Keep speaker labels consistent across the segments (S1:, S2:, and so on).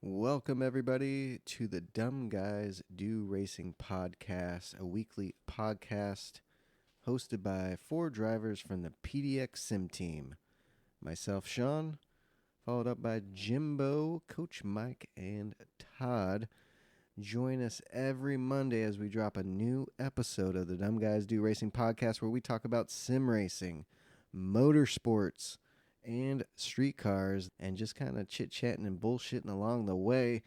S1: Welcome, everybody, to the Dumb Guys Do Racing podcast, a weekly podcast hosted by four drivers from the PDX Sim team. Myself, Sean, followed up by Jimbo, Coach Mike, and Todd. Join us every Monday as we drop a new episode of the Dumb Guys Do Racing podcast where we talk about sim racing, motorsports, and street cars, and just kind of chit-chatting and bullshitting along the way.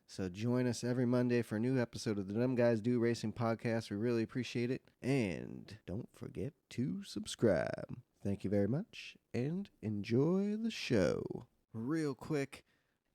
S1: So join us every Monday for a new episode of the Dumb Guys Do Racing podcast. We really appreciate it. And don't forget to subscribe. Thank you very much, and enjoy the show. Real quick,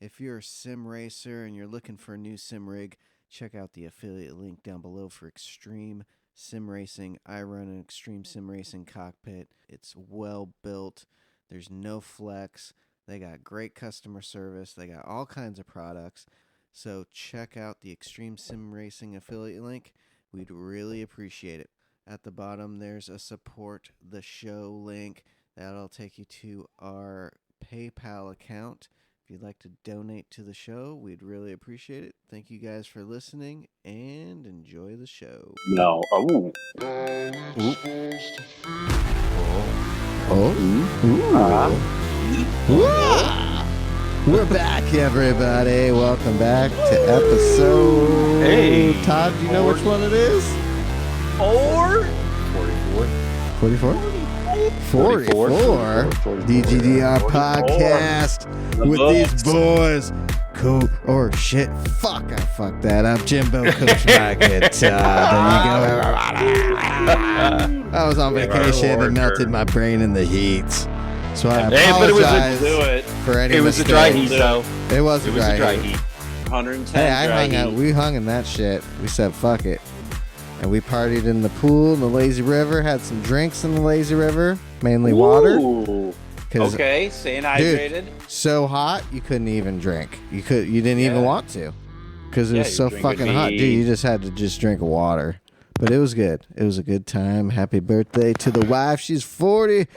S1: if you're a sim racer and you're looking for a new sim rig, check out the affiliate link down below for Extreme Sim Racing. I run an Extreme Sim Racing cockpit. It's well built. There's no flex. They got great customer service. They got all kinds of products. So check out the Extreme Sim Racing affiliate link. We'd really appreciate it. At the bottom, there's a support the show link. That'll take you to our PayPal account. If you'd like to donate to the show, we'd really appreciate it. Thank you guys for listening and enjoy the show.
S2: No. Oh.
S1: We're back, everybody. Welcome back to episode.
S3: Hey,
S1: Todd, do you know which one it is?
S3: 44?
S1: 44. DGDR podcast with these boys. Cool. Or shit. Fuck, I fucked that up. Jimbo, Coach Mike, and Todd. There you go. I was on vacation and melted my brain in the heat. So I apologize for any
S3: It was a dry heat, though.
S1: It was a dry heat.
S2: 110
S1: Hey, I
S2: dry
S1: hung out.
S2: heat.
S1: We hung in that shit. We said fuck it. And we partied in the pool in the lazy river, had some drinks in the lazy river, mainly water.
S2: Ooh. Okay, staying hydrated.
S1: So hot you couldn't even drink. You didn't even want to, because it was so fucking hot, dude. You just had to drink water. But it was good. It was a good time. Happy birthday to the wife. She's 40,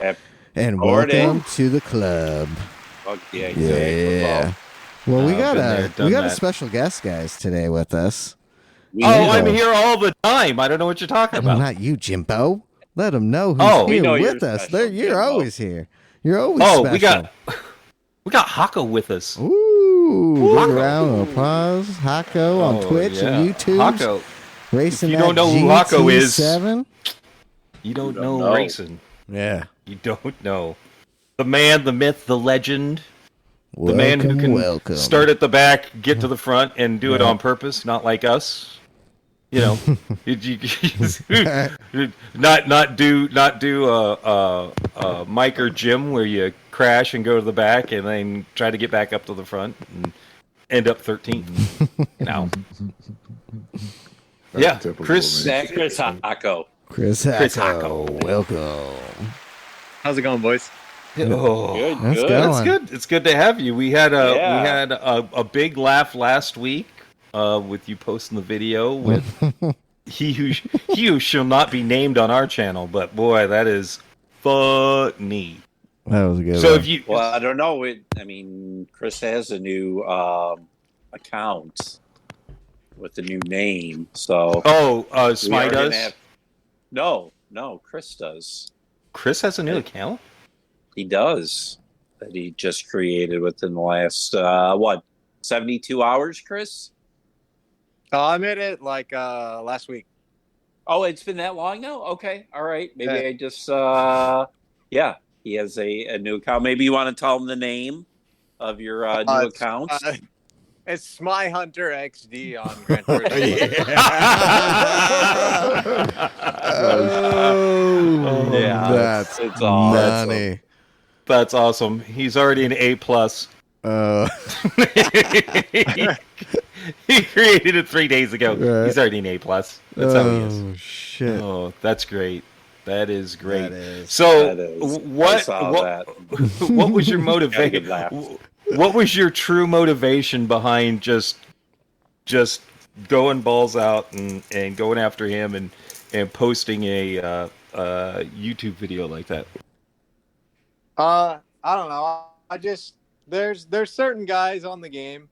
S1: and welcome to the club.
S2: Fuck yeah,
S1: yeah. Well, we got a special guest, guys, today with us.
S3: I'm here all the time. I don't know what you're talking about.
S1: Not you, Jimbo. Let them know who's here with us. You're always here. You're always special.
S3: we got Hawco with us.
S1: Ooh, big round of applause. Hawco on Twitch and YouTube.
S3: Hawco.
S1: Racing.
S3: If you don't know who Hawco is,
S1: you
S3: don't know racing.
S1: Yeah.
S3: You don't know. The man, the myth, the legend. The man who can start at the back, get to the front, and do it on purpose, not like us. You know, not do Mike or Jim where you crash and go to the back and then try to get back up to the front and end up 13th. You know. Yeah, Chris
S2: Hawco.
S1: Chris Hawco, welcome.
S4: How's it going, boys?
S3: Oh,
S2: good.
S3: That's good. It's good to have you. We had a big laugh last week with you posting the video with he who shall not be named on our channel, but boy, that is funny.
S1: That was a good.
S3: So
S1: one.
S2: I don't know. Chris has a new account with a new name. So
S3: Smite does.
S2: No, Chris does.
S3: Chris has a new account.
S2: He does, that he just created within the last 72 hours, Chris?
S4: I made it like last week.
S2: Oh, it's been that long now? Okay, all right. Maybe I just he has a new account. Maybe you want to tell him the name of your new account.
S4: It's Smy Hunter XD on Gran Turismo.
S1: That's
S2: it's awesome.
S1: money.
S3: That's awesome. He's already an A+. He created it 3 days ago.
S1: Right.
S3: He's already an A+. That's how he is.
S1: Oh, shit.
S3: Oh, that's great. That is great.
S2: What
S3: was your motivation? What was your true motivation behind just going balls out and going after him and posting a YouTube video like that?
S4: I don't know. There's certain guys on the game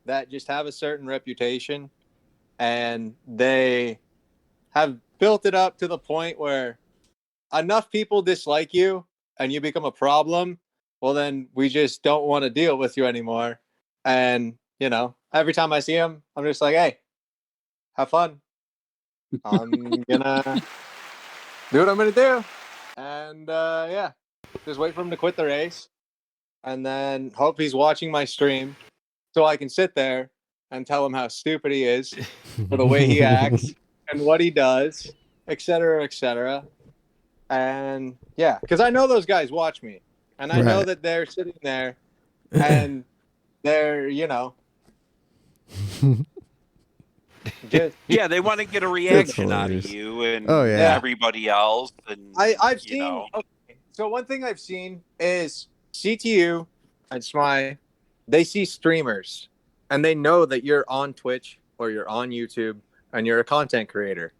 S4: that just have a certain reputation, and they have built it up to the point where enough people dislike you and you become a problem. Well, then we just don't want to deal with you anymore. And, you know, every time I see them, I'm just like, hey, have fun. I'm gonna do what I'm gonna do. And yeah, just wait for him to quit the race, and then hope he's watching my stream so I can sit there and tell him how stupid he is for the way he acts and what he does, et cetera, et cetera. And yeah, because I know those guys watch me, and I know that they're sitting there and they're, you know,
S2: yeah, they want to get a reaction out of you and everybody else. And
S4: I've seen. Okay, so one thing I've seen is CTU and Smy, they see streamers and they know that you're on Twitch or you're on YouTube and you're a content creator,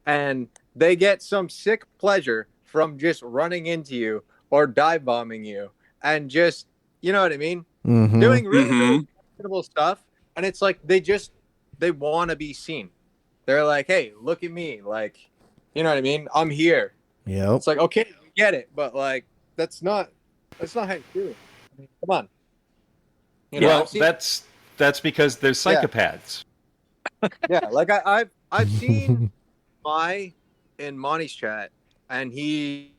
S4: and they get some sick pleasure from just running into you or dive bombing you and just, you know what I mean, doing really incredible stuff. And it's like they want to be seen. They're like, hey, look at me, like, you know what I mean, I'm here.
S1: Yeah,
S4: it's like, okay, we get it, but like that's not how you do it. I mean, come on.
S3: You know, that's because they're psychopaths.
S4: Yeah, like I've seen in Monty's chat, and he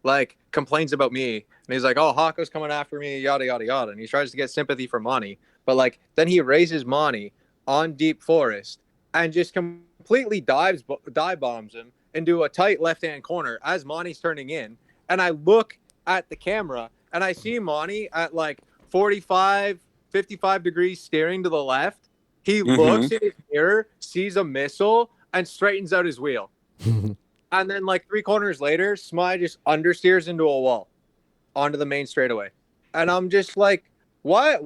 S4: like complains about me, and he's like, oh, Hawco's coming after me, yada yada yada, and he tries to get sympathy from Monty, but like then he raises Monty on Deep Forest and just completely dive bombs him into a tight left-hand corner as Monty's turning in, and I look at the camera and I see Monty at like 45, 55 degrees steering to the left. He looks in his mirror, sees a missile, and straightens out his wheel. And then like 3 corners later, Smy just understeers into a wall onto the main straightaway. And I'm just like, why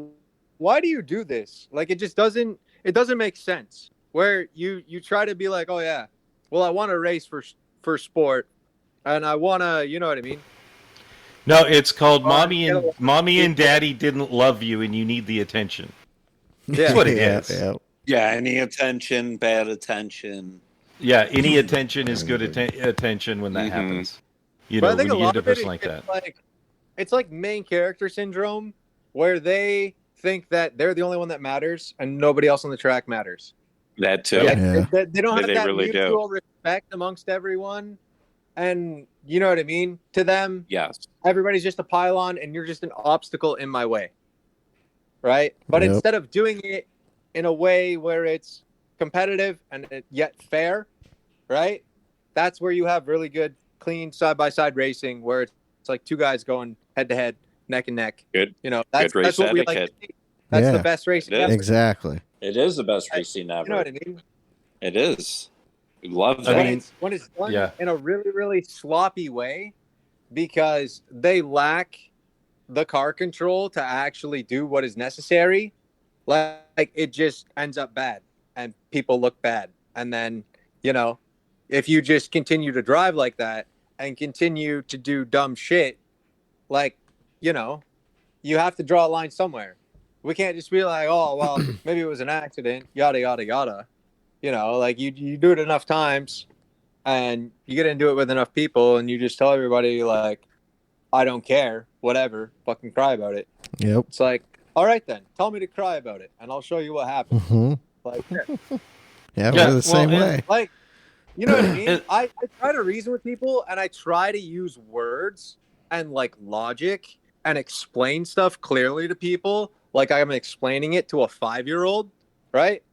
S4: do you do this? Like, it just doesn't make sense. Where you try to be like, oh yeah, well, I want to race for sport, and I want to, you know what I mean?
S3: No, it's called mommy and daddy didn't love you, and you need the attention.
S4: Yeah.
S3: That's what it is.
S2: Yeah, any attention, bad attention.
S3: Yeah, any attention is good attention when that happens. You know, when you get a person like that.
S4: It's like main character syndrome, where they think that they're the only one that matters and nobody else on the track matters.
S2: That too.
S4: They don't have that
S2: really
S4: mutual respect amongst everyone. And you know what I mean? To them,
S2: yes,
S4: everybody's just a pylon and you're just an obstacle in my way. Right? But instead of doing it in a way where it's competitive and yet fair, right? That's where you have really good, clean side-by-side racing where it's like 2 guys going head-to-head, neck and neck.
S2: Good.
S4: You know, that's what we like to see. That's the best racing ever.
S1: Exactly.
S2: It is the best racing ever.
S4: You know what I mean?
S2: It is. We love that.
S4: When it's done in a really, really sloppy way, because they lack the car control to actually do what is necessary, like it just ends up bad and people look bad. And then, you know, if you just continue to drive like that and continue to do dumb shit, like, you know, you have to draw a line somewhere. We can't just be like, oh, well, maybe it was an accident, yada, yada, yada. You know, like you do it enough times and you get into it with enough people and you just tell everybody, like, I don't care, whatever, fucking cry about it.
S1: Yep.
S4: It's like, all right, then, tell me to cry about it and I'll show you what happens. Like,
S1: yeah, we're the same way.
S4: Like, you know what I mean? I try to reason with people and I try to use words and like logic and explain stuff clearly to people. Like I'm explaining it to a 5-year-old, right?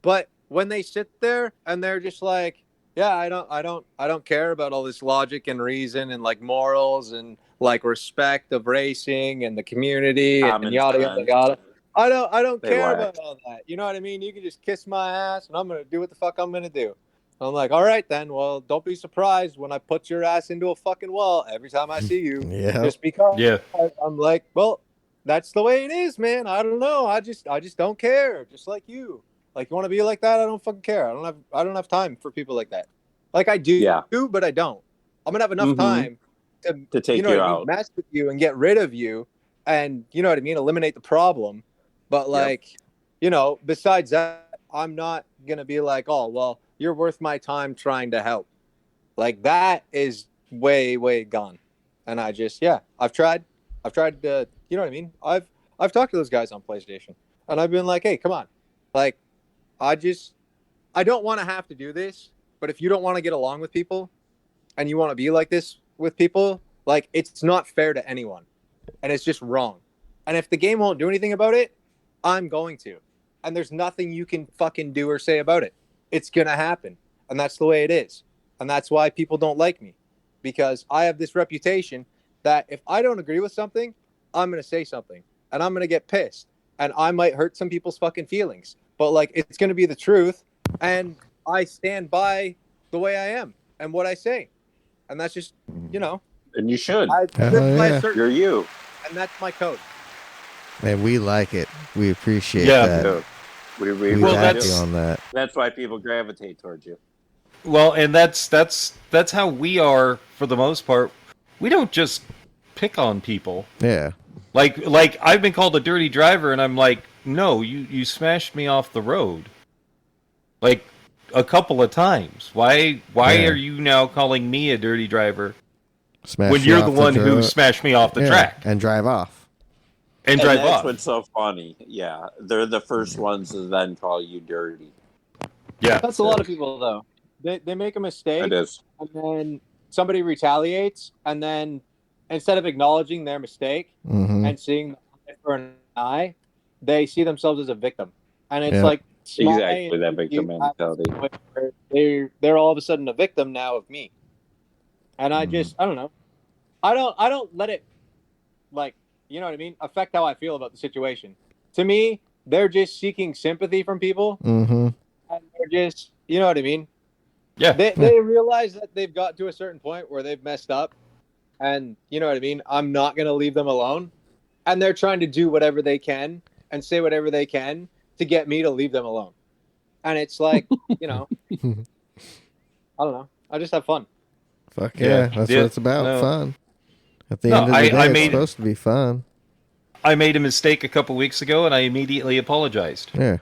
S4: But when they sit there and they're just like, yeah, I don't care about all this logic and reason and like morals and like respect of racing and the community and yada yada yada. I don't care about all that. You know what I mean? You can just kiss my ass and I'm gonna do what the fuck I'm gonna do. I'm like, all right then. Well, don't be surprised when I put your ass into a fucking wall every time I see you. Just because. I'm like, well, that's the way it is, man. I don't know. I just don't care. Just like you. Like, you want to be like that? I don't fucking care. I don't have time for people like that. Like I do, but I don't. I'm gonna have enough time to take you out, mess with you, and get rid of you, and you know what I mean, eliminate the problem. But like, besides that, I'm not going to be like, oh, well, you're worth my time trying to help. Like, that is way, way gone. And I've tried to, you know what I mean? I've talked to those guys on PlayStation, and I've been like, hey, come on. Like, I don't want to have to do this, but if you don't want to get along with people and you want to be like this with people, like, it's not fair to anyone, and it's just wrong. And if the game won't do anything about it, I'm going to. And there's nothing you can fucking do or say about it. It's going to happen. And that's the way it is. And that's why people don't like me, because I have this reputation that if I don't agree with something, I'm going to say something, and I'm going to get pissed, and I might hurt some people's fucking feelings, but like, it's going to be the truth. And I stand by the way I am and what I say. And that's just,
S2: And you should.
S4: You're
S2: you.
S4: And that's my code.
S1: And we like it. We appreciate that.
S2: We
S1: back you on that.
S2: That's why people gravitate towards you.
S3: Well, and that's how we are for the most part. We don't just pick on people.
S1: Yeah.
S3: Like I've been called a dirty driver, and I'm like, no, you smashed me off the road. Like, a couple of times. Why are you now calling me a dirty driver when you're the one who smashed me off the track?
S1: And drive off.
S3: And drive
S2: that's
S3: off.
S2: What's so funny. Yeah. They're the first ones to then call you dirty.
S3: Yeah.
S4: That's a lot of people, though. They make a mistake.
S2: It is.
S4: And then somebody retaliates, and then instead of acknowledging their mistake and seeing the eye for an eye, they see themselves as a victim. And it's like,
S2: exactly that victim mentality.
S4: They're all of a sudden a victim now of me. And I don't know. I don't let it, like, you know what I mean, affect how I feel about the situation. To me, they're just seeking sympathy from people. And they're just, you know what I mean?
S3: Yeah.
S4: They realize that they've got to a certain point where they've messed up. And you know what I mean? I'm not going to leave them alone. And they're trying to do whatever they can and say whatever they can to get me to leave them alone. And it's like, I don't know. I just have fun.
S1: Fuck yeah. That's what it's about.
S3: No.
S1: Fun. At the end of the day, it's supposed to be fun.
S3: I made a mistake a couple weeks ago, and I immediately apologized.
S1: Yeah.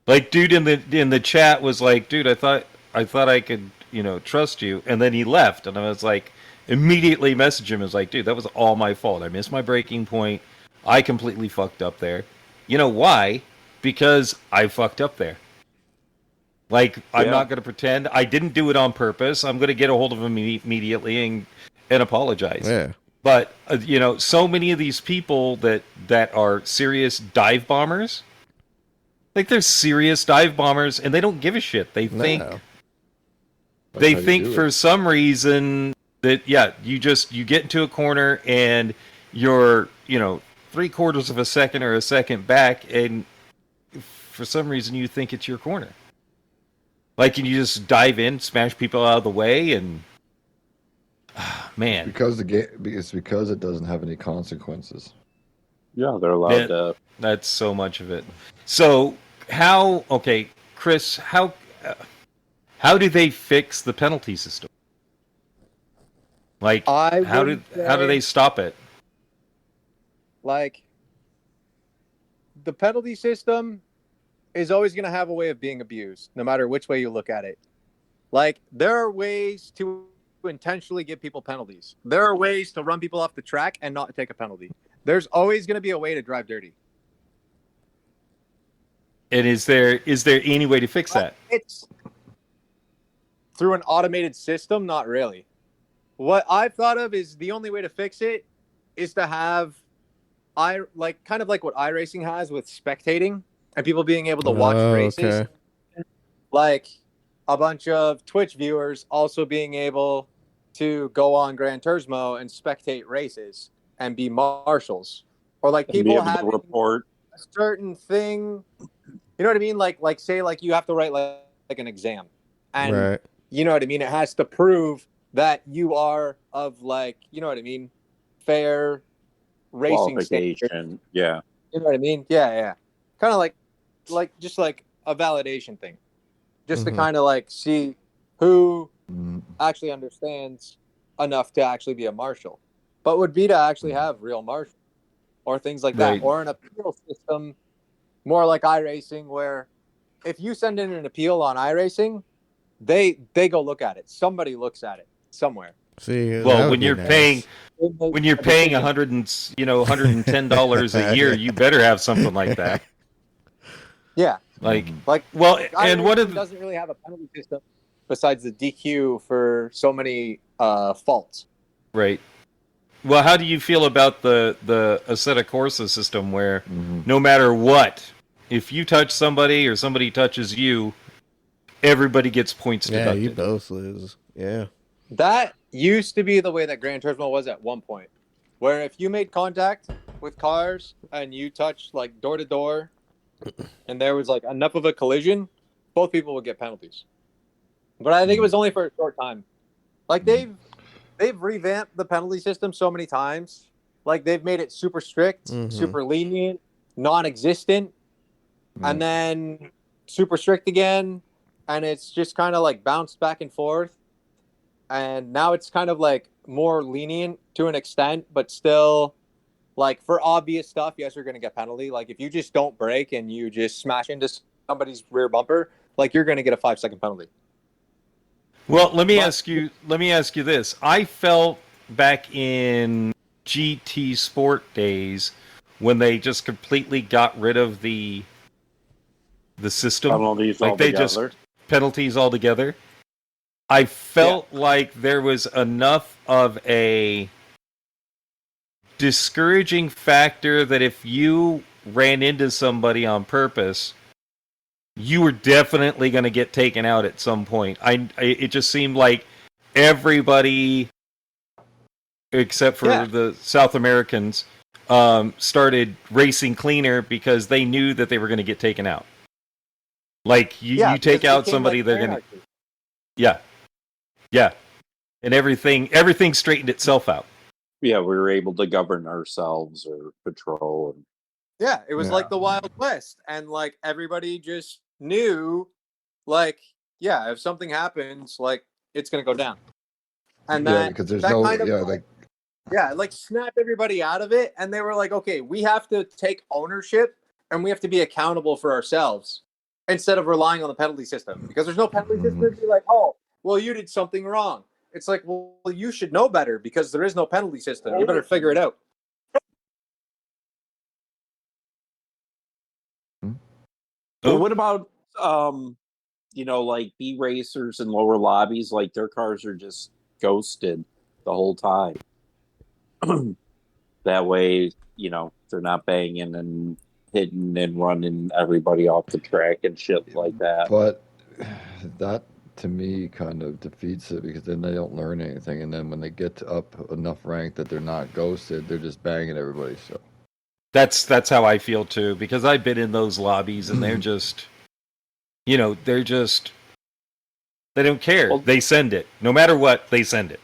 S3: Like, dude in the chat was like, dude, I thought I could, trust you. And then he left, and I was like, immediately messaged him. I was like, dude, that was all my fault. I missed my braking point. I completely fucked up there. You know why? Because I fucked up there. Like, I'm not going to pretend. I didn't do it on purpose. I'm going to get a hold of him immediately and apologize.
S1: Yeah.
S3: But, so many of these people that are serious dive bombers, like, they're serious dive bombers, and they don't give a shit. They think for some reason that, you get into a corner and you're, 3/4 of a second or a second back, and for some reason you think it's your corner. Like, and you just dive in, smash people out of the way, and man,
S5: it's because it doesn't have any consequences.
S2: Yeah, they're allowed to.
S3: That's so much of it. So Chris, how do they fix the penalty system? Like, how do they stop it?
S4: Like, the penalty system is always going to have a way of being abused, no matter which way you look at it. Like, there are ways to intentionally give people penalties. There are ways to run people off the track and not take a penalty. There's always going to be a way to drive dirty.
S3: And is there any way to fix that?
S4: It's through an automated system, not really. What I've thought of is the only way to fix it is to have kind of like what iRacing has with spectating and people being able to watch races.
S1: Okay.
S4: Like a bunch of Twitch viewers also being able to go on Gran Turismo and spectate races and be marshals, or like people having
S2: report
S4: a certain thing. You know what I mean? Like say like you have to write like an exam, and you know what I mean. It has to prove that you are of, like, you know what I mean, fair racing standard.
S2: Yeah.
S4: You know what I mean? Yeah. Kind of like just like a validation thing, just to kind of like see who actually understands enough to actually be a marshal, but would be to actually have real marshals or things like that, or an appeal system more like iRacing, where if you send in an appeal on iRacing, they go look at it. Somebody looks at it somewhere.
S1: See,
S3: Well, when you're paying $110 a year, you better have something like that.
S4: Yeah.
S3: Like
S4: and
S3: what of
S4: doesn't really have a penalty system besides the DQ for so many faults.
S3: Right. Well, how do you feel about the Assetto Corsa system where no matter what, if you touch somebody or somebody touches you, everybody gets points deducted?
S1: Yeah, you both lose. Yeah.
S4: That used to be the way that Gran Turismo was at one point, where if you made contact with cars and you touched like door to door and there was like enough of a collision, both people would get penalties. But I think it was only for a short time. Like they've revamped the penalty system so many times. Like they've made it super strict, super lenient, non-existent, and then super strict again, and it's just kind of like bounced back and forth. And now it's kind of like more lenient to an extent, but still, like for obvious stuff, yes, you're going to get penalty. Like if you just don't brake and you just smash into somebody's rear bumper, like you're going to get a 5-second penalty.
S3: Well, let me ask you this. I felt back in GT Sport days when they just completely got rid of the system.
S2: Penalties
S3: like
S2: altogether.
S3: They just penalties altogether. I felt like there was enough of a discouraging factor that if you ran into somebody on purpose, you were definitely going to get taken out at some point. It just seemed like everybody, except for the South Americans, started racing cleaner because they knew that they were going to get taken out. Like you take out somebody, like they're going to. Yeah, and everything straightened itself out.
S2: Yeah, we were able to govern ourselves or patrol. And...
S4: Yeah, it was like the Wild West, and like everybody just knew, like, yeah, if something happens, like it's gonna go down. And
S5: because there's
S4: snap everybody out of it, and they were like, okay, we have to take ownership and we have to be accountable for ourselves instead of relying on the penalty system, because there's no penalty system to be like, oh, well, you did something wrong. It's like, well, you should know better because there is no penalty system. You better figure it out.
S2: But what about, like B racers and lower lobbies? Like their cars are just ghosted the whole time. That way, they're not banging and hitting and running everybody off the track and shit like that.
S5: But that, to me, kind of defeats it, because then they don't learn anything, and then when they get up enough rank that they're not ghosted, they're just banging everybody. So
S3: that's how I feel too, because I've been in those lobbies and they're just, they don't care. Well, they send it no matter what. They send it.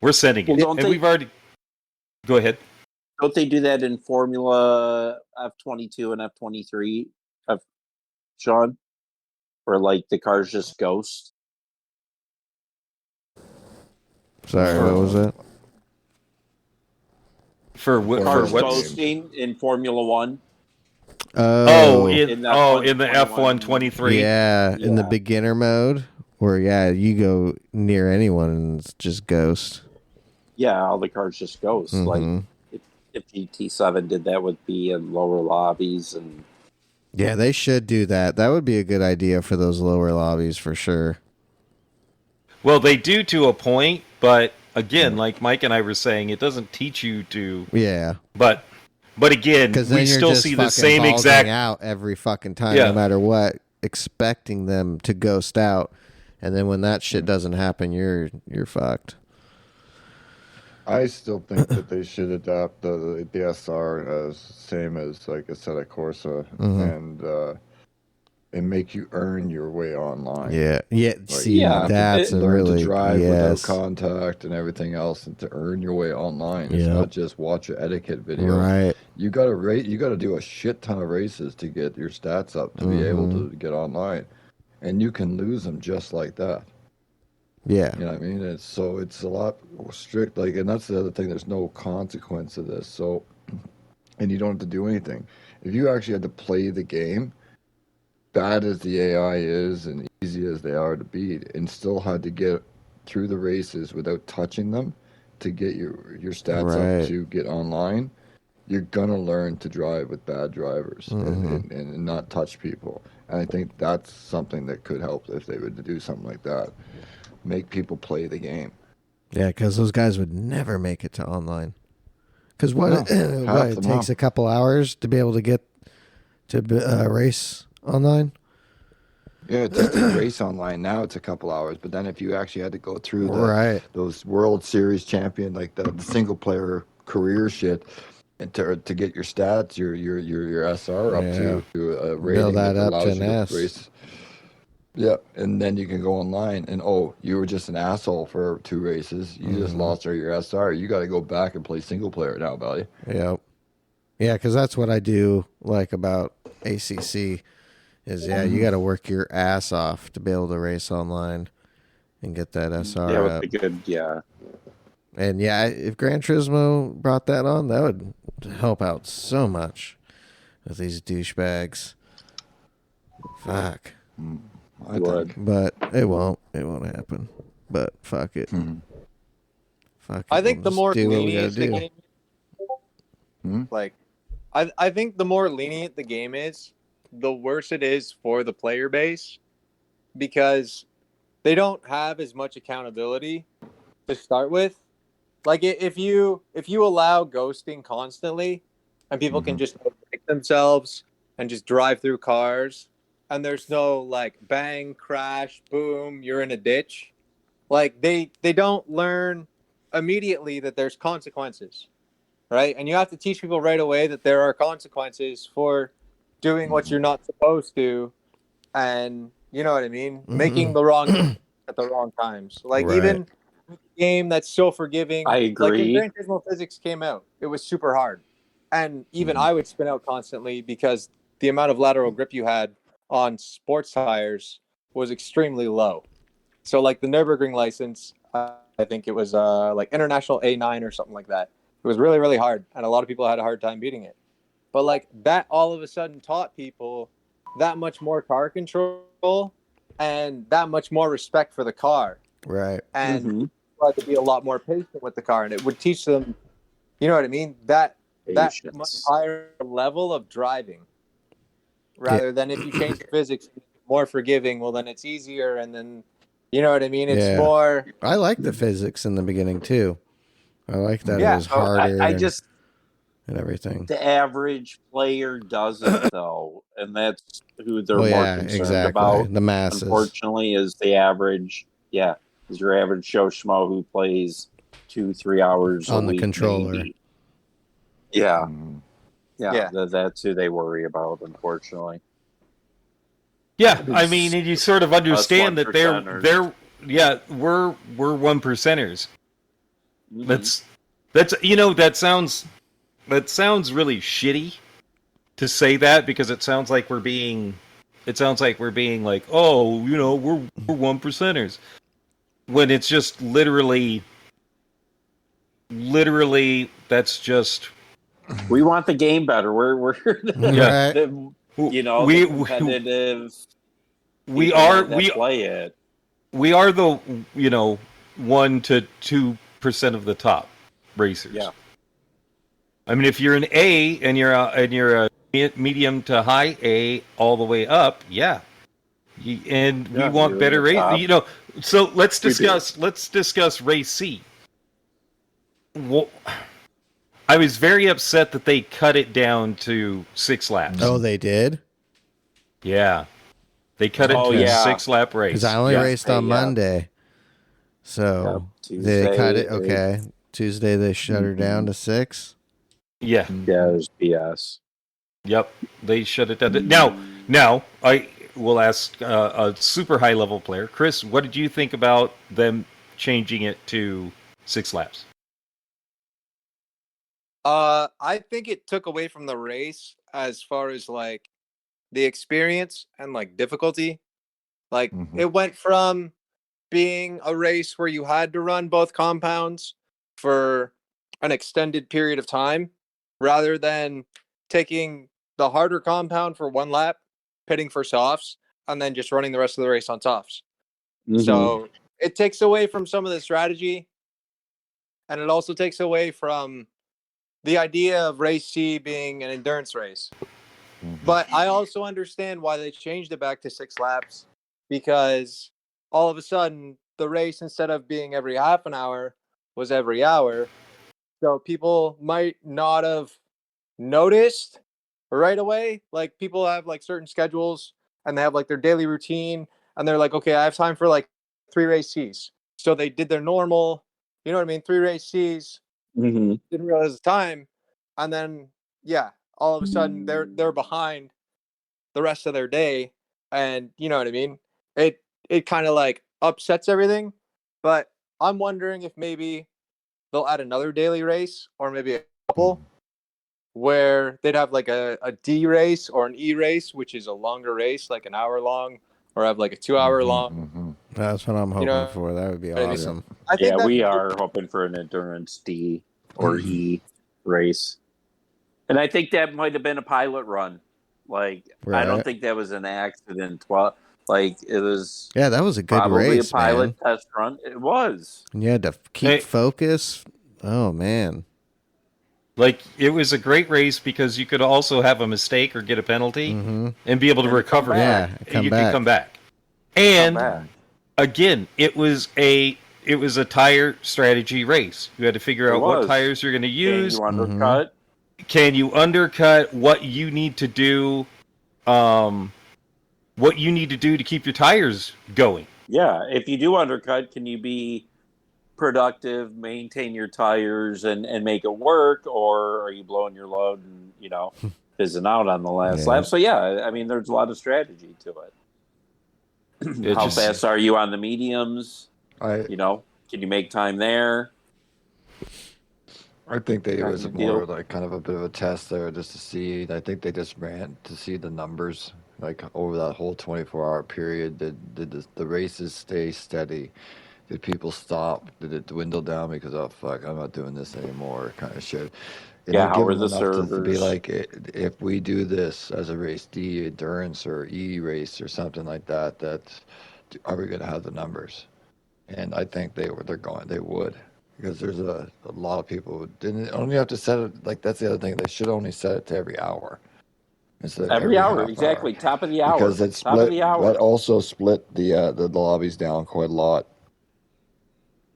S3: We're sending it, and we've already. Go ahead.
S2: Don't they do that in Formula F22 and F23, Sean? Or like the cars just ghost?
S1: Sorry, what was that?
S3: For what?
S2: Cars ghosting in Formula One.
S3: In the F123.
S1: Yeah, in the beginner mode, where you go near anyone and it's just ghost.
S2: Yeah, all the cars just ghost. Like if GT7 did that with B and lower lobbies and.
S1: Yeah, they should do that. That would be a good idea for those lower lobbies for sure.
S3: Well, they do to a point, but again, like Mike and I were saying, it doesn't teach you to.
S1: Yeah.
S3: But again, we still see the same exact
S1: out every fucking time, no matter what, expecting them to ghost out, and then when that shit doesn't happen, you're fucked.
S5: I still think that they should adapt the DSR as same as like Assetto Corsa, and make you earn your way online.
S1: Yeah.
S5: Like,
S1: that's a
S5: learn
S1: really
S5: to drive without contact and everything else, and to earn your way online. It's not just watch an etiquette video.
S1: Right.
S5: You got to do a shit ton of races to get your stats up to be able to get online, and you can lose them just like that.
S1: Yeah.
S5: You know what I mean? It's a lot strict. Like, and that's the other thing. There's no consequence to this. So, and you don't have to do anything. if you actually had to play the game, bad as the AI is and easy as they are to beat, and still had to get through the races without touching them to get your stats
S1: Right.
S5: up to get online, you're gonna learn to drive with bad drivers and not touch people. And I think that's something that could help if they were to do something like that. Make people play the game.
S1: Yeah, because those guys would never make it to online. Because what,
S5: No,
S1: what it takes a couple hours to be able to get to race online?
S5: Yeah, it takes a race online now. It's a couple hours, but then if you actually had to go through those World Series champion, like the single player career shit, and to get your stats, your SR up to a rating
S1: build that up
S5: allows
S1: to
S5: you
S1: an
S5: to
S1: S.
S5: race. Yeah, and then you can go online and you were just an asshole for 2 races. You just lost all your SR. You got to go back and play single player now, buddy.
S1: Yep. Yeah, because that's what I do like about ACC is, you got to work your ass off to be able to race online and get that SR up. And if Gran Turismo brought that on, that would help out so much with these douchebags. Fuck.
S5: I think.
S1: But it won't. It won't happen. But fuck it. Fuck it.
S4: I think the more lenient the
S1: do.
S4: game, like, I think the more lenient the game is, the worse it is for the player base, because they don't have as much accountability to start with. Like, if you allow ghosting constantly, and people can just break themselves and just drive through cars, and there's no like bang, crash, boom, you're in a ditch. Like, they don't learn immediately that there's consequences, right? And you have to teach people right away that there are consequences for doing what you're not supposed to, and you know what I mean, making the wrong at the wrong times. Like, even a game that's so forgiving.
S2: I agree.
S4: Like, when Gran Turismo Physics came out, it was super hard, and even I would spin out constantly because the amount of lateral grip you had on sports tires was extremely low. So like the Nürburgring license, I think it was like International A9 or something like that. It was really, really hard, and a lot of people had a hard time beating it. But like that all of a sudden taught people that much more car control and that much more respect for the car.
S1: Right.
S4: And people had to be a lot more patient with the car, and it would teach them, you know what I mean, that much higher level of driving. Rather than if you change the physics, more forgiving, well, then it's easier, and then, you know what I mean? It's more...
S1: I like the physics in the beginning, too. I like that it was harder and everything.
S2: The average player doesn't, though, and that's who they're more concerned about.
S1: The masses.
S2: Unfortunately, is the average, is your average Joe Schmo who plays 2-3 hours
S1: on
S2: a
S1: the
S2: week,
S1: controller.
S2: maybe. That's who they worry about, unfortunately.
S3: Yeah, I mean, and you sort of understand that we're 1%ers. That's that sounds really shitty to say that, because it sounds like we're being like, oh, we're 1%ers, when it's just literally that's just,
S2: we want the game better. We're the competitive. We play it.
S3: We are the 1 to 2% of the top racers. Yeah. I mean, if you're an A and you're a medium to high A all the way up, we want better race. So let's discuss race C. Well, I was very upset that they cut it down to 6 laps.
S1: Oh, they did?
S3: Yeah. They cut it to a 6-lap race.
S1: Because I only raced on Monday. So they cut it. Okay. Tuesday they shut her down to 6.
S3: Yeah.
S2: Yeah, it was BS.
S3: Yep. They shut it down. Now, I will ask a super high level player. Chris, what did you think about them changing it to 6 laps?
S4: I think it took away from the race as far as like the experience and like difficulty. Like it went from being a race where you had to run both compounds for an extended period of time, rather than taking the harder compound for 1 lap, pitting for softs, and then just running the rest of the race on softs.
S2: Mm-hmm.
S4: So it takes away from some of the strategy, and it also takes away from the idea of race C being an endurance race. But I also understand why they changed it back to 6 laps, because all of a sudden the race, instead of being every half an hour, was every hour. So people might not have noticed right away. Like, people have like certain schedules and they have like their daily routine, and they're like, okay, I have time for like 3 race C's. So they did their normal, 3 race C's,
S2: Mm-hmm.
S4: didn't realize the time, and then all of a sudden they're behind the rest of their day, and you know what I mean? It kind of like upsets everything. But I'm wondering if maybe they'll add another daily race, or maybe a couple, where they'd have like a D race or an E race, which is a longer race, like an hour long, or have like a 2-hour long.
S1: That's what I'm hoping for. That would be awesome.
S4: I think
S2: we are hoping for an endurance D or E race. And I think that might have been a pilot run. Like, I don't think that was an accident. Like, it was.
S1: Yeah, that was a good
S2: probably
S1: race,
S2: a pilot
S1: man.
S2: test run. It was.
S1: And you had to keep focus. Oh, man.
S3: Like, it was a great race because you could also have a mistake or get a penalty and be able to recover.
S1: Yeah,
S3: you could come back. And again, it was a tire strategy race. You had to figure out what tires you're going to use.
S2: Can you undercut?
S3: Can you undercut? What you need to do? What you need to do to keep your tires going?
S2: Yeah, if you do undercut, can you be productive, maintain your tires, and make it work, or are you blowing your load and fizzing out on the last lap? So I mean, there's a lot of strategy to it. How fast are you on the mediums? Can you make time there?
S5: I think it was more like kind of a bit of a test there, just to see. I think they just ran to see the numbers, like over that whole 24-hour period. Did the races stay steady? Did people stop? Did it dwindle down because, oh fuck, I'm not doing this anymore, kind of shit?
S2: How are the servers?
S5: To be like, if we do this as a race D, endurance, or E race, or something like that, are we going to have the numbers? And I think they would, because there's a lot of people who didn't only have to set it. Like, that's the other thing. They should only set it to every hour.
S2: Every hour, exactly. Hour. Top of the hour.
S5: Because it
S2: top of the hour.
S5: That also split the lobbies down quite a lot.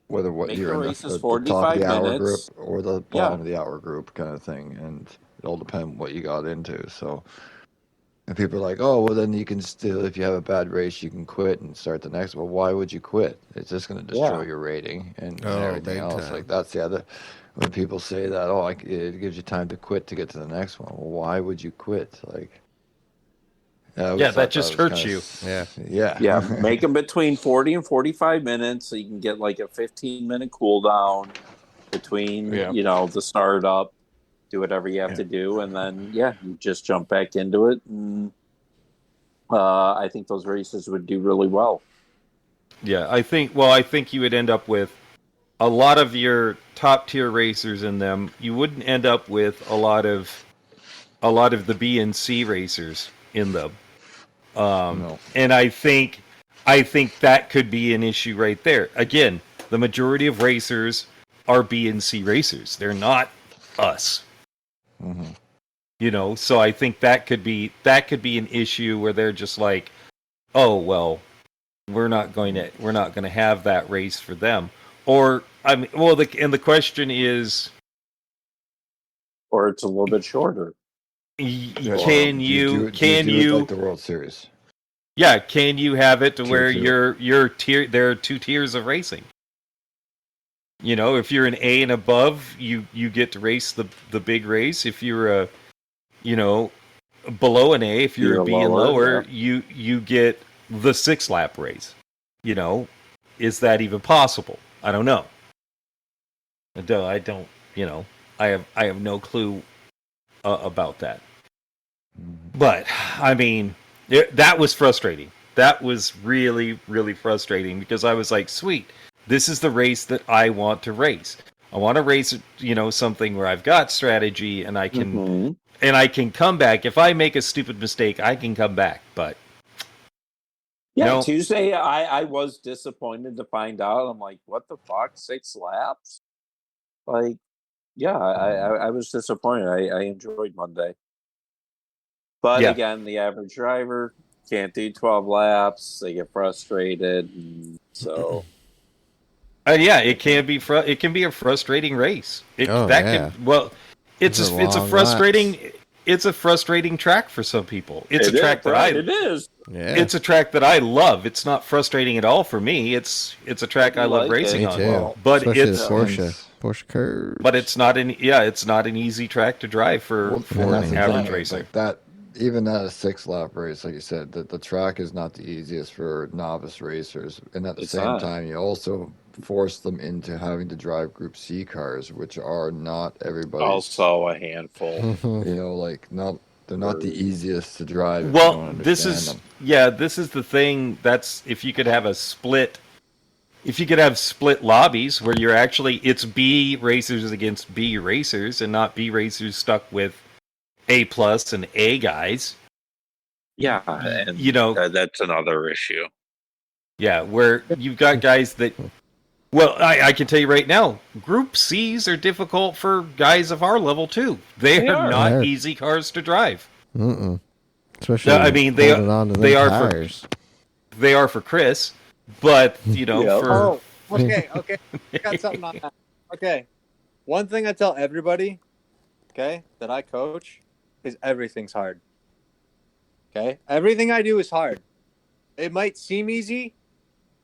S5: Whether you're in the top of the hour group or the bottom of the hour group, kind of thing, and it all depends on what you got into. So, and people are like, "Oh, well, then you can still, if you have a bad race, you can quit and start the next." Well, why would you quit? It's just going to destroy your rating and everything else. Like, that's the other. When people say that, it gives you time to quit to get to the next one. Well, why would you quit? Like,
S3: that just hurts you.
S5: Yeah.
S2: Make them between 40 and 45 minutes, so you can get like a 15-minute cool down between, the startup, do whatever you have to do, and then you just jump back into it. And I think those races would do really well.
S3: Yeah, I think you would end up with a lot of your top tier racers in them. You wouldn't end up with a lot of the B and C racers in them. And I think that could be an issue right there. Again, the majority of racers are B and C racers. They're not us. So I think that could be an issue where they're just like, oh well, we're not going to have that race for them. Or the question is,
S2: or it's a little bit shorter.
S3: Can you
S5: like the World Series?
S3: Yeah, can you have it to where your tier? There are 2 tiers of racing. If you're an A and above, you get to race the big race. If you're below an A, if you're a B and lower, you get the 6-lap race. Is that even possible? I don't know. I don't. I have no clue about that. But I mean, that was frustrating. That was really, really frustrating because I was like, sweet, this is the race that I want to race. I want to race, something where I've got strategy and I can
S2: Mhm.
S3: and I can come back. If I make a stupid mistake, I can come back. But
S2: Yeah, Tuesday I was disappointed to find out. I'm like, what the fuck? 6 laps? Like, yeah, I was disappointed. I enjoyed Monday. But
S3: yeah.
S2: again, the average driver can't do 12 laps. They get frustrated. And so
S3: Yeah, it can be it can be a frustrating race. It's a frustrating
S1: laps.
S3: It's a frustrating track for some people. It's a track
S2: it is.
S1: Yeah.
S3: It's a track that I love. It's not frustrating at all for me. It's a track I love racing on.
S1: Too.
S3: But
S1: especially
S3: it's
S1: the Porsche curves.
S3: But it's not an easy track to drive for an average racer.
S5: Like that, even at a 6-lap race, like you said, the track is not the easiest for novice racers, and at the same time, you also force them into having to drive Group C cars, which are not everybody's.
S2: Also a handful.
S5: They're not the easiest to drive.
S3: Well, this is the thing. That's if you could have split lobbies where you're it's B racers against B racers and not B racers stuck with A plus and A guys.
S2: Yeah, and that's another issue.
S3: Yeah, where you've got guys that. Well, I can tell you right now, Group C's are difficult for guys of our level too. They are not easy cars to drive.
S1: Especially, they
S3: are for Chris, but for.
S4: Okay. I got something on that. Okay, one thing I tell everybody, okay, that I coach, is everything's hard. Okay, everything I do is hard. It might seem easy.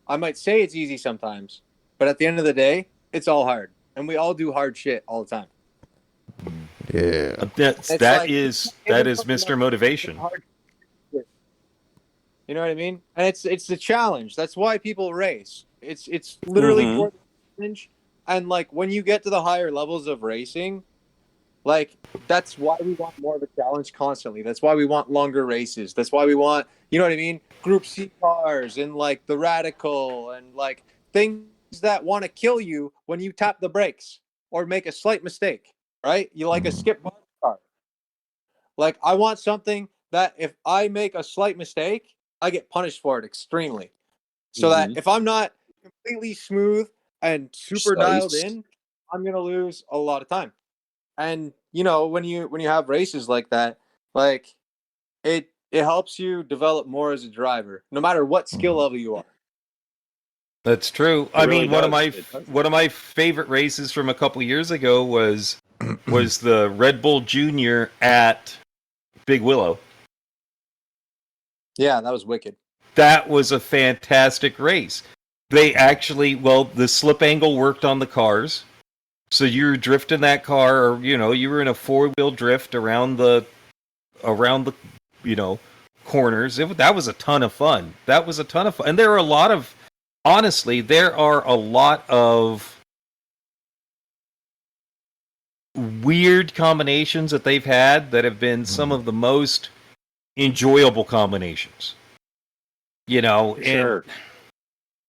S4: I might say it's easy sometimes. But at the end of the day, it's all hard. And we all do hard shit all the time.
S1: Yeah.
S3: That is Mr. Motivation.
S4: You know what I mean? And it's the challenge. That's why people race. It's literally for the challenge. And like when you get to the higher levels of racing, like that's why we want more of a challenge constantly. That's why we want longer races. That's why we want, you know what I mean? Group C cars and like the radical and like things that want to kill you when you tap the brakes or make a slight mistake, right? You like a skip car. Like I want something that if I make a slight mistake, I get punished for it extremely. So that if I'm not completely smooth and super dialed in, I'm going to lose a lot of time. And when you have races like that, like it helps you develop more as a driver, no matter what skill level you are.
S3: That's true. I mean, one of my favorite races from a couple years ago was the Red Bull Junior at Big Willow.
S4: Yeah, that was wicked.
S3: That was a fantastic race. They actually, the slip angle worked on the cars. So you were drifting that car, or you were in a 4-wheel drift around the corners. That was a ton of fun. And there are a lot of weird combinations that they've had that have been some of the most enjoyable combinations.
S2: Sure.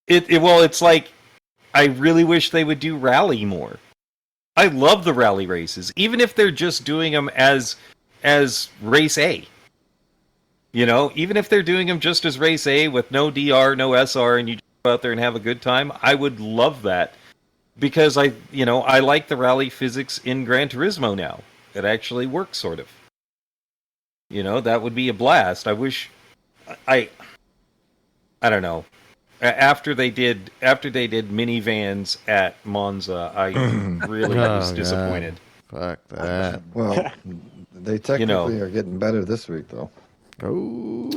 S3: It's like I really wish they would do rally more. I love the rally races, even if they're just doing them as race A. Even if they're doing them just as race A with no DR, no SR, and you just go out there and have a good time, I would love that because I like the rally physics in Gran Turismo now. It actually works, sort of. That would be a blast. I wish I don't know. After they did minivans at Monza, I really was disappointed.
S1: God. Fuck that.
S5: Well, they technically are getting better this week, though.
S3: Wait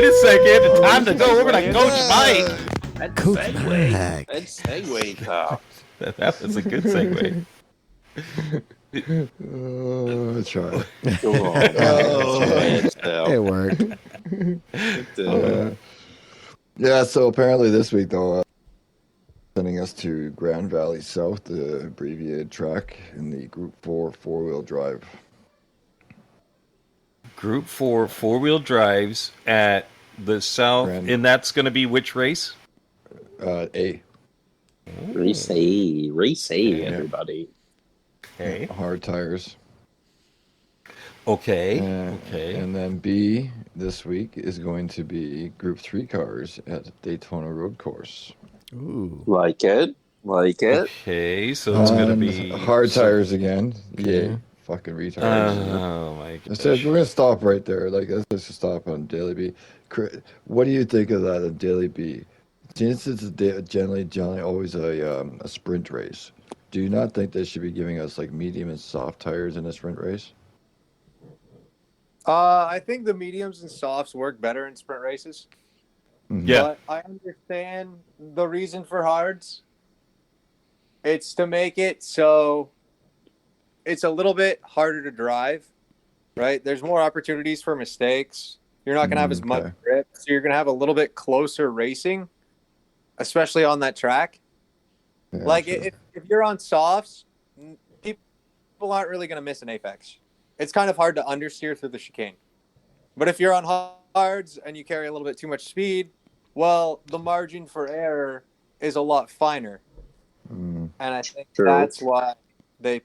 S3: a second. Time to go over to Coach Mike.
S1: Coach Mike.
S2: That segue, Kyle.
S3: That was a good segue.
S5: Try.
S2: Go on.
S1: It worked.
S5: Yeah, so apparently this week, though, sending us to Grand Valley South, the abbreviated track in the Group 4 4-wheel drive.
S3: Group 4 4-wheel drives at the South, and that's going to be which race?
S5: A.
S2: Race A, everybody.
S3: Okay.
S5: Hard tires.
S3: Okay.
S5: And then B this week is going to be Group 3 cars at Daytona Road Course.
S1: Ooh.
S2: Like it.
S3: Okay, so it's going to be...
S5: hard tires again.
S1: Okay.
S5: Yay. Fucking retards.
S3: Oh, my
S5: I said,
S3: gosh.
S5: we're going to stop right there. Like, let's just stop on Daily B. What do you think of that at Daily B? Since it's generally always a sprint race, do you not think they should be giving us like medium and soft tires in a sprint race?
S4: I think the mediums and softs work better in sprint races.
S5: Mm-hmm.
S3: Yeah.
S4: But I understand the reason for hards. It's to make it so it's a little bit harder to drive, right? There's more opportunities for mistakes. You're not going to have as much grip, so you're going to have a little bit closer racing, especially on that track. Yeah, like sure. if you're on softs, people aren't really going to miss an apex. It's kind of hard to understeer through the chicane. But if you're on hards and you carry a little bit too much speed, well, the margin for error is a lot finer. And I think that's why they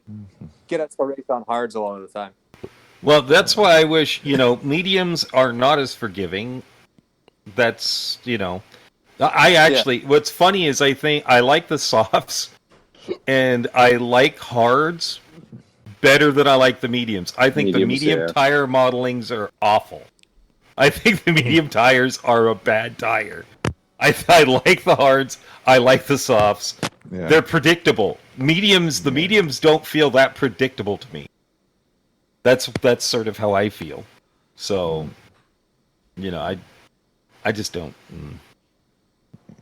S4: get us to race on hards a lot of the time.
S3: Well, that's why I wish, mediums are not as forgiving. That's, I actually, what's funny is I think I like the softs and I like hards better than I like the mediums. I think the medium tire modelings are awful. I think the medium tires are a bad tire. I like the hards. I like the softs. Yeah. They're predictable. The mediums don't feel that predictable to me. That's sort of how I feel. So, I just don't.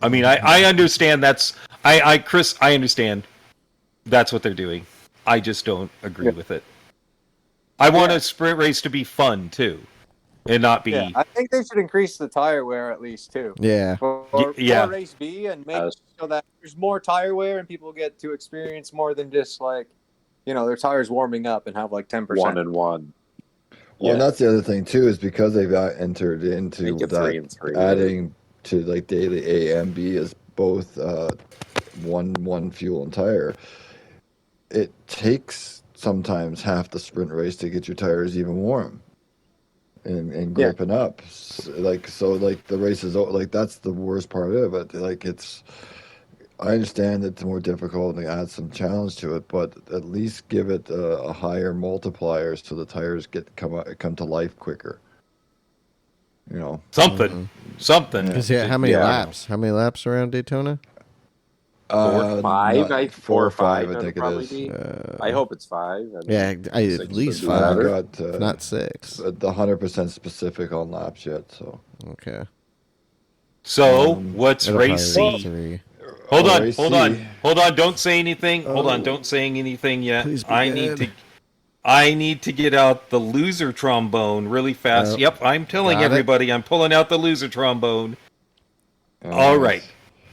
S3: I mean, I understand Chris, I understand that's what they're doing. I just don't agree with it. I want a sprint race to be fun too, and not be.
S4: Yeah, I think they should increase the tire wear at least too.
S1: Yeah.
S4: For race B and make so that there's more tire wear and people get to experience more than just like, their tires warming up and have like 10%.
S2: 1-1.
S5: Well, and that's the other thing too, is because they've entered into that adding to like daily A and B as both one fuel and tire. It takes sometimes half the sprint race to get your tires even warm and gripping up. So the race is like that's the worst part of it. Like I understand it's more difficult and add some challenge to it, but at least give it a higher multiplier so the tires come to life quicker.
S3: Something.
S1: Yeah. How many laps? How many laps around Daytona?
S2: 4 or 5.
S5: 4 or 5, I think it is.
S2: I hope it's 5.
S1: At least 5. I got not 6.
S5: The 100% specific on laps yet. So
S1: okay.
S3: So what's race C? Hold on! Don't say anything. Hold on! Don't say anything yet. I need to get out the loser trombone really fast. Yep, I'm telling everybody I'm pulling out the loser trombone. All right,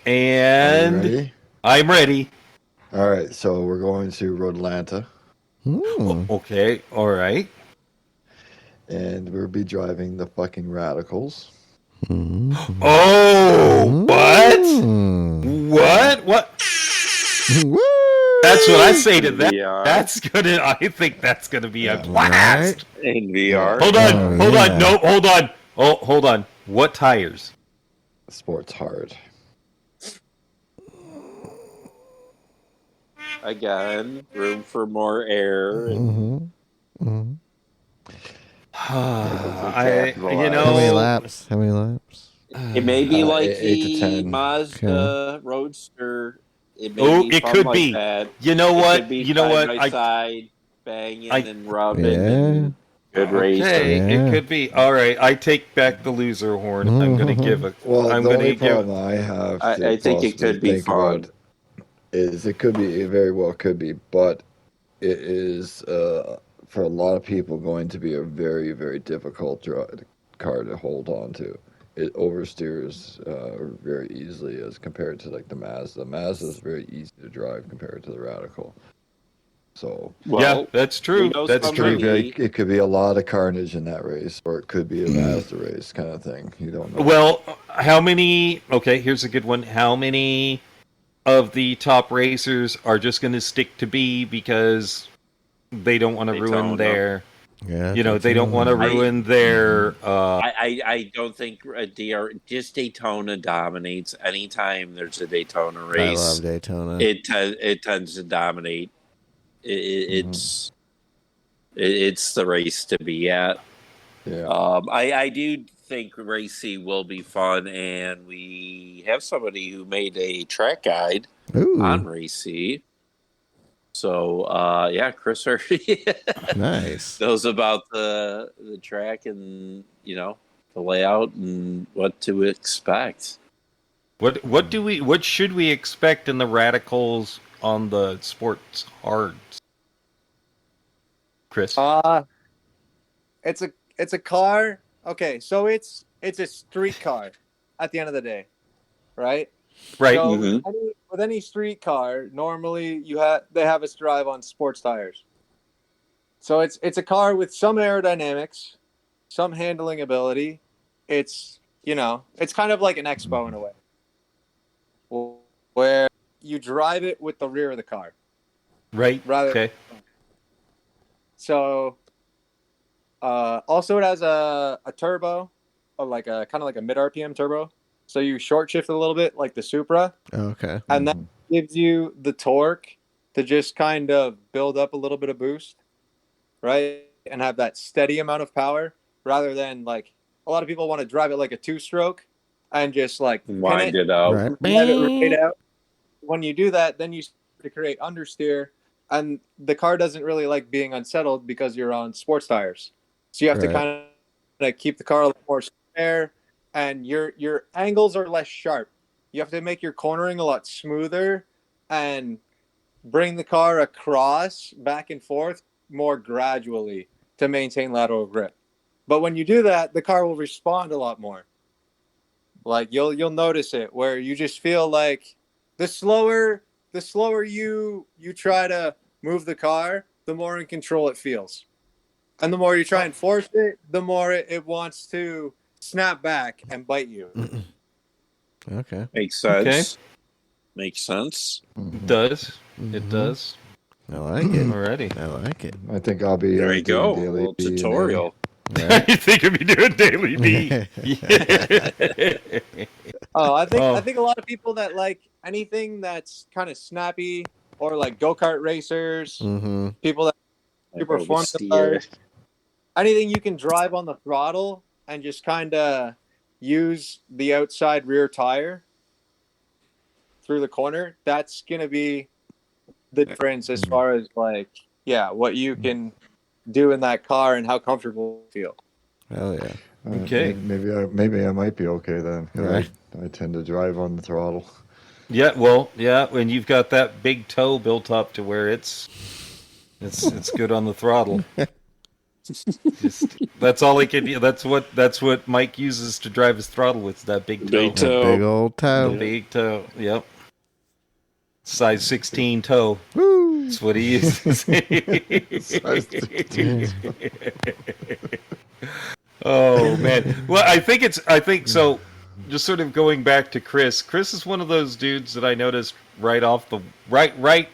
S3: and I'm ready.
S5: All right, so we're going to Road Atlanta.
S3: Okay, all right.
S5: And we'll be driving the fucking Radicals.
S3: Oh, what? What? That's what I say to that. I think that's gonna be a blast.
S2: In VR.
S3: Hold on. No, hold on. Oh, hold on. What tires?
S5: Sports hard.
S2: Again, room for more air.
S1: How many laps?
S2: It may be like
S5: 8 to 10.
S2: Mazda Roadster. It
S3: could be.
S2: That.
S3: You know what?
S2: Side banging and rubbing. And good race.
S3: It could be. All right, I take back the loser horn. I'm going to give it.
S5: Well, the only problem I have.
S2: I think it could be fun.
S5: It could be. It very well could be, but it is for a lot of people going to be a very, very difficult car to hold on to. It oversteers very easily as compared to like the Mazda. The Mazda is very easy to drive compared to the Radical. So
S3: that's true. That's true.
S5: It could be a lot of carnage in that race, or it could be a Mazda race kind of thing. You don't know.
S3: Well, how many? Okay, here's a good one. How many of the top racers are just going to stick to B because they don't want to ruin their.
S1: Yeah,
S3: they don't want to ruin their.
S2: I don't think just Daytona dominates. Anytime there's a Daytona race,
S1: I love Daytona.
S2: It tends to dominate. It's the race to be at.
S5: Yeah.
S2: I do think Race C will be fun, and we have somebody who made a track guide on Race C. So, Chris already
S1: nice
S2: knows about the track and the layout and what to expect.
S3: What should we expect in the radicals on the sports hards, Chris?
S4: It's a car. Okay, so it's a street car at the end of the day, right?
S3: Right.
S4: So with any street car, normally they have us drive on sports tires. So it's a car with some aerodynamics, some handling ability. It's it's kind of like an Expo in a way, where you drive it with the rear of the car.
S3: Right. Okay.
S4: So, also it has a turbo, like a kind of like a mid RPM turbo. So you short shift a little bit like the Supra.
S1: Okay.
S4: And that gives you the torque to just kind of build up a little bit of boost, right? And have that steady amount of power rather than like a lot of people want to drive it like a 2-stroke and just like
S2: wind it out.
S1: Right.
S4: Let it right out. When you do that, then you start to create understeer, and the car doesn't really like being unsettled because you're on sports tires. So you have to kind of keep the car a little more square, and your angles are less sharp. You have to make your cornering a lot smoother and bring the car across back and forth more gradually to maintain lateral grip. But when you do that, the car will respond a lot more. Like you'll notice it where you just feel like the slower you try to move the car, the more in control it feels. And the more you try and force it, the more it wants to snap back and bite you.
S1: Okay.
S2: Makes sense.
S3: Okay.
S2: Makes sense.
S3: It does. It does.
S1: I like it.
S3: Alrighty.
S1: I like it.
S5: I think I'll be
S2: There you go.
S5: doing
S2: A
S5: daily
S2: little
S5: B and A.
S2: tutorial.
S3: You think of me doing daily B?
S4: I think a lot of people that like anything that's kind of snappy or like go-kart racers, people that super performance cars, anything you can drive on the throttle and just kind of use the outside rear tire through the corner, that's going to be the difference as far as like, what you can do in that car and how comfortable you feel.
S1: Hell yeah.
S3: Okay.
S5: Maybe I might be okay then.
S1: Right.
S5: I tend to drive on the throttle.
S3: Yeah, well, when you've got that big toe built up to where it's good on the throttle. That's all he can do. That's what Mike uses to drive his throttle with, that big toe.
S2: Big toe.
S1: Big old toe.
S3: The big toe. Yep. Size 16 toe.
S1: Woo.
S3: That's what he uses.
S5: Size 16.
S3: Oh man. Well, I think so. Just sort of going back to Chris. Chris is one of those dudes that I noticed right off the right.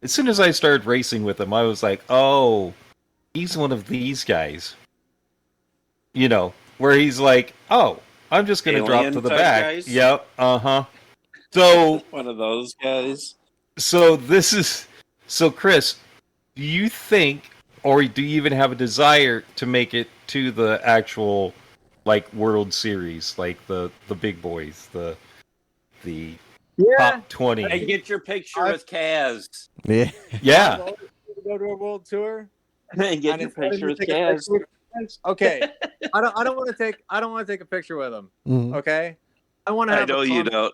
S3: As soon as I started racing with him, I was like, oh, he's one of these guys. Where he's like, oh, I'm just going to drop to the back.
S2: Guys?
S3: Yep. So
S2: one of those guys.
S3: So Chris, do you think, or do you even have a desire to make it to the actual, like, World Series, like the big boys, the top 20?
S2: Hey, get your picture with Kaz.
S1: Yeah.
S3: Yeah.
S4: Go to a world tour.
S2: And get your picture with Kaz.
S4: Okay, I don't want to take a picture with him. Okay, I want to.
S2: I know you don't.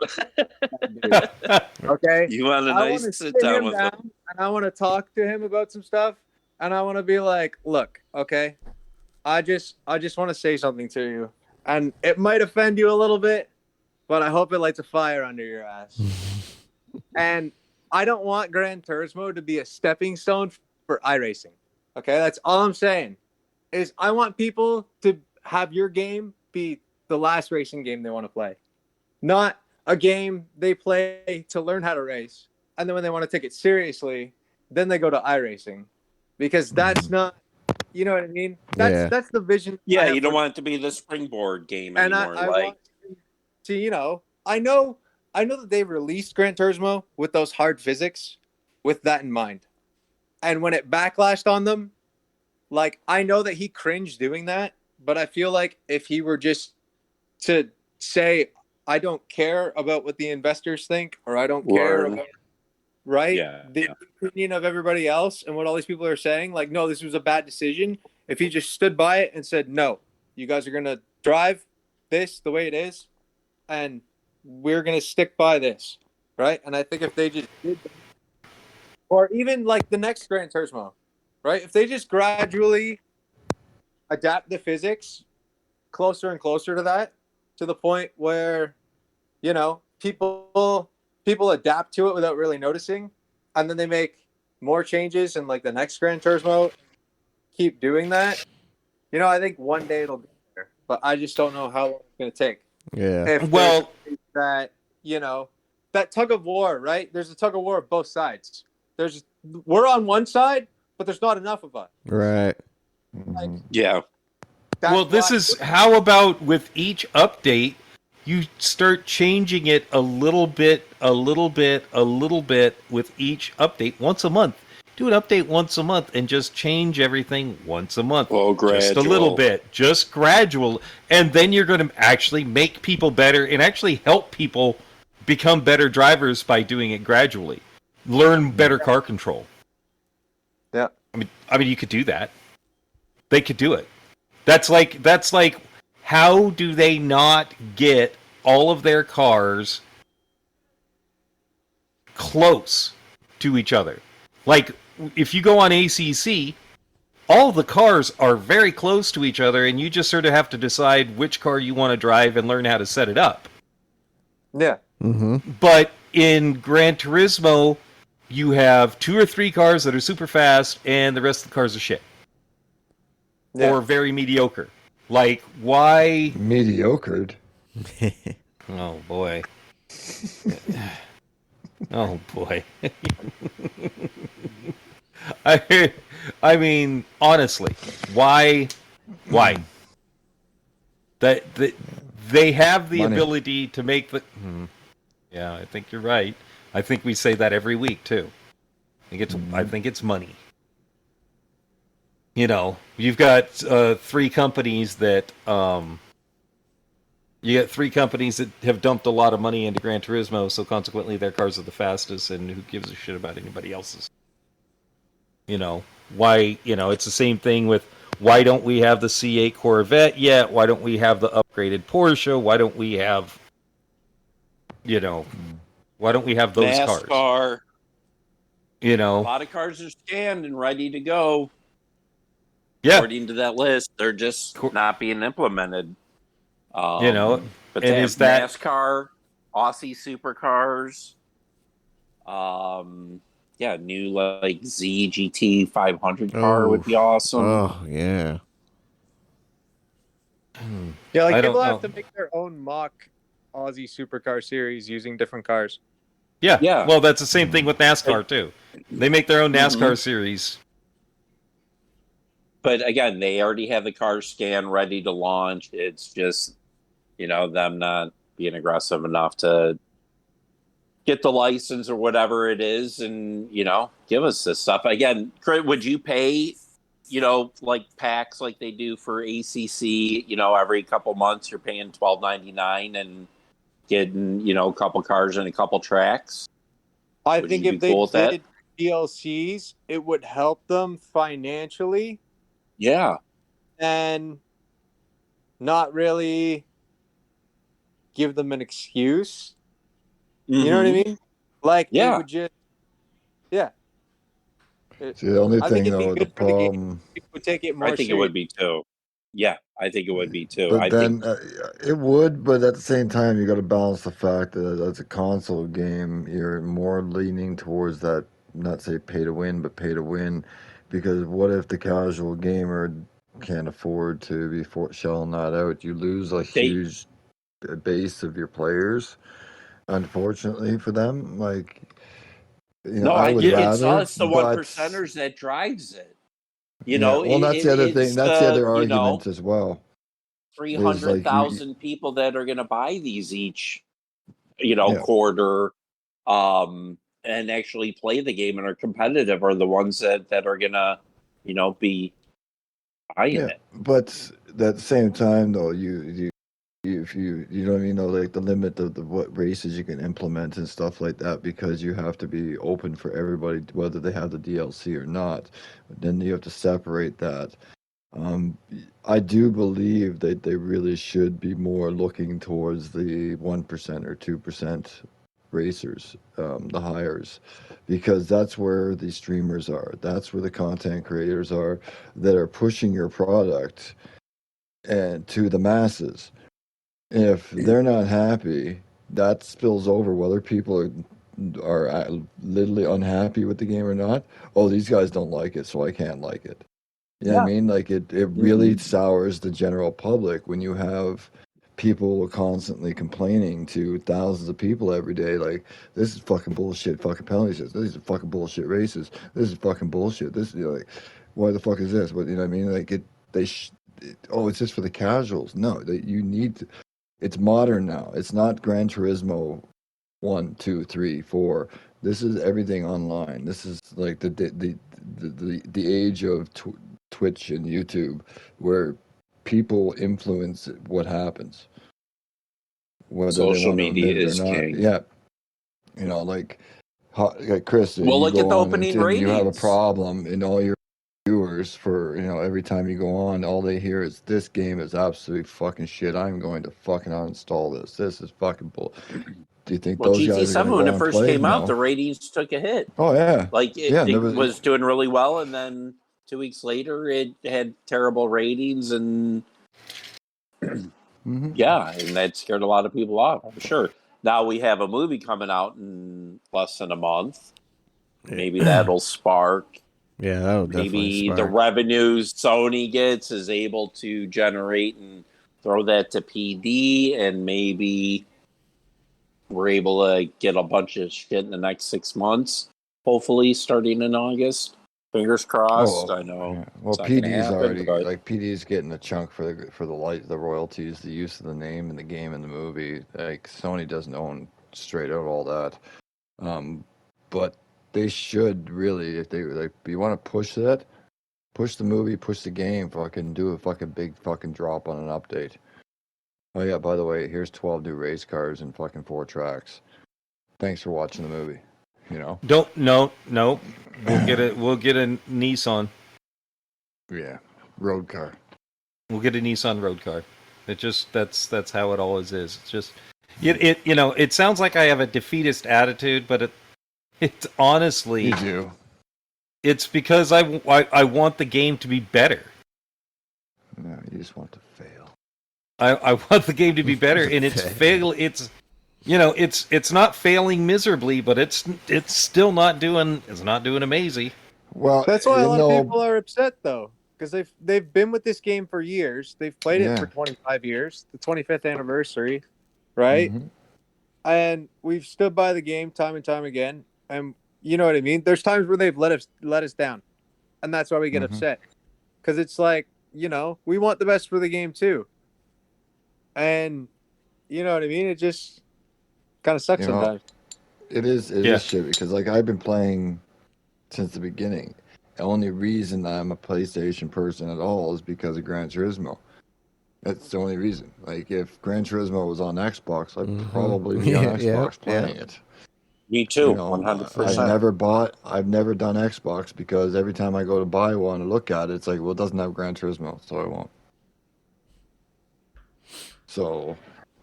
S4: Okay,
S2: you want a nice sit down with him,
S4: and I want to talk to him about some stuff, and I want to be like, look, okay, I just want to say something to you, and it might offend you a little bit, but I hope it lights a fire under your ass. And I don't want Gran Turismo to be a stepping stone for iRacing. Okay, that's all I'm saying. Is I want people to have your game be the last racing game they want to play. Not, a game they play to learn how to race, and then when they want to take it seriously, then they go to iRacing, because that's not, you know what I mean? That's the vision.
S2: Yeah, you don't want it to be the springboard game
S4: and
S2: anymore.
S4: I want to, I know that they released Gran Turismo with those hard physics, with that in mind, and when it backlashed on them, like, I know that he cringed doing that, but I feel like if he were just to say, I don't care about what the investors think, or I don't care about, the opinion of everybody else and what all these people are saying, like, no, this was a bad decision. If he just stood by it and said, no, you guys are going to drive this the way it is, and we're going to stick by this, right? And I think if they just did that, or even like the next Gran Turismo, right? If they just gradually adapt the physics closer and closer to that, to the point where, people adapt to it without really noticing, and then they make more changes in like the next Gran Turismo, keep doing that, I think one day it'll get there, but I just don't know how long it's going to take.
S1: Yeah.
S4: If that tug of war, right? There's a tug of war of both sides. We're on one side, but there's not enough of us.
S1: Right.
S4: Like,
S3: well, this is, how about with each update, you start changing it a little bit with each update once a month. Do an update once a month and just change everything once a month.
S2: Well,
S3: just a little bit, just gradual. And then you're going to actually make people better and actually help people become better drivers by doing it gradually. Learn better car control.
S4: Yeah.
S3: I mean, you could do that. They could do it. That's like, how do they not get all of their cars close to each other? Like, if you go on ACC, all the cars are very close to each other, and you just sort of have to decide which car you want to drive and learn how to set it up.
S4: Yeah.
S1: Mm-hmm.
S3: But in Gran Turismo, you have 2 or 3 cars that are super fast, and the rest of the cars are shit. Yeah. Or very mediocre. Like, why...
S5: Mediocred?
S3: Oh, boy. Oh, boy. I mean, honestly, why? That they have the ability to make the... Yeah, I think you're right. I think we say that every week, too. I think it's money. You've got 3 companies that have dumped a lot of money into Gran Turismo, so consequently their cars are the fastest, and who gives a shit about anybody else's? Why? It's the same thing with, why don't we have the C8 Corvette yet? Why don't we have the upgraded Porsche? Why don't we have, why don't we have those
S2: NASCAR.
S3: cars?
S2: A lot of cars are scanned and ready to go.
S3: Yeah.
S2: According to that list, they're just not being implemented. But
S3: and is that
S2: NASCAR, Aussie supercars, new like ZGT 500 car would be awesome.
S1: Oh yeah.
S4: Yeah, like people have to make their own mock Aussie supercar series using different cars.
S3: Yeah. Well, that's the same thing with NASCAR too. They make their own NASCAR series.
S2: But again, they already have the car scanned, ready to launch. It's just, them not being aggressive enough to get the license or whatever it is and, give us this stuff. Again, would you pay, like packs like they do for ACC, every couple months you're paying $12.99 and getting, a couple cars and a couple tracks?
S4: I think if they did DLCs, it would help them financially.
S2: Yeah.
S4: And not really give them an excuse. You know what I mean? Like, it would just,
S5: See, the only thing, though, the problem...
S4: It would take it more
S2: I think it would be, too. Yeah, I think it would be, too.
S5: But it would, but at the same time, you got to balance the fact that as a console game, you're more leaning towards that, not say pay to win, but pay to win. Because what if the casual gamer can't afford to be shelling that out? You lose a huge base of your players, unfortunately for them, like,
S2: No,
S5: I
S2: I
S5: would
S2: think
S5: rather,
S2: it's the one
S5: but
S2: percenters that drives it.
S5: yeah, well, that's the other thing.
S2: It's
S5: That's the other argument as well. Is like you,
S2: 300,000 people that are going to buy these each,
S5: yeah,
S2: quarter, and actually play the game and are competitive are the ones that are going to, be buying
S5: yeah.
S2: it.
S5: But at the same time, though, if you know what I mean, though, like the limit of what races you can implement and stuff like that, because you have to be open for everybody, whether they have the DLC or not. Then you have to separate that. Um, I do believe that they really should be more looking towards the 1% or 2% racers, the hires, because that's where the streamers are. That's where the content creators are that are pushing your product and to the masses. If they're not happy, that spills over whether people are literally unhappy with the game or not. Oh, these guys don't like it, so I can't like it. You know what I mean? Like it really sours the general public when you have people constantly complaining to thousands of people every day, like, this is fucking bullshit, fucking penalty systems, this is fucking bullshit races, this is fucking bullshit, this, like, why the fuck is this? What, you know what I mean? Like it's just for the casuals. No, you need to, it's modern now. It's not Gran Turismo 1, 2, 3, 4. This is everything online. This is like the age of Twitch and YouTube, where people influence what happens, whether they
S2: Social
S5: want to
S2: media
S5: admit it or
S2: is
S5: not.
S2: king.
S5: Yeah, like Chris,
S2: Well,
S5: you
S2: look at
S5: go
S2: the
S5: on and
S2: opening
S5: you have a
S2: ratings.
S5: problem, and all your viewers, for every time you go on, all they hear is, this game is absolutely fucking shit, I'm going to fucking uninstall this, this is fucking bull. Do you think
S2: Well,
S5: those guys are going
S2: GT7,
S5: to
S2: when
S5: go
S2: it
S5: and
S2: first
S5: play?
S2: came out,
S5: No.
S2: the ratings took a hit.
S5: Oh yeah,
S2: Like
S5: yeah,
S2: it was doing really well, and then 2 weeks later, it had terrible ratings, and yeah, and that scared a lot of people off. I'm sure. Now we have a movie coming out in less than a month. Maybe that'll spark.
S1: Yeah, that'll definitely
S2: Maybe the
S1: spark.
S2: revenues Sony gets is able to generate and throw that to PD, and maybe we're able to get a bunch of shit in the next 6 months. Hopefully, starting in August. Fingers crossed.
S5: Oh,
S2: I know
S5: yeah. Well,
S2: it's not going to
S5: PD's
S2: happen,
S5: already,
S2: but
S5: like, PD's getting a chunk for the royalties, the use of the name in the game and the movie. Like, Sony doesn't own straight out all that. But they should really, if they like, you want to push that, push the movie, push the game, fucking do a fucking big fucking drop on an update. Oh yeah, by the way, here's 12 new race cars and fucking 4 tracks. Thanks for watching the movie.
S3: Don't no. We'll get a Nissan.
S5: Yeah, road car.
S3: We'll get a Nissan road car. That's how it always is. It's just it sounds like I have a defeatist attitude, but it's honestly,
S5: You do.
S3: it's because I want the game to be better.
S5: No, you just want to fail.
S3: I want the game to be better, and it's not failing miserably, but it's still not doing amazing.
S5: Well,
S4: That's why a lot of people are upset, though, because they've been with this game for years. They've played it for 25 years, the 25th anniversary, right?
S5: Mm-hmm.
S4: And we've stood by the game time and time again. And you know what I mean? There's times where they've let us down, and that's why we get upset, because it's like, we want the best for the game too. And you know what I mean? It just kind of sucks sometimes.
S5: It is shit, because like I've been playing since the beginning. The only reason I'm a PlayStation person at all is because of Gran Turismo. That's the only reason. Like, if Gran Turismo was on Xbox, I'd probably be on Xbox playing it.
S2: Me too, 100%.
S5: I've never done Xbox, because every time I go to buy one and look at it, it's like, well, it doesn't have Gran Turismo, so I won't. So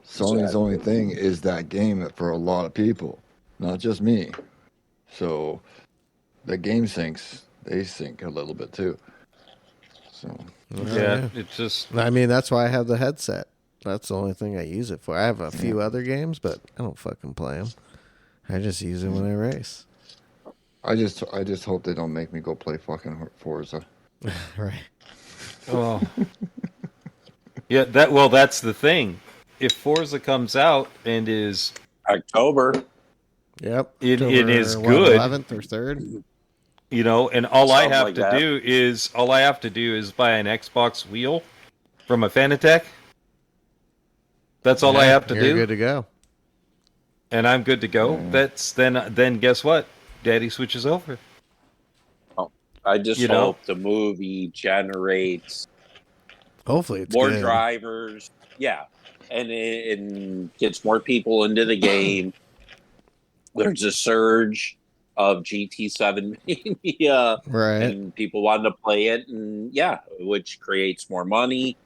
S5: Sony's only thing is that game for a lot of people, not just me. So the game sinks. They sink a little bit too. So
S3: yeah, it's just.
S1: I mean, that's why I have the headset. That's the only thing I use it for. I have a few other games, but I don't fucking play them. I just use it when I race.
S5: I just hope they don't make me go play fucking Forza.
S1: Right.
S3: Oh. Yeah, that's the thing. If Forza comes out and is
S2: October.
S1: Yep.
S3: It is
S1: October,
S3: good.
S1: 11th or 3rd.
S3: You know, and all I
S2: Something
S3: have
S2: like
S3: to
S2: that.
S3: do is buy an Xbox wheel from a Fanatec. That's all I have to
S1: you're
S3: do.
S1: Good to go.
S3: And I'm good to go. That's then guess what? Daddy switches over.
S2: Oh, I just hope the movie generates
S1: hopefully it's
S2: more
S1: good.
S2: drivers. Yeah. And gets more people into the game. There's a surge of GT7 mania,
S1: Right.
S2: and people wanting to play it, and which creates more money,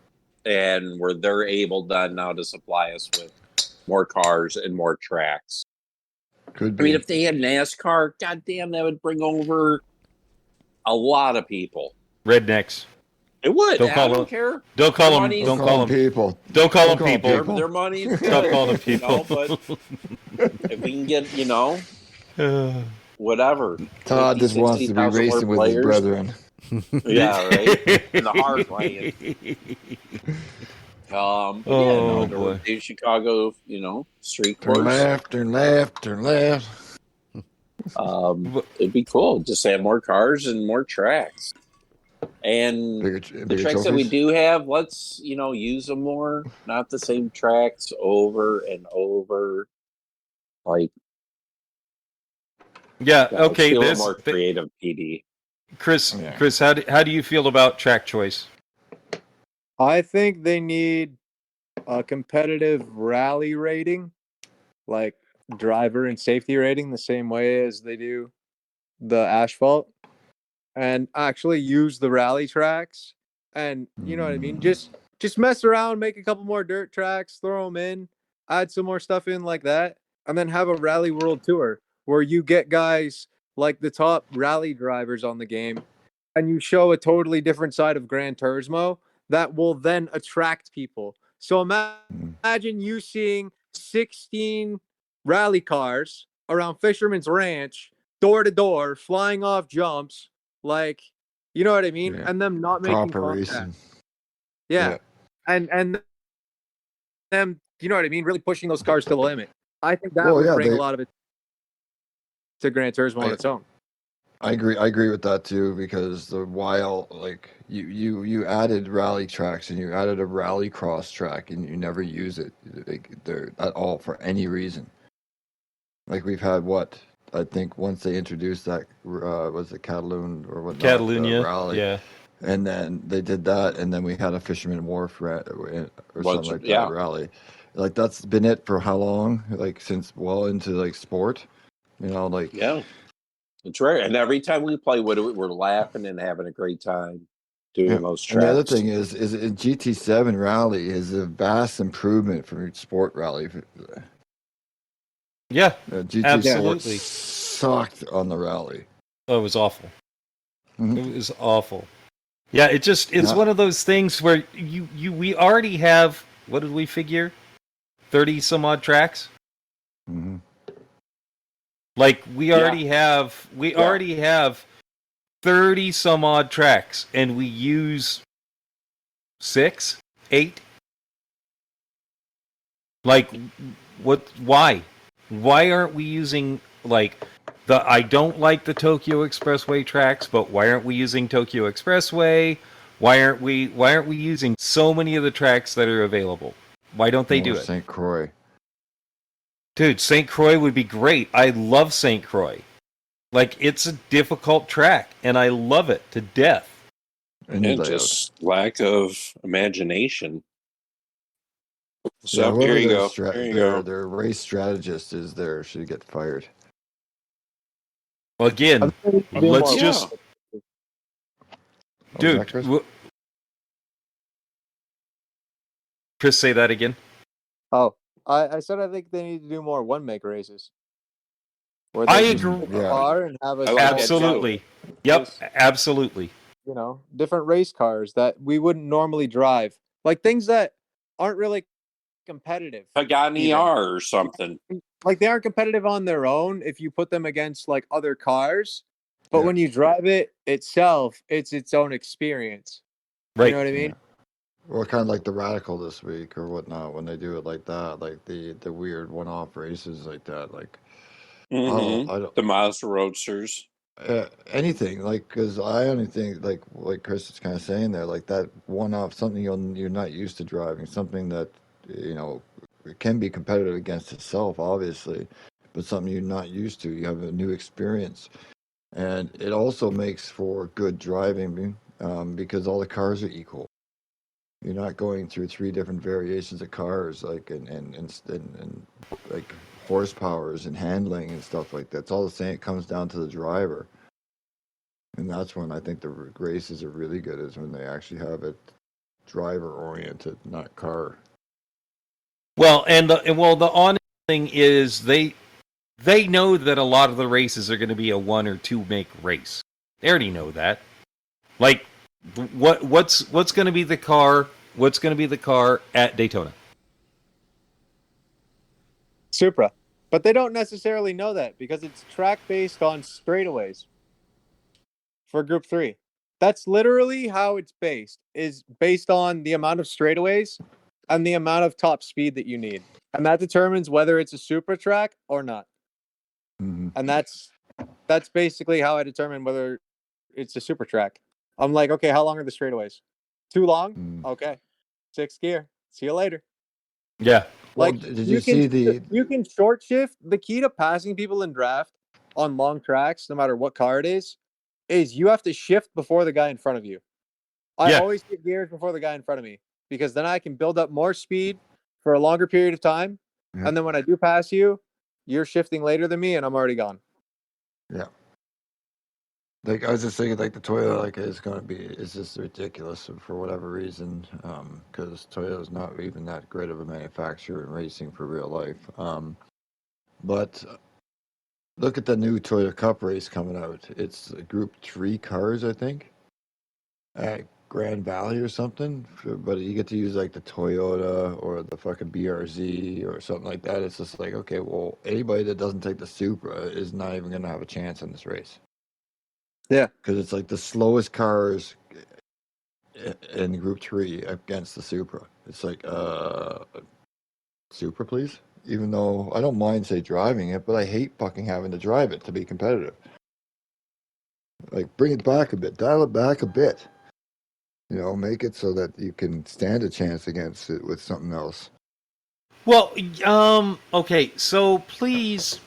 S2: and where they're able now to supply us with more cars and more tracks.
S5: Could be.
S2: I mean, if they had NASCAR, goddamn, that would bring over a lot of people.
S3: Rednecks.
S2: It would.
S3: Don't call
S2: I don't
S3: them.
S2: care.
S3: Don't call them. Don't call them
S5: people.
S3: Don't call them people.
S2: Their money is
S3: Stop
S2: good.
S3: calling them people.
S2: But if we can get, whatever.
S5: Todd
S2: 50,
S5: just wants to be
S2: 60,000
S5: racing with his brethren.
S2: Yeah, right. In the hard way.
S3: Boy.
S2: In Chicago, street
S5: Turn
S2: course.
S5: left, turn left, turn left.
S2: It'd be cool. Just have more cars and more tracks. And
S5: Bigger
S2: the tracks that we
S5: trophies?
S2: do have, let's, use them more. Not the same tracks over and over. Like,
S3: okay.
S2: Feel a little more creative, PD.
S3: Chris, how do you feel about track choice?
S4: I think they need a competitive rally rating, like driver and safety rating, the same way as they do the asphalt, and actually use the rally tracks. And you know what I mean? Just mess around, make a couple more dirt tracks, throw them in, add some more stuff in like that, and then have a rally world tour where you get guys like the top rally drivers on the game, and you show a totally different side of Gran Turismo that will then attract people. So imagine you seeing 16 rally cars around Fisherman's Ranch, door to door, flying off jumps, like, you know what I mean?
S5: Yeah.
S4: And them not making
S5: Proper
S4: contact.
S5: racing.
S4: Yeah. And them, you know what I mean? Really pushing those cars to the limit. I think that would bring a lot of it to Gran Turismo on its own.
S5: I agree with that too, because while like you added rally tracks and you added a rally cross track and you never use it they're at all for any reason. Like we've had I think once they introduced that was it Catalunya or what?
S3: Catalunya
S5: rally,
S3: yeah.
S5: And then they did that, and then we had a Fisherman Wharf or something like that rally. Like that's been it for how long? Like since well into like sport, like
S2: It's rare, and every time we play with it, we're laughing and having a great time doing those tracks.
S5: And the other thing is GT7 rally is a vast improvement from sport rally.
S3: Yeah,
S5: GT4 sucked on the rally.
S3: Oh, it was awful. Mm-hmm. It was awful. Yeah, it's one of those things where we already have, what did we figure? 30 some odd tracks.
S5: Mm-hmm.
S3: Like we already have 30 some odd tracks, and we use 6, 8. Like, what? Why? Why aren't we using I don't like the Tokyo Expressway tracks, but why aren't we using Tokyo Expressway? Why aren't we using so many of the tracks that are available? Why don't they do it?
S5: St. Croix.
S3: Dude, St. Croix would be great. I love St. Croix. Like, it's a difficult track, and I love it to death.
S2: And just lack of imagination. So here you go.
S5: Their race strategist should get fired.
S3: Well, again, let's just... Dude, Chris, say that again.
S4: Oh, I said I think they need to do more one-make races.
S3: I agree.
S4: And have
S3: absolutely. Yep, absolutely.
S4: Different race cars that we wouldn't normally drive. Like things that aren't really competitive.
S2: Pagani R or something.
S4: Like they aren't competitive on their own if you put them against like other cars. But when you drive it itself, it's its own experience.
S3: Right.
S4: You know what I mean?
S5: Or kind of like the Radical this week or whatnot when they do it like that, like the weird one-off races like that, like I don't
S2: The Mazda Roadsters.
S5: anything like because I only think like Chris is kind of saying there, like that one-off something you're not used to driving, something that you know it can be competitive against itself, obviously, but something you're not used to. You have a new experience, and it also makes for good driving because all the cars are equal. You're not going through three different variations of cars, like and like horsepowers and handling and stuff like that. It's all the same. It comes down to the driver, and that's when I think the races are really good. Is when they actually have it driver oriented, not car.
S3: Well, the honest thing is they know that a lot of the races are going to be a 1 or 2 make race. They already know that. Like, what's going to be the car? What's going to be the car at Daytona?
S4: Supra. But they don't necessarily know that because it's track based on straightaways for Group 3. That's literally how it's based on the amount of straightaways and the amount of top speed that you need. And that determines whether it's a Supra track or not.
S5: Mm-hmm.
S4: And that's basically how I determine whether it's a Supra track. I'm like, okay, how long are the straightaways? Too long?
S5: Mm.
S4: Okay. 6th gear. See you later.
S3: Yeah.
S5: Well,
S4: Like,
S5: did you see
S4: you can short shift. The key to passing people in draft on long tracks, no matter what car it is you have to shift before the guy in front of you. I always get gears before the guy in front of me because then I can build up more speed for a longer period of time.
S5: Yeah.
S4: And then when I do pass you, you're shifting later than me and I'm already gone.
S5: Yeah. Like I was just thinking, like the Toyota, like it's just ridiculous for whatever reason, because Toyota's not even that great of a manufacturer in racing for real life. But look at the new Toyota Cup race coming out. It's Group 3 cars, I think, at Grand Valley or something. But you get to use like the Toyota or the fucking BRZ or something like that. It's just like, okay, well, anybody that doesn't take the Supra is not even going to have a chance in this race.
S4: Yeah.
S5: Because it's like the slowest cars in Group 3 against the Supra. It's like, Supra, please? Even though I don't mind, say, driving it, but I hate fucking having to drive it to be competitive. Like, bring it back a bit. Dial it back a bit. You know, make it so that you can stand a chance against it with something else.
S3: Well, okay, so please,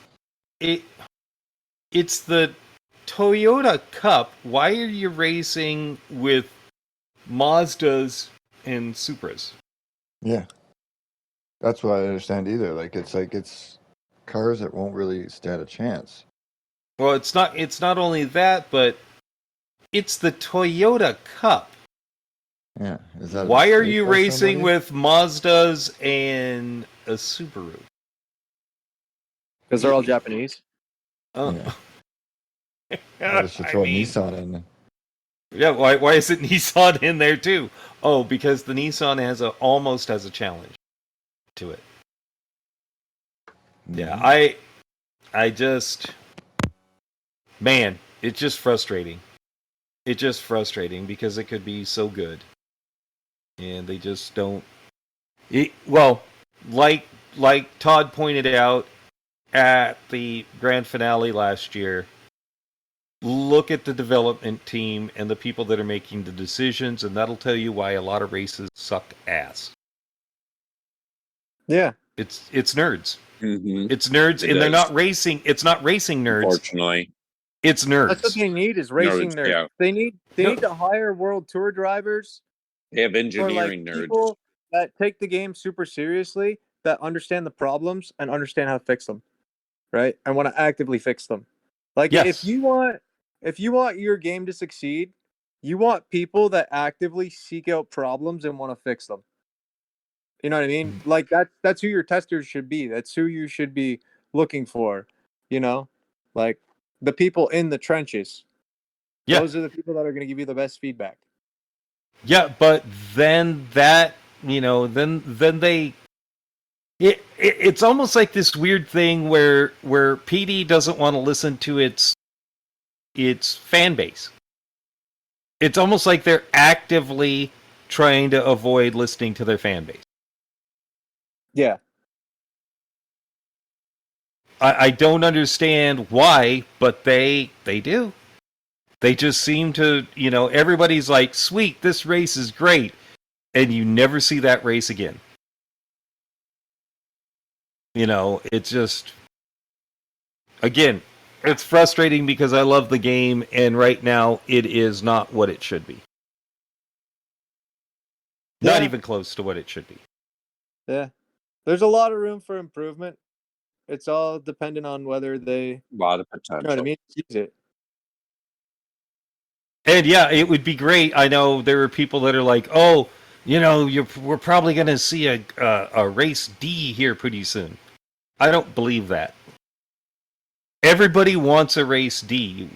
S3: it's the Toyota Cup. Why are you racing with Mazdas and Supras?
S5: Yeah. That's what I understand either. Like it's cars that won't really stand a chance.
S3: Well, it's not only that, but it's the Toyota Cup.
S5: Yeah. Is that
S3: why are you racing with Mazdas and a Subaru?
S4: Because they're all Japanese.
S5: Yeah. I should throw Nissan in.
S3: Yeah, why is it Nissan in there too? Oh, because the Nissan almost has a challenge to it.
S5: Mm-hmm.
S3: Yeah, I just, man, it's just frustrating. It's just frustrating because it could be so good, and they just don't. Well, like Todd pointed out at the grand finale last year, look at the development team and the people that are making the decisions, and that'll tell you why a lot of races suck ass.
S4: Yeah,
S3: it's nerds.
S2: Mm-hmm.
S3: It's nerds, and they're not racing. It's not racing nerds.
S2: Unfortunately,
S3: it's nerds.
S4: That's what they need is racing nerds. Yeah. They need to hire World Tour drivers.
S2: They have engineering nerds.
S4: People that take the game super seriously, that understand the problems and understand how to fix them, right? And want to actively fix them. Like if you want your game to succeed, you want people that actively seek out problems and want to fix them. You know what I mean? Like that's who your testers should be. That's who you should be looking for. You know, like the people in the trenches. Yeah. Those are the people that are going to give you the best feedback.
S3: Yeah, but then that, then they it's almost like this weird thing where PD doesn't want to listen to its fan base. It's almost like they're actively trying to avoid listening to their fan base.
S4: Yeah.
S3: I don't understand why, but they do. They just seem to, everybody's like, sweet, this race is great. And you never see that race again. It's just, again, it's frustrating because I love the game, and right now it is not what it should be.
S4: Yeah.
S3: Not even close to what it should be.
S4: Yeah. There's a lot of room for improvement. It's all dependent on whether they,
S2: A lot of potential.
S4: you know what I mean, use it.
S3: And yeah, it would be great. I know there are people that are like, oh, we're probably going to see a race D here pretty soon. I don't believe that. Everybody wants a race D,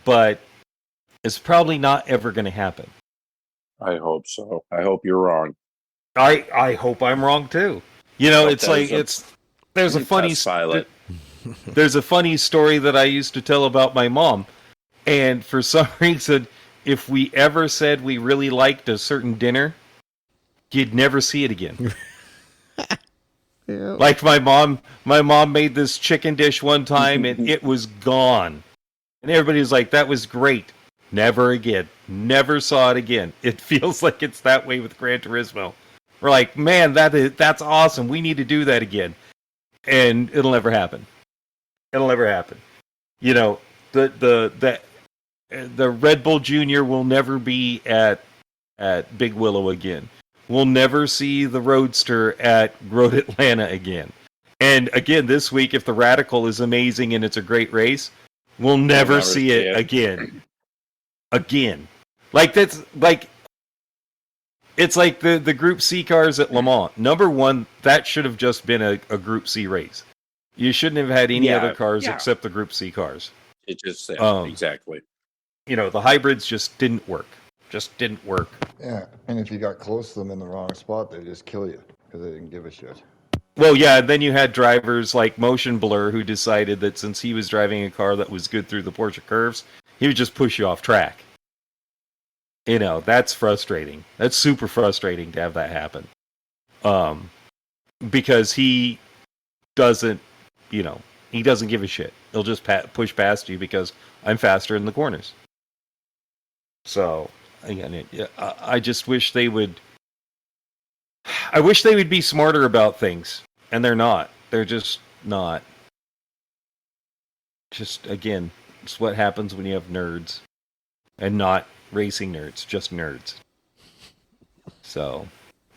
S3: but it's probably not ever going to happen.
S2: I hope so. I hope you're wrong.
S3: I hope I'm wrong too. It's like there's a funny there's a funny story that I used to tell about my mom, and for some reason, if we ever said we really liked a certain dinner, you'd never see it again.
S1: Yeah.
S3: Like my mom made this chicken dish one time and it was gone. And everybody was like, that was great. Never again. Never saw it again. It feels like it's that way with Gran Turismo. We're like, man, that's awesome. We need to do that again. And it'll never happen. It'll never happen. The Red Bull Junior will never be at Big Willow again. We'll never see the Roadster at Road Atlanta again. And again, this week, if the Radical is amazing and it's a great race, we'll never see it again. Again. Like, that's like, it's like the Group C cars at Le Mans. Number one, that should have just been a Group C race. You shouldn't have had any other cars except the Group C cars.
S2: It just, exactly.
S3: The hybrids just didn't work. Just didn't work.
S5: Yeah, and if you got close to them in the wrong spot, they just kill you because they didn't give a shit.
S3: Well, yeah, then you had drivers like Motion Blur who decided that since he was driving a car that was good through the Porsche curves, he would just push you off track. That's frustrating. That's super frustrating to have that happen. Because he doesn't, he doesn't give a shit. He'll just push past you because I'm faster in the corners. So, again, I just wish they would... I wish they would be smarter about things. And they're not. They're just not. Just, again, it's what happens when you have nerds. And not racing nerds, just nerds. So,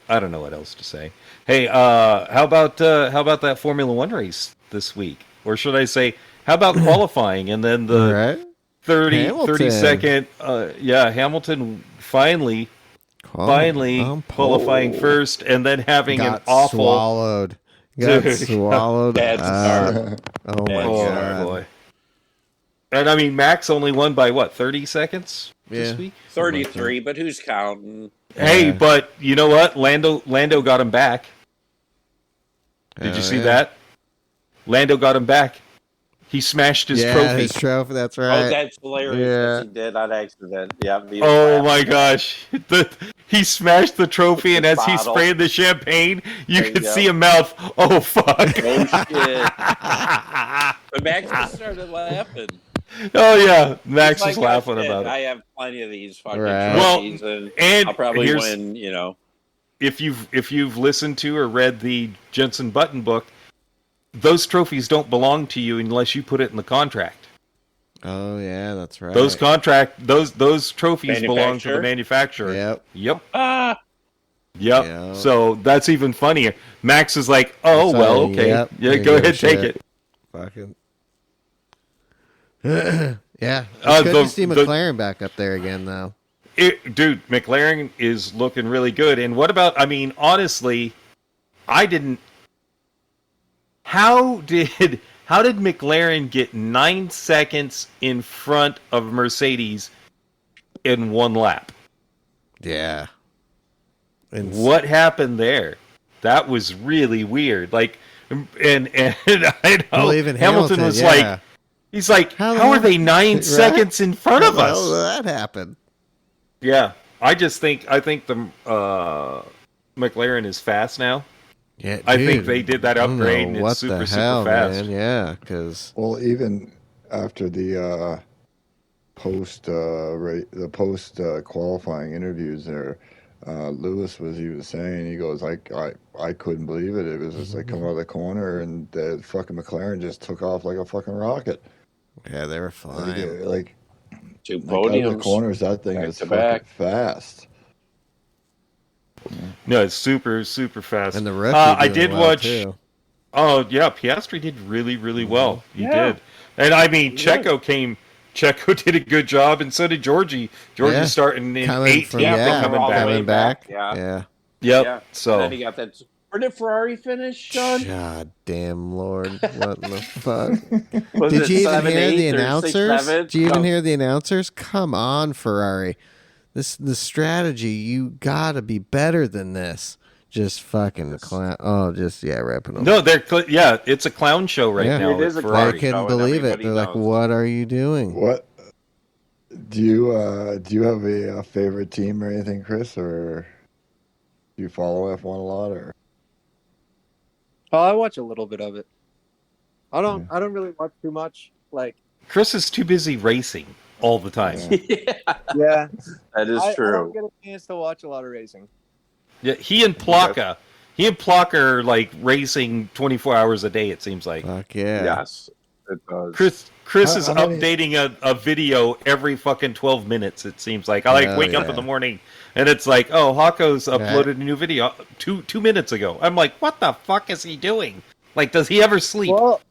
S3: I don't know what else to say. Hey, how about that Formula One race this week? Or should I say, how about qualifying and then the 30 second? Hamilton finally qualifying first, and then having an awful
S1: swallowed. Swallowed.
S2: Bad
S1: Oh my god,
S3: boy! And I mean, Max only won by what, 30 seconds this week?
S2: 33, but who's counting?
S3: Hey, but you know what? Lando got him back. Did you see that? Lando got him back. He smashed his trophy.
S1: His trophy, that's right.
S2: Oh, that's hilarious.
S1: Yeah.
S2: Yes, he did on accident. Yeah.
S3: Oh my gosh. He smashed the trophy, and as he sprayed the champagne, you could see a mouth. Oh, fuck.
S2: Oh, shit. But Max just started laughing.
S3: Oh, yeah. Max was laughing about it.
S2: I have plenty of these fucking trophies, and I'll probably win,
S3: If you've listened to or read the Jensen Button book, those trophies don't belong to you unless you put it in the contract.
S1: Oh yeah, that's right.
S3: Those trophies belong to the manufacturer. Yep. Yep. So that's even funnier. Max is like, "Oh well, okay, yeah, go ahead, take it."
S1: Fucking yeah. It's good to see McLaren back up there again, though.
S3: Dude, McLaren is looking really good. And what about? I mean, honestly, I didn't. How did McLaren get 9 seconds in front of Mercedes in one lap?
S1: Yeah.
S3: What happened there? That was really weird. Like, and I know Hamilton was like, he's like, how are they 9 seconds in front of us?
S1: How did that happen?
S3: Yeah, I think the McLaren is fast now.
S1: Yeah,
S3: I think they did that upgrade, and it's super fast.
S1: Man. Yeah, because
S5: even after the post qualifying interviews there, Lewis was saying, he goes, I couldn't believe it. It was just like come out of the corner, and the fucking McLaren just took off like a fucking rocket.
S1: Yeah, they were flying.
S5: Like
S2: two
S5: out
S2: podiums,
S5: of the corners, that thing is fucking
S2: back.
S5: fast.
S3: No, it's super fast.
S1: And the rookie
S3: I did watch.
S1: Too.
S3: Oh yeah, Piastri did really well. He did, and I mean Checo did a good job, and so did Georgie. Georgie's starting in 18th, coming back.
S2: Yeah.
S3: So
S2: and then he got that. Where did Ferrari finish, Sean?
S1: God damn Lord, what in the fuck?
S2: Did
S1: you even hear the announcers? Did you even hear the announcers? Come on, Ferrari. The strategy, you gotta be better than this. Just fucking clown. Oh, just ripping them.
S3: No, it's a clown show right now.
S2: It is a
S3: Ferrari.
S1: They couldn't believe it. They're like, "What are you doing?"
S5: What do you have a favorite team or anything, Chris, or do you follow F1 a lot, or?
S4: I watch a little bit of it. I don't really watch too much. Like
S3: Chris is too busy racing all the time.
S4: Yeah,
S2: that is true.
S4: I don't get a chance to watch a lot of racing.
S3: Yeah, he and Plaka are like racing 24 hours a day. It seems like.
S1: Fuck yeah.
S2: Yes, it does.
S3: Chris is updating a video every fucking 12 minutes. It seems like I wake up in the morning and it's like, oh, Hawco's uploaded a new video 2 minutes ago. I'm like, what the fuck is he doing? Like, does he ever sleep?
S4: Well,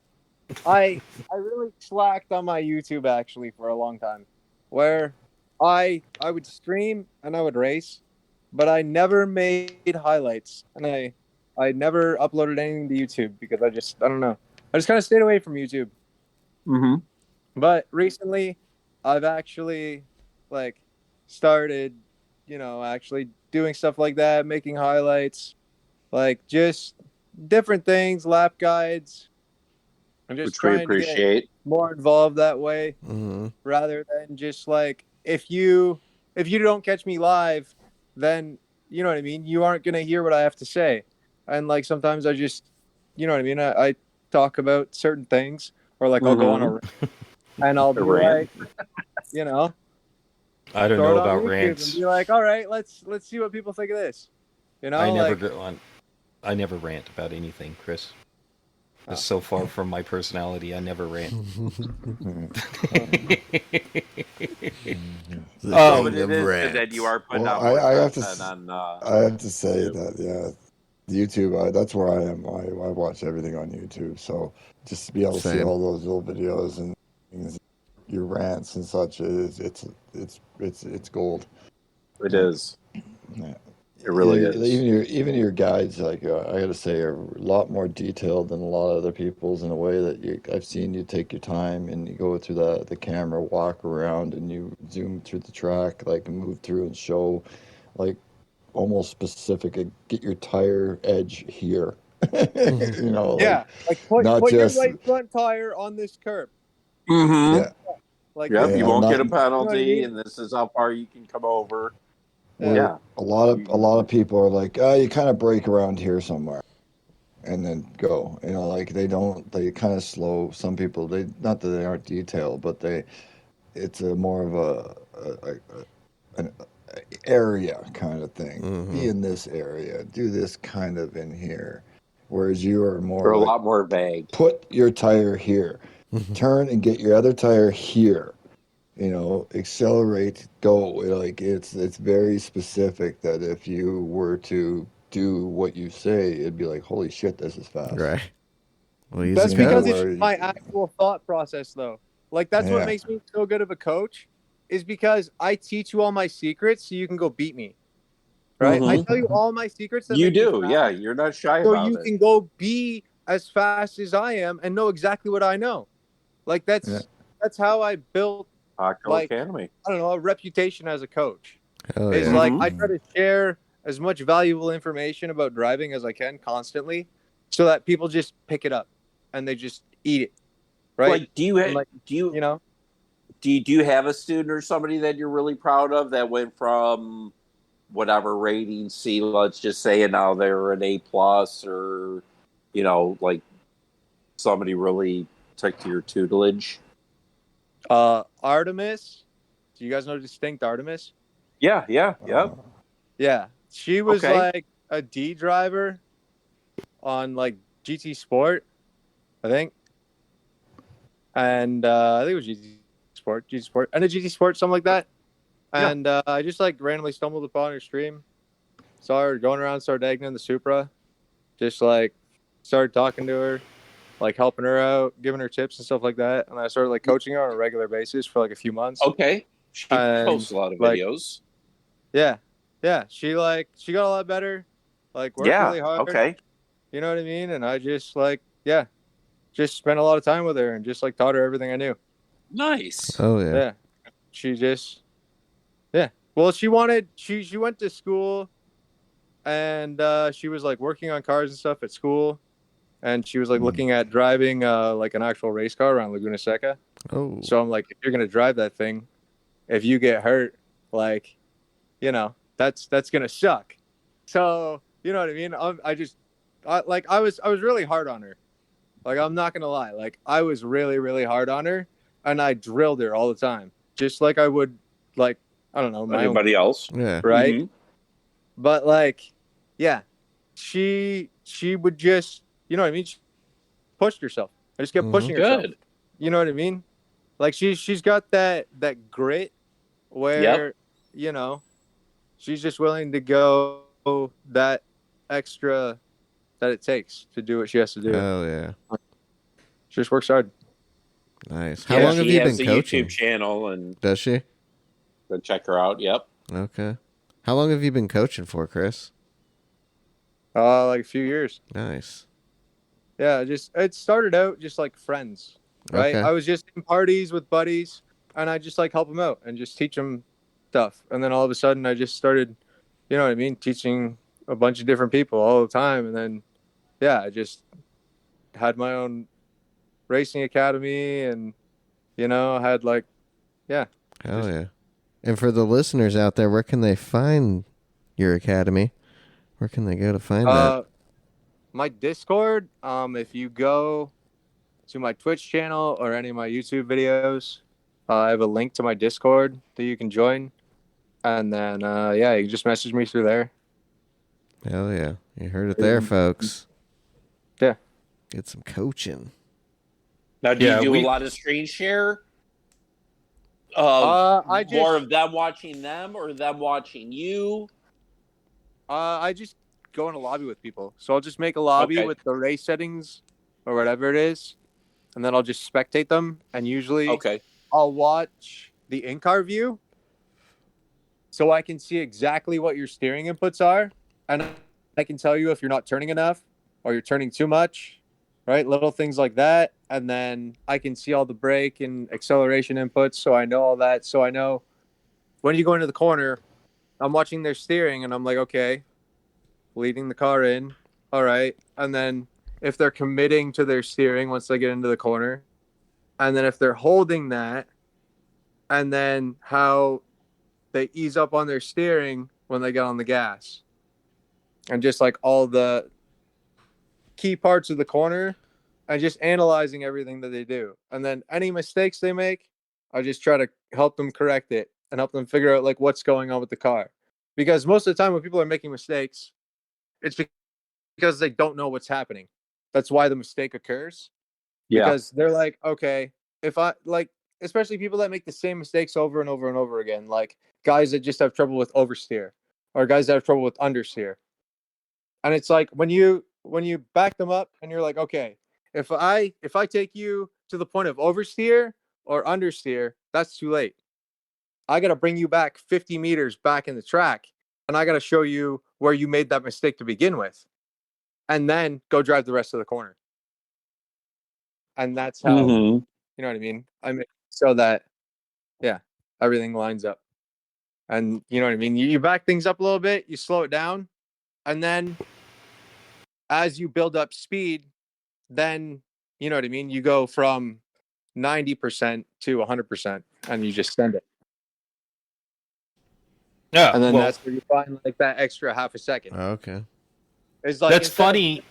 S4: I really slacked on my YouTube actually for a long time, where I would stream and I would race, but I never made highlights, and I never uploaded anything to YouTube because I just kind of stayed away from YouTube.
S2: Mm-hmm.
S4: But recently, I've actually started, actually doing stuff like that, making highlights, like just different things, lap guides. I'm just trying to get more involved that way, rather than just like if you don't catch me live, then you know what I mean. You aren't gonna hear what I have to say, and like sometimes I just, you know what I mean. I talk about certain things, or like I'll go on a and I'll be like,
S3: I don't know about rants.
S4: And be like, all right, let's see what people think of this.
S3: I never rant about anything, Chris. It's so far from my personality. I never rant.
S2: That you are putting out.
S5: I have to say that YouTube. That's where I am. I watch everything on YouTube. So just to be able to see all those little videos and things, your rants and such, it's gold.
S2: It is.
S5: Yeah.
S2: It really is.
S5: Even your guides, like I got to say, are a lot more detailed than a lot of other people's in a way that I've seen you take your time and you go through the camera, walk around, and you zoom through the track, like move through and show, like almost specific. Get your tire edge here. Like
S4: put your right front tire on this curb.
S2: Mm-hmm.
S5: Yeah.
S2: You won't get a penalty, and this is how far you can come over.
S5: Yeah, a lot of people are like, you kind of brake around here somewhere, and then go. They kind of slow. Some people, not that they aren't detailed, but it's a more of an area kind of thing. Mm-hmm. Be in this area, do this kind of in here, whereas you are more.
S2: They're a lot more vague.
S5: Put your tire here, turn and get your other tire here. Accelerate, go. Like it's very specific that if you were to do what you say, it'd be like, holy shit, this is fast.
S1: Right. Well,
S4: that's because it's my actual thought process, though. Like that's what makes me so good of a coach, is because I teach you all my secrets so you can go beat me. Right? I tell you all my secrets.
S2: You do, yeah. You're not shy about it.
S4: So you can go be as fast as I am and know exactly what I know. Like that's how I built.
S2: Hawco Academy.
S4: I don't know, a reputation as a coach.
S1: It's
S4: like I try to share as much valuable information about driving as I can constantly, so that people just pick it up and they just eat it. Right?
S2: Like, do you have a student or somebody that you're really proud of that went from whatever rating, C, let's just say, and now they're an A plus, or like somebody really took to your tutelage?
S4: Artemis. Do you guys know Distinct Artemis?
S2: Yeah.
S4: Yeah. She was
S2: Okay.
S4: like a D driver on like GT Sport, I think. And I think it was GT Sport, and a GT Sport, something like that. And I just like randomly stumbled upon her stream, saw her going around Sardinia in the Supra, just like started talking to her, like helping her out, giving her tips and stuff like that. And I started like coaching her on a regular basis for like a few months.
S2: Okay. She posts a lot of videos.
S4: Yeah. She got a lot better, like worked really hard.
S2: Okay.
S4: You know what I mean? And I just just spent a lot of time with her and just like taught her everything I knew.
S2: Nice.
S1: Oh yeah.
S4: Yeah. She just well, she went to school, and she was like working on cars and stuff at school, and she was like looking at driving like an actual race car around Laguna Seca.
S1: Oh.
S4: So I'm like, if you're gonna drive that thing, if you get hurt, like, that's gonna suck. So you know what I mean? I was really hard on her. Like, I'm not gonna lie. Like, I was really, really hard on her, and I drilled her all the time, just like I would, like, I don't know,
S2: anybody else,
S1: yeah,
S4: right?
S2: Mm-hmm.
S4: But like, yeah, she would just, you know what I mean? She pushed herself. I just kept pushing herself.
S2: Good.
S4: You know what I mean? Like she's got that grit where she's just willing to go that extra that it takes to do what she has to do.
S1: Oh yeah.
S4: She just works hard.
S1: Nice. How long have you been coaching?
S2: YouTube channel, and
S1: does she?
S2: Go check her out. Yep.
S1: Okay. How long have you been coaching for, Chris?
S4: Like a few years.
S1: Nice.
S4: Yeah, it started out just like friends, right?
S1: Okay.
S4: I was just in parties with buddies, and I just like help them out and just teach them stuff. And then all of a sudden, I just started, you know what I mean, teaching a bunch of different people all the time. And then, I just had my own racing academy, and had like,
S1: Hell yeah. And for the listeners out there, where can they find your academy? Where can they go to find that?
S4: My Discord, if you go to my Twitch channel or any of my YouTube videos, I have a link to my Discord that you can join. And then, you can just message me through there.
S1: Hell yeah. You heard it there, folks.
S4: Yeah.
S1: Get some coaching.
S2: Now, do you do a lot of screen share? More of them watching them or them watching you?
S4: I just go in a lobby with people. So I'll just make a lobby with the race settings or whatever it is, and then I'll just spectate them. And usually I'll watch the in-car view so I can see exactly what your steering inputs are, and I can tell you if you're not turning enough or you're turning too much, right? Little things like that. And then I can see all the brake and acceleration inputs, so I know all that. So I know when you go into the corner, I'm watching their steering, and I'm like, okay, leading the car in, all right. And then if they're committing to their steering once they get into the corner, and then if they're holding that, and then how they ease up on their steering when they get on the gas, and just like all the key parts of the corner, and just analyzing everything that they do. And then any mistakes they make, I just try to help them correct it and help them figure out like what's going on with the car. Because most of the time when people are making mistakes, it's because they don't know what's happening. That's why the mistake occurs.
S2: Yeah.
S4: Because they're like, okay, if I like, especially people that make the same mistakes over and over and over again, like guys that just have trouble with oversteer or guys that have trouble with understeer. And it's like when you back them up and you're like, okay, if I take you to the point of oversteer or understeer, that's too late. I got to bring you back 50 meters back in the track, and I got to show you where you made that mistake to begin with, and then go drive the rest of the corner. And that's how, you know what I mean? I mean, so that, everything lines up. And you know what I mean? You back things up a little bit, you slow it down, and then as you build up speed, then, you know what I mean? You go from 90% to 100%, and you just send it.
S3: Yeah,
S4: and then that's where you find like that extra half a second.
S1: Okay.
S4: It's like
S3: that's funny.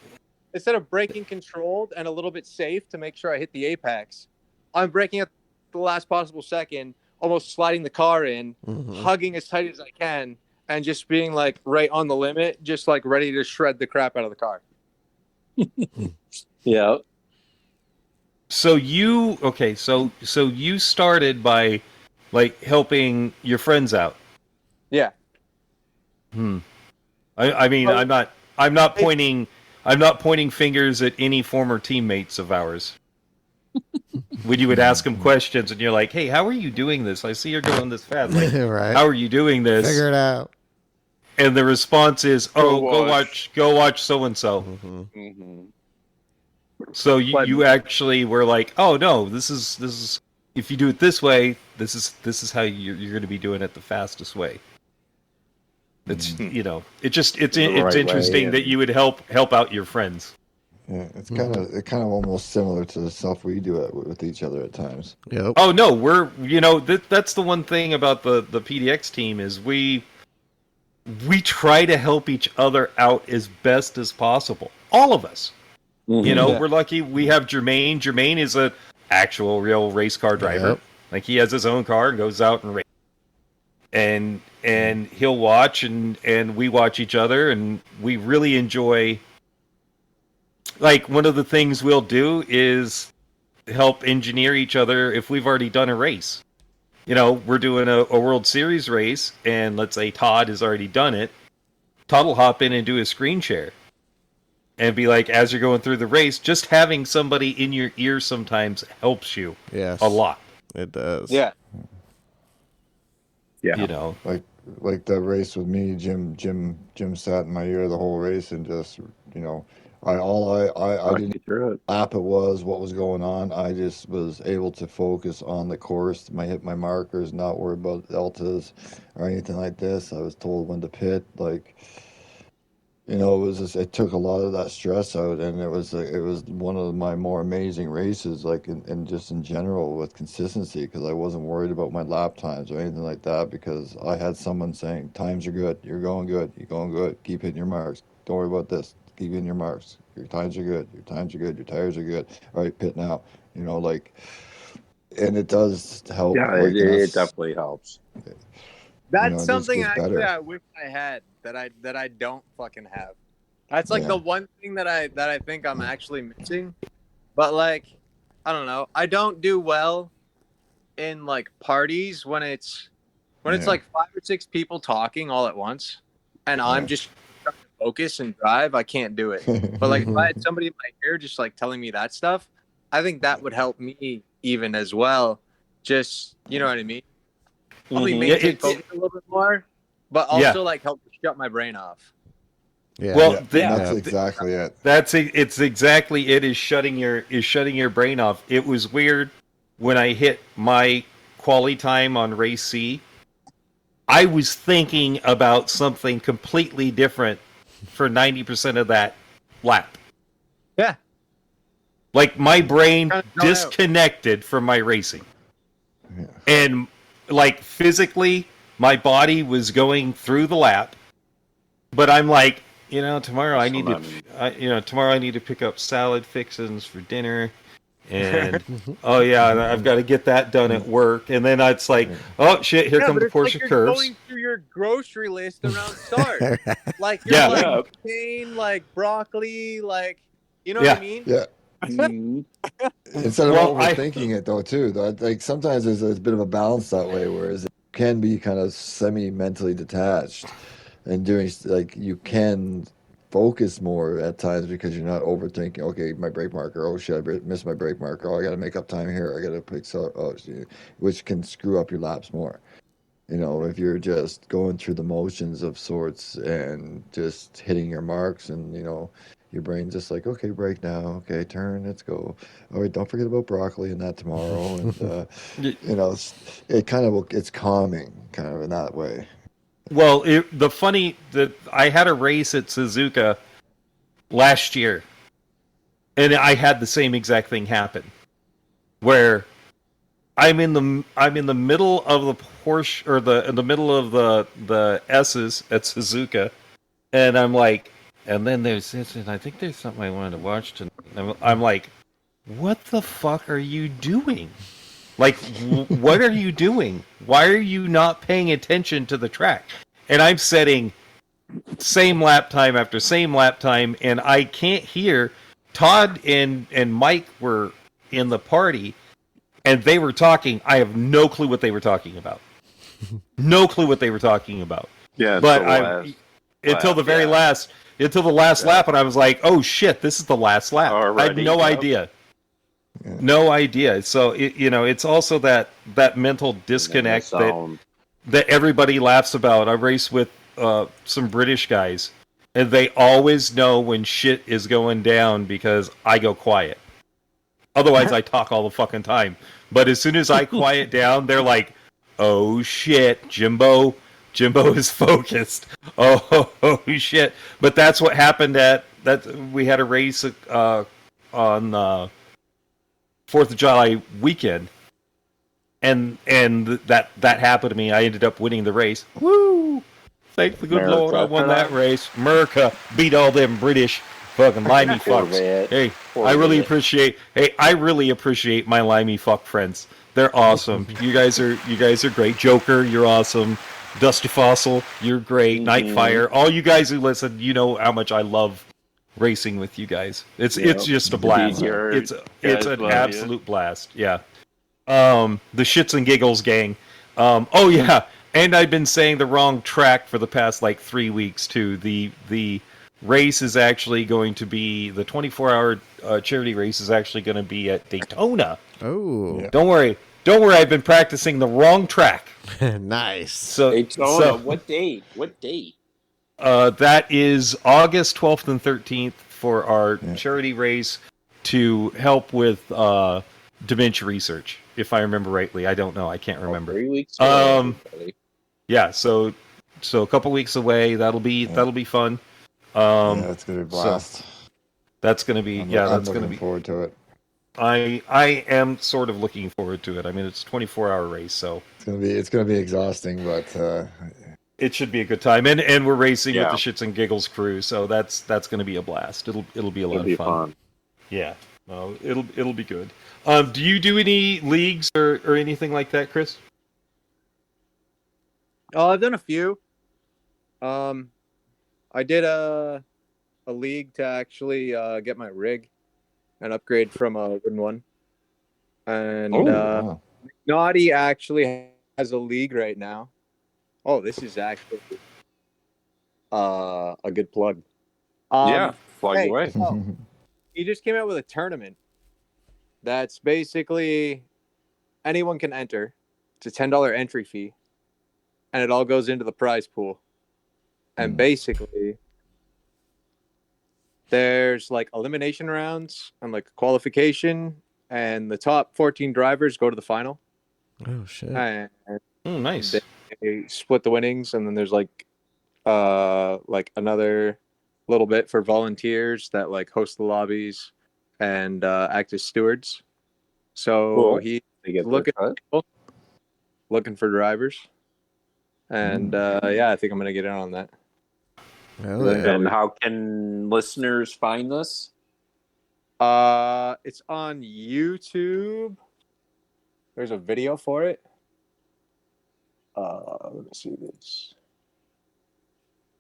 S4: Instead of braking controlled and a little bit safe to make sure I hit the apex, I'm braking at the last possible second, almost sliding the car in, hugging as tight as I can, and just being like right on the limit, just like ready to shred the crap out of the car.
S2: Yeah.
S3: So you started by like helping your friends out.
S4: Yeah.
S3: I mean, I'm not pointing fingers at any former teammates of ours. When you would ask them questions and you're like, "Hey, how are you doing this? I see you're going this fast. Like,
S1: Right.
S3: How are you doing this?
S1: Figure it out."
S3: And the response is, "Oh, go watch so and so." So you actually were like, "Oh no, this is if you do it this way, this is how you're going to be doing it the fastest way." It's it's interesting that you would help out your friends.
S5: Yeah, it's kind of almost similar to the stuff we do with each other at times.
S1: Yep.
S3: Oh no, we're that's the one thing about the PDX team is we try to help each other out as best as possible. All of us. We're lucky we have Jermaine. Jermaine is a actual real race car driver.
S1: Yep.
S3: Like he has his own car and goes out and race. And he'll watch and we watch each other and we really enjoy. Like one of the things we'll do is help engineer each other if we've already done a race. We're doing a World Series race and let's say Todd has already done it. Todd will hop in and do a screen share. And be like, as you're going through the race, just having somebody in your ear sometimes helps you a lot.
S1: It does.
S4: Yeah.
S2: Yeah.
S5: Like the race with me, Jim sat in my ear the whole race and just I didn't lap it was what was going on. I just was able to focus on the course, hit my markers, not worry about deltas or anything like this. I was told when to pit, it took a lot of that stress out, and it was one of my more amazing races, and just in general with consistency, because I wasn't worried about my lap times or anything like that, because I had someone saying, times are good, you're going good, keep hitting your marks, don't worry about this, keep hitting your marks, your times are good, your tires are good, all right, pit now, and it does help.
S2: Yeah, it definitely helps.
S4: That's something actually I wish I had that I don't fucking have. That's like the one thing that I think I'm actually missing. But I don't know. I don't do well in parties when it's like 5 or 6 people talking all at once and I'm just trying to focus and drive. I can't do it. But if I had somebody in my ear just telling me that stuff, I think that would help me even as well. Just, you know what I mean? Probably maintain focus a little bit more, but also help shut my brain off.
S1: Yeah.
S5: Well, that's exactly it.
S3: It's exactly it. Is shutting your brain off. It was weird when I hit my quali time on race C. I was thinking about something completely different for 90% of that lap.
S4: Yeah.
S3: Like my brain disconnected from my racing, and physically, my body was going through the lap, but I'm like, tomorrow I need to pick up salad fixings for dinner, and I've got to get that done at work, and then it's like, oh shit, here come the Porsche curves.
S4: Going through your grocery list around start, you're cane, broccoli, you know what I mean?
S5: Yeah. Instead of overthinking it though too, sometimes there's a bit of a balance that way, whereas it can be kind of semi-mentally detached and doing you can focus more at times because you're not overthinking. Okay, my brake marker, oh shit, I missed my brake marker, oh I gotta make up time here, I gotta pick which can screw up your laps more. If you're just going through the motions of sorts and just hitting your marks and your brain's just like, okay, brake now, okay, turn, let's go. All right, don't forget about broccoli and that tomorrow. And it's calming, kind of in that way.
S3: Well, I had a race at Suzuka last year, and I had the same exact thing happen, where I'm in the middle of the Porsche, or in the middle of the S's at Suzuka, and I'm like, and then there's this, and I think there's something I wanted to watch tonight. I'm like, what the fuck are you doing? Like, what are you doing? Why are you not paying attention to the track? And I'm setting same lap time after same lap time, and I can't hear. Todd and Mike were in the party, and they were talking. I have no clue what they were talking about. No clue what they were talking about.
S2: Yeah,
S3: but until the very last, until the last lap, and I was like, "Oh shit, this is the last lap."
S2: Already,
S3: I had no idea.
S5: Yeah.
S3: No idea. So it's also that mental disconnect that everybody laughs about. I race with some British guys, and they always know when shit is going down because I go quiet. Otherwise, I talk all the fucking time. But as soon as I quiet down, they're like, "Oh shit, Jimbo is focused." Oh shit! But that's what happened we had a race on 4th of July weekend, and that happened to me. I ended up winning the race. Woo! Thank the good Lord, I won that race. America beat all them British fucking limey fucks. Hey, I really appreciate my limey fuck friends. They're awesome. You guys are great. Joker, you're awesome. Dusty Fossil, you're great. Nightfire, all you guys who listen, you know how much I love racing with you guys. It's just a blast. It's an absolute blast. Yeah. The Shits and Giggles gang. Oh yeah, and I've been saying the wrong track for the past like 3 weeks too. The race is actually going to be the 24-hour charity race is actually going to be at Daytona.
S1: Oh,
S3: yeah. Don't worry. I've been practicing the wrong track.
S1: Nice.
S2: So Daytona. What date?
S3: That is August 12th and 13th for our charity race to help with dementia research, if I remember rightly. I don't know. I can't remember.
S2: 3 weeks away,
S3: yeah, so a couple weeks away. That'll be fun.
S5: That's gonna be a blast.
S3: So that's gonna be
S5: I'm
S3: gonna be
S5: looking forward to it.
S3: I am sort of looking forward to it. I mean, it's a 24-hour race, so
S5: it's gonna be exhausting, but
S3: it should be a good time. And we're racing with the Shits and Giggles crew, so that's going to be a blast. It'll be a lot of fun. Yeah, it'll be good. Do you do any leagues or anything like that, Chris?
S4: Oh, I've done a few. I did a league to actually get my rig and upgrade from a wooden one. And Naughty actually has a league right now. Oh, this is actually a good plug.
S2: Plug away.
S4: So, he just came out with a tournament that's basically anyone can enter. It's a $10 entry fee, and it all goes into the prize pool. And basically, there's like elimination rounds and like qualification, and the top 14 drivers go to the final.
S1: Oh shit!
S4: And
S3: nice.
S4: They split the winnings, and then there's like another little bit for volunteers that like host the lobbies and act as stewards. So he's looking for drivers, and I think I'm gonna get in on that.
S2: And how can listeners find this?
S4: It's on YouTube. There's a video for it. Let me see this.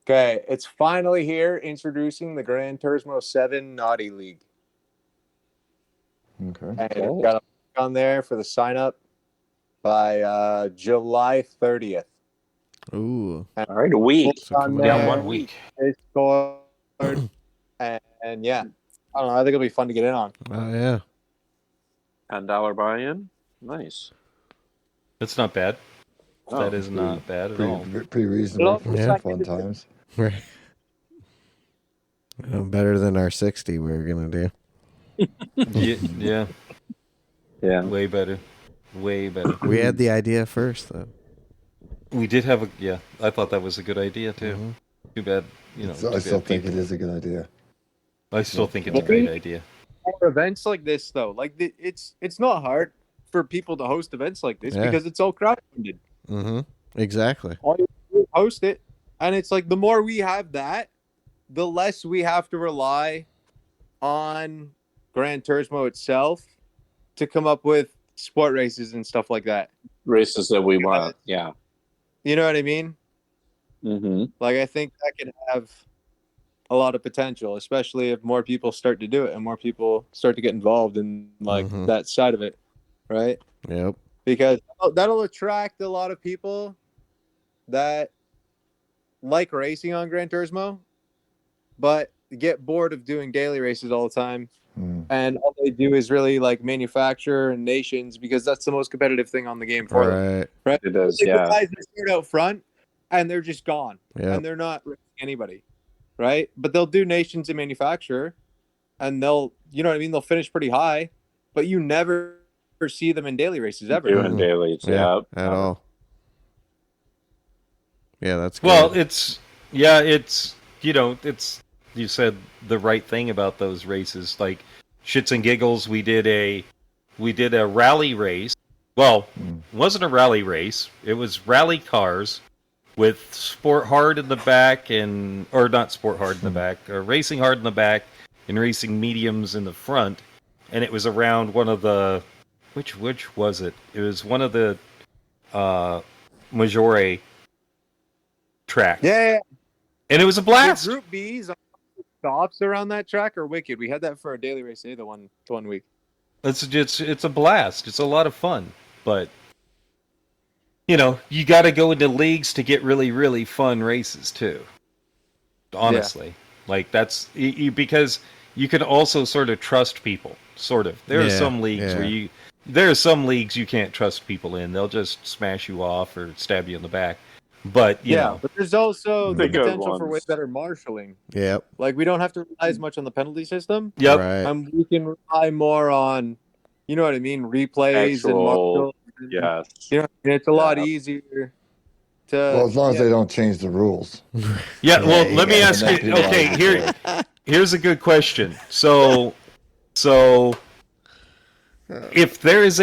S4: Okay, it's finally here, introducing the Gran Turismo 7 Naughty League.
S5: Okay.
S4: And it's got a link on there for the sign up by July 30th.
S1: Ooh.
S4: And
S2: all right, a week.
S4: On
S3: there, 1 week.
S4: Discord, and yeah, I don't know. I think it'll be fun to get in on.
S1: Oh yeah.
S2: $10 buy-in. Nice.
S3: That's not bad. That is not bad at all.
S5: Pretty reasonable for fun times.
S1: Right. Better than our 60 we're gonna do.
S3: Yeah. Way better.
S1: We had the idea first, though.
S3: We did have I thought that was a good idea too.
S1: Mm-hmm.
S3: Too bad,
S5: I still think it is a good idea.
S3: I still think it's a great idea.
S4: For events like this, though, like it's not hard for people to host events like this because it's all crowdfunded.
S1: Mm-hmm. Exactly.
S4: All you do is host it, and it's like the more we have that, the less we have to rely on Gran Turismo itself to come up with sport races and stuff like that.
S2: Races that we want, yeah.
S4: You know what I mean?
S2: Mm-hmm.
S4: Like, I think that can have a lot of potential, especially if more people start to do it and more people start to get involved in like that side of it, right?
S1: Yep.
S4: Because that'll attract a lot of people that like racing on Gran Turismo, but get bored of doing daily races all the time. And all they do is really like manufacture and nations because that's the most competitive thing on the game for them. Right?
S2: It is,
S4: like
S2: yeah.
S4: The guys that start out front and they're just gone. And they're not racing anybody. Right? But they'll do nations and manufacture and they'll, you know what I mean? They'll finish pretty high, but you never see them in daily races ever.
S2: Doing dailies,
S1: at all. Yeah, that's good.
S3: Well, it's you said the right thing about those races. Like shits and giggles, we did a rally race. Well, it wasn't a rally race. It was rally cars with Sport Hard in the back or not Sport Hard in the back, or Racing Hard in the back and Racing Mediums in the front. And it was around one of the which was it? It was one of the Maggiore tracks.
S4: Yeah.
S3: And it was a blast.
S4: Group B's stops around that track are wicked. We had that for a daily race the one week.
S3: It's a blast. It's a lot of fun, but you got to go into leagues to get really, really fun races too. Honestly, like that's because you can also sort of trust people. Sort of. There are some leagues where there are some leagues you can't trust people in. They'll just smash you off or stab you in the back. But you know,
S4: but there's also the potential for way better marshalling.
S1: Yep.
S4: Like we don't have to rely as much on the penalty system.
S3: Yep.
S1: Right.
S4: We can rely more on, you know what I mean, replays and marshal.
S2: Yes.
S4: You know, it's a lot easier to.
S5: Well, as long as they don't change the rules.
S3: Yeah. Well, let me ask you. Okay, here's a good question. So, if there is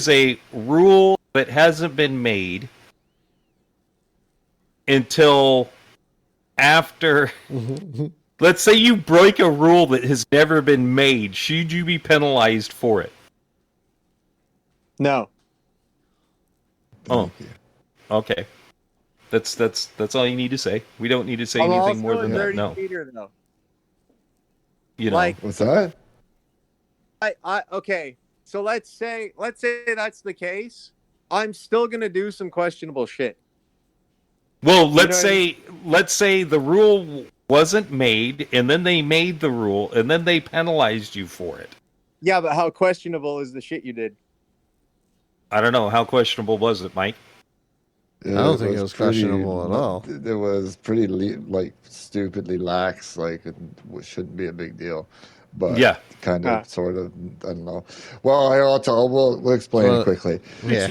S3: a rule that hasn't been made until after, let's say you break a rule that has never been made, should you be penalized for it?
S4: No.
S3: Oh, okay. That's all you need to say. We don't need to say anything more than that. No.
S4: Meter, though.
S3: You know.
S4: Like,
S5: what's that?
S4: Okay. So let's say that's the case. I'm still gonna do some questionable shit.
S3: Well, let's say the rule wasn't made, and then they made the rule, and then they penalized you for it.
S4: Yeah, but how questionable is the shit you did?
S3: I don't know. How questionable was it, Mike?
S1: I don't think it was questionable at all.
S5: It was pretty stupidly lax. Like it shouldn't be a big deal, but kind of, sort of. I don't know. Well, we'll explain it quickly.
S1: Yeah.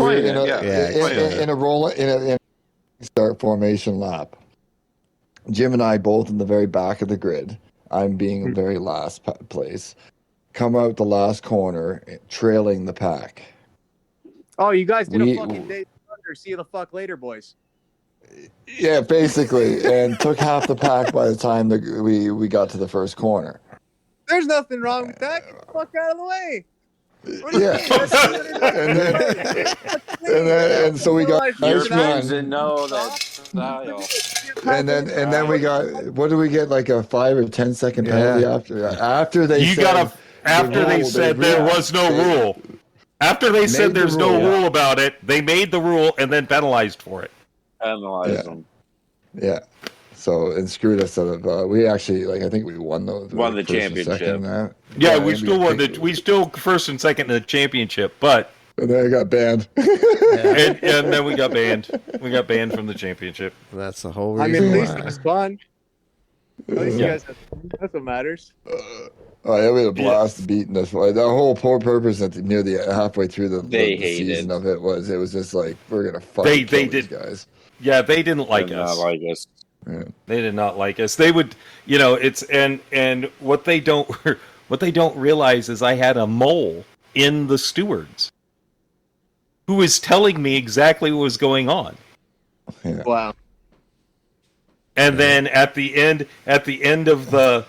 S5: In a start formation lap, Jim and I both in the very back of the grid. I'm being in very last place. Come out the last corner, trailing the pack.
S4: Oh, you guys did a fucking day under. See you the fuck later, boys.
S5: Yeah, basically, and took half the pack by the time we got to the first corner.
S4: There's nothing wrong with that. Get the fuck out of the way.
S5: Yeah, and so we got
S2: nice run. And know that style.
S5: And then we got, what do we get, like a 5 or 10 second penalty after they
S3: said there was no rule. After they said there's no rule about it, they made the rule and then penalized for it.
S2: Penalized them.
S5: Yeah. So, and screwed us out of, we actually, I think we won the
S2: championship.
S3: Yeah, we still won we still first and second in the championship, but.
S5: And then I got banned.
S3: and then we got banned. We got banned from the championship.
S1: That's the whole reason.
S4: I mean, at least it was fun. At least you guys, that's what matters.
S5: Oh, yeah, we had a blast beating us. The whole purpose near the halfway through the season of it was just like, we're gonna fucking kill these guys.
S3: Yeah, they didn't like us.
S2: Not like us.
S5: Yeah.
S3: They did not like us. They would, it's and what they don't realize is I had a mole in the stewards. who was telling me exactly what was going on.
S5: Yeah.
S4: Wow.
S3: And then at the end of the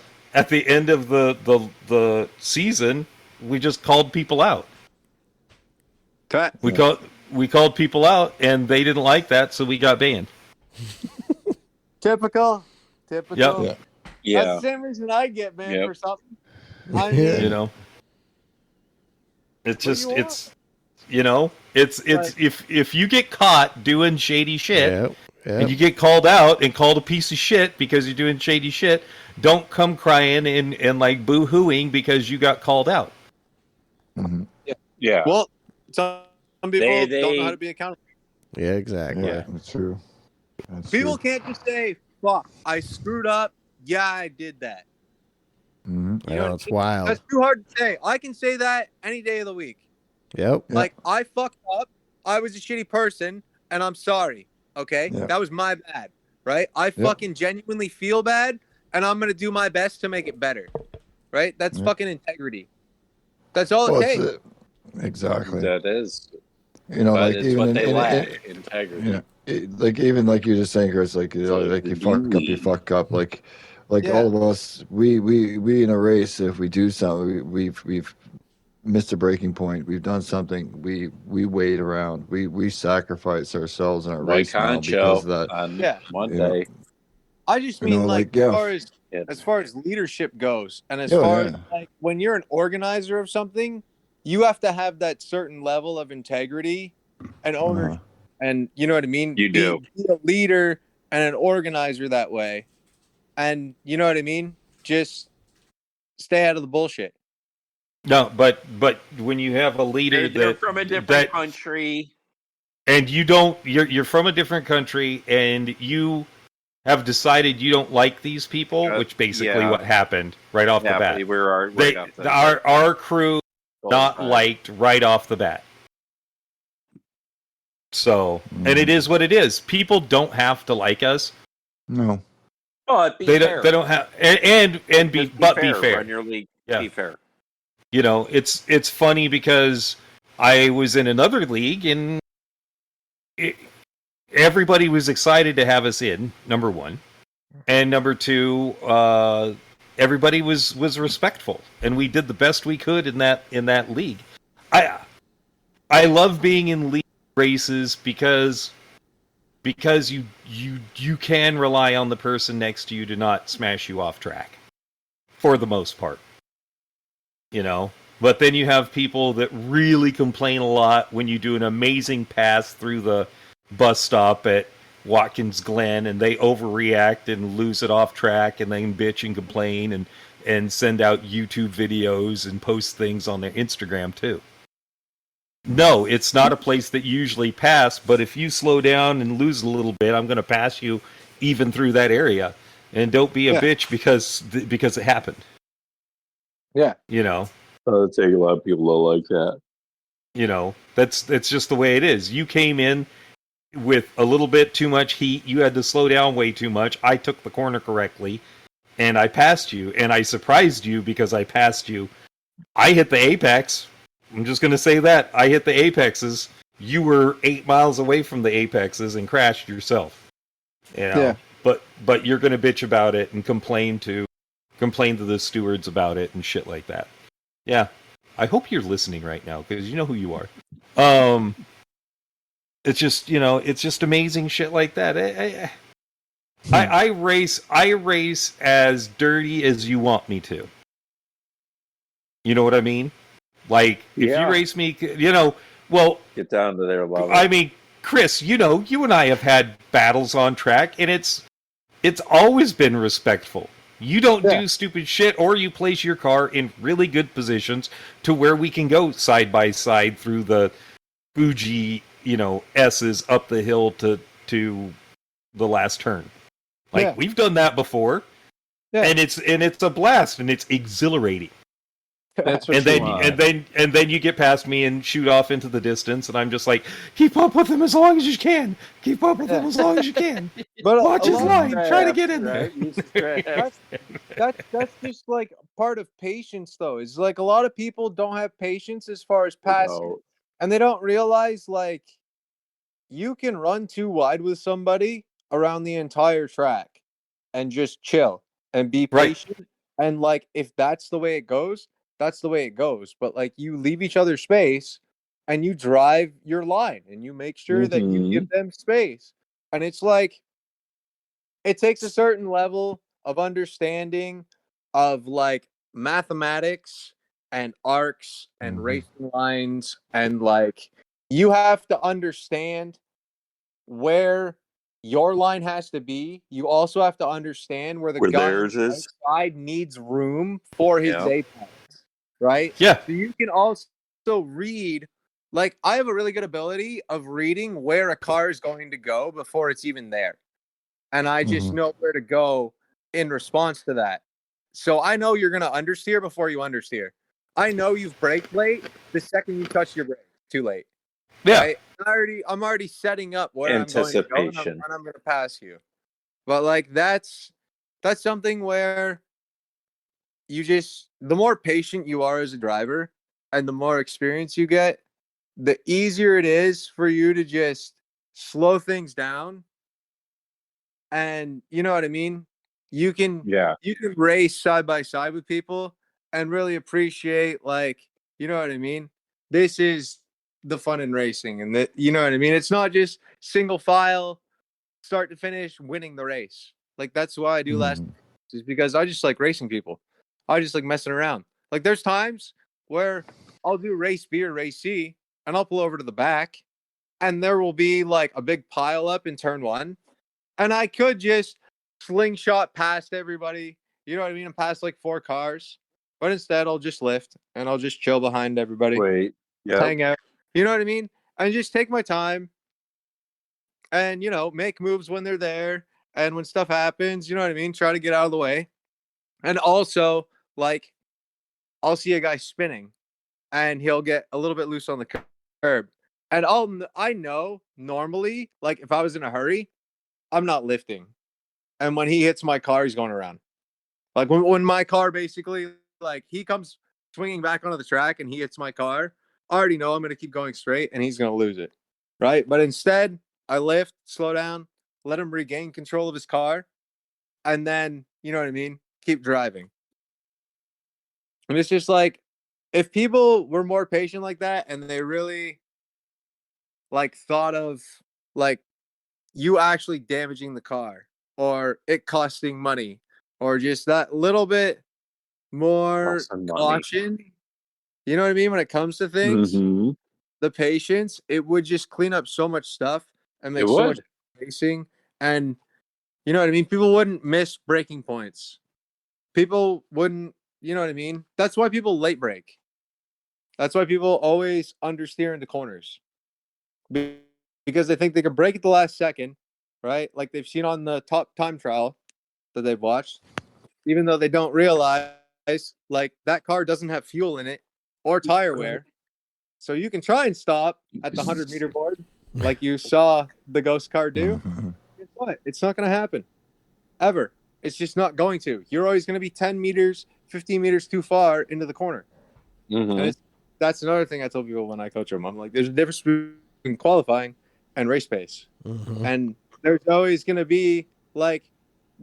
S3: season, we just called people out.
S4: Okay.
S3: We called people out, and they didn't like that, so we got banned.
S4: Typical.
S3: Yep.
S5: Yeah.
S2: Yeah.
S4: That's the same reason I get banned
S2: Yep.
S4: for something. I mean,
S3: You know, it's just
S4: What do you
S3: it's you know it's
S4: Right.
S3: if you get caught doing shady shit.
S1: Yep.
S3: And you get called out and called a piece of shit because you're doing shady shit, don't come crying and like boo-hooing because you got called out.
S5: Mm-hmm.
S2: Yeah.
S4: well, some people
S2: They-
S4: don't know how to be accountable.
S1: Yeah, exactly.
S5: Yeah, that's true. That's
S4: People
S5: true.
S4: can't just say, "Fuck, I screwed up. Yeah, I did that."
S5: Mm-hmm.
S4: You
S1: I
S4: know
S1: know,
S4: what
S1: it's
S4: I mean?
S1: wild.
S4: That's too hard to say. I can say that any day of the week.
S1: Yep.
S5: Yeah.
S4: Like, I fucked up. I was a shitty person, and I'm sorry. Okay,
S5: Yeah.
S4: that was my bad. Right? I fucking genuinely feel bad, and I'm gonna do my best to make it better. Right? That's
S5: Yeah.
S4: fucking integrity. That's all
S5: Well,
S4: it takes.
S5: exactly.
S2: That is.
S5: You know,
S2: But
S5: like
S2: it's
S5: even
S2: what
S5: in,
S2: they
S5: in,
S2: lack, integrity.
S5: yeah, like even like you're just saying, Chris, like you know, like you fuck up, like
S4: Yeah.
S5: all of us, we in a race, if we do something, we've missed a breaking point, we've done something, we wait around, we sacrifice ourselves in a
S2: Like
S5: race now
S2: Concho
S5: because of that.
S2: on
S4: Yeah.
S2: one
S5: You know,
S2: day.
S4: I just
S5: You
S4: mean
S5: know,
S4: like,
S5: like, yeah.
S4: as far as leadership goes, and as
S5: Oh,
S4: far
S5: yeah.
S4: as like when you're an organizer of something, you have to have that certain level of integrity and ownership. And you know what I mean?
S2: You do.
S4: Be a leader and an organizer that way. And you know what I mean? Just stay out of the bullshit.
S3: No, but when you have a leader
S2: They're
S3: that
S2: from a different
S3: that
S2: country.
S3: and you're from a different country and you have decided you don't like these people, which basically
S2: yeah.
S3: what happened right off the bat.
S2: We were right off the
S3: our crew not
S2: time.
S3: liked right off the bat. So, and it is what it is. People don't have to like us.
S5: No.
S2: But be fair.
S3: They don't have and be fair.
S2: Run your league.
S3: Yeah.
S2: Be fair.
S3: You know, it's funny because I was in another league and everybody was excited to have us in, number one. And number two, everybody was respectful, and we did the best we could in that league. I love being in league races because you can rely on the person next to you to not smash you off track, for the most part. You know, but then you have people that really complain a lot when you do an amazing pass through the bus stop at Watkins Glen and they overreact and lose it off track and then bitch and complain and send out YouTube videos and post things on their Instagram too. No, it's not a place that you usually pass, but if you slow down and lose a little bit, I'm going to pass you even through that area. And don't be a bitch because it happened.
S4: Yeah.
S3: You know.
S2: It'll take a lot of people to like that.
S3: You know, that's just the way it is. You came in with a little bit too much heat. You had to slow down way too much. I took the corner correctly, and I passed you, and I surprised you because I passed you. I hit the apex. I'm just going to say that. I hit the apexes. You were 8 miles away from the apexes and crashed yourself. You know?
S4: Yeah.
S3: But you're going to bitch about it and complain to the stewards about it and shit like that. Yeah. I hope you're listening right now because you know who you are. It's just, you know, it's just amazing shit like that. I race as dirty as you want me to. You know what I mean? Like, if you race me, you know, well...
S2: Get down to their level.
S3: I mean, Chris, you know, you and I have had battles on track, and it's always been respectful. You don't do stupid shit, or you place your car in really good positions to where we can go side by side through the Fuji, you know, S's up the hill to the last turn. Like, we've done that before, and it's a blast, and it's exhilarating.
S2: That's what
S3: and then you get past me and shoot off into the distance, and I'm just like, keep up with him as long as you can. Keep up with him as long as you can.
S4: But
S3: watch his line. Try to get in there.
S4: That's just like part of patience, though. It's like a lot of people don't have patience as far as passing, And they don't realize, like, you can run too wide with somebody around the entire track and just chill and be patient. Right. And, like, if that's the way it goes, that's the way it goes. But, like, you leave each other space and you drive your line and you make sure that you give them space. And it's like, it takes a certain level of understanding of, like, mathematics and arcs and racing lines, and, like, you have to understand where your line has to be. You also have to understand where guy on the outside needs room for his apex, right?
S3: Yeah.
S4: So you can also read, like, I have a really good ability of reading where a car is going to go before it's even there. And I just know where to go in response to that. So I know you're going to understeer before you understeer. I know you've braked late the second you touch your brake. Too late.
S3: Yeah.
S4: Right? I'm already setting up where I'm going to go, and I'm going to pass you. But, like, that's something where you just, the more patient you are as a driver and the more experience you get, the easier it is for you to just slow things down. And you know what I mean? You can race side by side with people and really appreciate, like, you know what I mean? This is the fun in racing, and that, you know what I mean? It's not just single file, start to finish, winning the race. Like, that's why I do last, is because I just like racing people. I just like messing around. Like, there's times where I'll do race B or race C, and I'll pull over to the back, and there will be, like, a big pile up in turn 1. And I could just slingshot past everybody, you know what I mean, and past, like, 4 cars. But instead, I'll just lift, and I'll just chill behind everybody. Hang out. You know what I mean? And just take my time and, you know, make moves when they're there. And when stuff happens, you know what I mean? Try to get out of the way. And also, like, I'll see a guy spinning and he'll get a little bit loose on the curb. And I know normally, like, if I was in a hurry, I'm not lifting. And when he hits my car, he's going around. Like, when my car basically, like, he comes swinging back onto the track and he hits my car, I already know I'm going to keep going straight and he's going to lose it. Right? But instead, I lift, slow down, let him regain control of his car, and then, you know what I mean, keep driving. And it's just like, if people were more patient like that and they really, like, thought of, like, you actually damaging the car or it costing money or just that little bit more caution, you know what I mean, when it comes to things, the patience, it would just clean up so much stuff and make so much racing. And you know what I mean, people wouldn't miss braking points. People wouldn't, you know what I mean? That's why people late brake. That's why people always understeer into corners, because they think they can brake at the last second, right? Like they've seen on the top time trial that they've watched, even though they don't realize, like, that car doesn't have fuel in it or tire wear. So you can try and stop at the 100-meter board like you saw the ghost car do. Guess what? It's not going to happen. Ever. It's just not going to. You're always going to be 10 meters, 15 meters too far into the corner. And that's another thing I tell people when I coach them. I'm like, there's a difference between qualifying and race pace. And there's always going to be, like,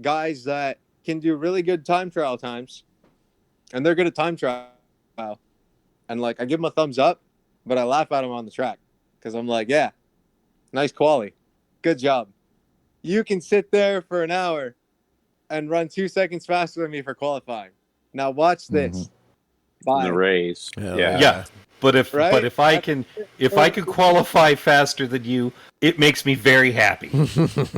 S4: guys that can do really good time trial times, and they're good at time trial. And, like, I give them a thumbs up, but I laugh at them on the track because I'm like, yeah, nice quali. Good job. You can sit there for an hour and run 2 seconds faster than me for qualifying. Now watch this.
S2: In the race.
S3: Yeah. But if I can qualify faster than you, it makes me very happy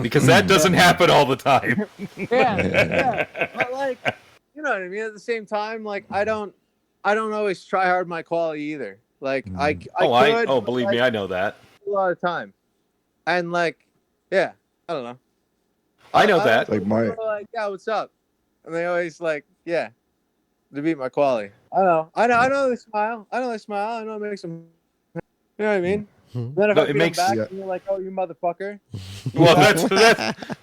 S3: because that doesn't happen all the time.
S4: Yeah. But, like, you know what I mean? At the same time, like, I don't always try hard my quality either. Like, I could,
S3: believe me, I know that.
S4: A lot of time. And, like, yeah, I don't know.
S3: I know that.
S4: Like, yeah, what's up? And they always, like, yeah, to beat my quality. I know they smile. I know it makes them, you know what I mean? Then if I beat them back, and you're like, oh, you motherfucker.
S3: Well,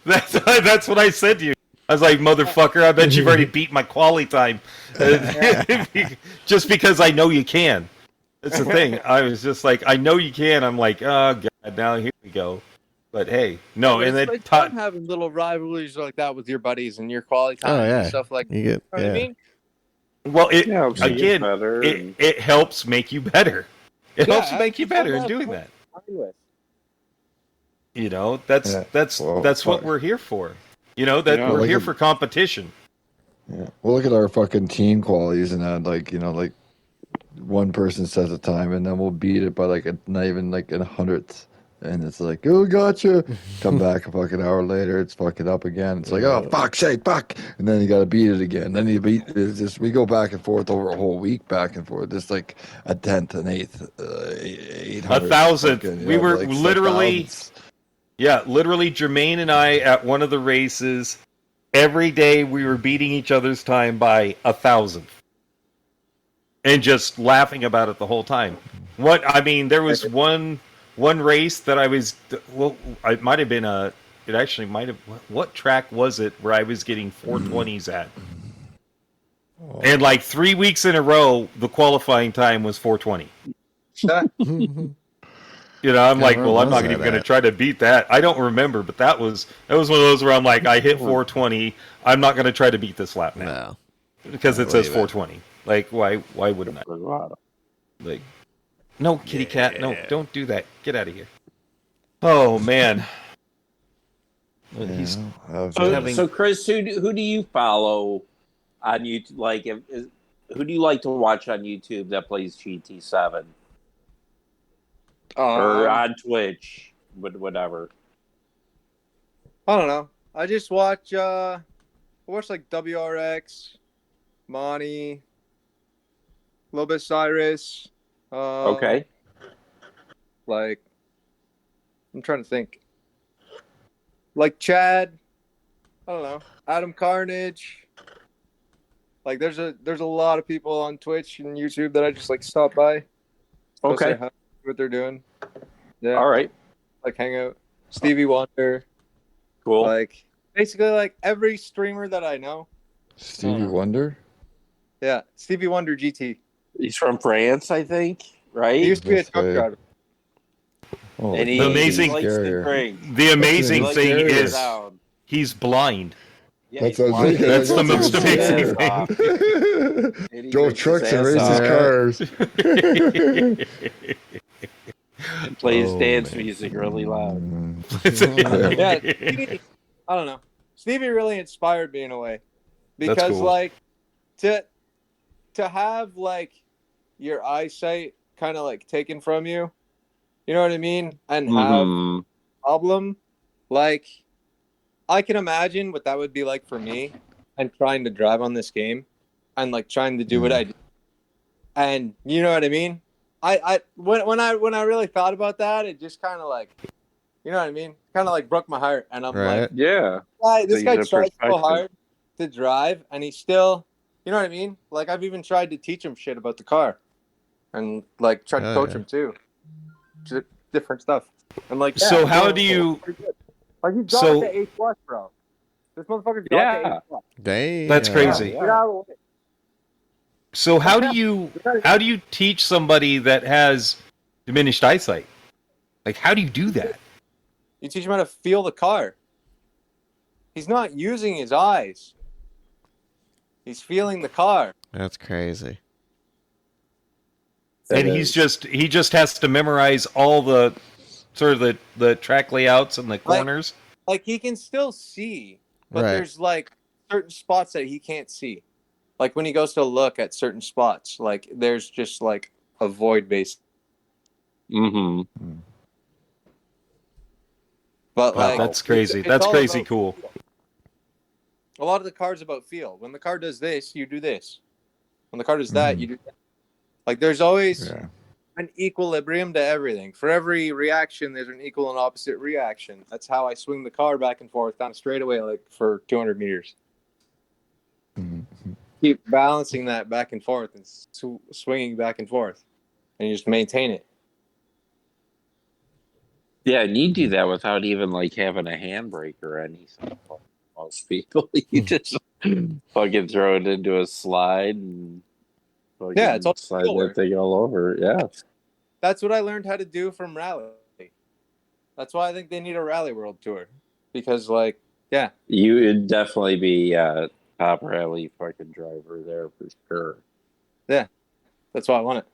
S3: that's what I said to you. I was like, motherfucker, I bet you've already beat my quali time. Just because I know you can. That's the thing. I was just like, I know you can. I'm like, oh god, now here we go. But hey, no, and then
S4: it's fun having little rivalries like that with your buddies and your quality time and stuff like that.
S1: You
S4: know what I mean?
S3: Well, it
S2: again, better
S3: it helps make you better. It helps make you better in doing that. You know, that's what we're here for. You know, that we're here for competition.
S5: Yeah. Well, look at our fucking team qualities and that, like, you know, like one person sets a time and then we'll beat it by like not even like in hundredths. And it's like, oh, gotcha. Come back a fucking hour later, it's fucking up again. It's like, oh, fuck, fuck. And then you got to beat it again. Then you beat it's just, we go back and forth over a whole week, back and forth. Just like a tenth, an eighth, 800.
S3: 1,000th. We were like literally, literally Jermaine and I at one of the races, every day we were beating each other's time by 1,000th. And just laughing about it the whole time. There was one race that I was, it might have been what track was it where I was getting 420s at? And like 3 weeks in a row, the qualifying time was 420. You know, I'm like, well, I'm not even going to try to beat that. I don't remember, but that was one of those where I'm like, I hit 420. I'm not going to try to beat this lap now. No. Because it says 420. Like, why wouldn't I? Like, no, kitty cat, no, don't do that. Get out of here. Oh, man.
S2: So, Chris, who do you follow on YouTube? Like, who do you like to watch on YouTube that plays GT7? Or on Twitch, whatever.
S4: I don't know. I just watch like WRX, Monty, a little bit Cyrus.
S2: Okay.
S4: Like, I'm trying to think. Like Chad, I don't know. Adam Carnage. Like, there's a lot of people on Twitch and YouTube that I just like stop by.
S2: Okay.
S4: What they're doing. Yeah.
S2: All right.
S4: Like hang out. Stevie Wonder.
S2: Cool.
S4: Like basically like every streamer that I know.
S5: Stevie Wonder?
S4: Yeah, Stevie Wonder GT.
S2: He's from France, I think, right?
S4: He used to be a truck driver.
S5: Oh,
S2: and
S3: the amazing thing is he's blind.
S2: Yeah,
S5: that's
S3: the most amazing
S5: thing. Drove trucks and races cars.
S2: Plays dance music really loud.
S4: Yeah, Stevie, I don't know. Stevie really inspired me in a way. Because cool. Like to have like your eyesight kind of like taken from you, you know what I mean? And have a problem, like I can imagine what that would be like for me and trying to drive on this game and like trying to do what I do. And you know what I mean? When I really thought about that, it just kind of like, you know what I mean? Kind of like broke my heart. And I'm like,
S2: yeah,
S4: this guy tries so hard to drive and he's still, you know what I mean? Like I've even tried to teach him shit about the car and like tried to coach him too. Just different stuff. And like,
S3: so how do you...
S4: Like he's got the A+, bro. This motherfucker's got the A+.
S1: Dang.
S3: That's crazy.
S4: Yeah.
S3: So how do you teach somebody that has diminished eyesight? Like how do you do that?
S4: You teach him how to feel the car. He's not using his eyes. He's feeling the car.
S1: That's crazy.
S3: And he just has to memorize all the sort of the track layouts and the corners.
S4: Like he can still see, but there's like certain spots that he can't see. Like when he goes to look at certain spots, like there's just like a void base.
S2: Mm-hmm.
S4: But
S3: wow,
S4: like
S3: that's crazy. That's crazy cool.
S4: Feel. A lot of the car's about feel. When the car does this, you do this. When the car does that, you do that. Like there's always an equilibrium to everything. For every reaction, there's an equal and opposite reaction. That's how I swing the car back and forth down a straightaway, like for 200 meters. Keep balancing that back and forth and swinging back and forth, and you just maintain it.
S2: Yeah, and you do that without even like having a handbrake or anything. Most people, you just fucking throw it into a slide and
S4: Yeah, it's all
S2: slide that thing all over. Yeah.
S4: That's what I learned how to do from rally. That's why I think they need a rally world tour. Because, like, yeah.
S2: You would definitely be top rally fucking driver there for sure.
S4: Yeah. That's why I want it.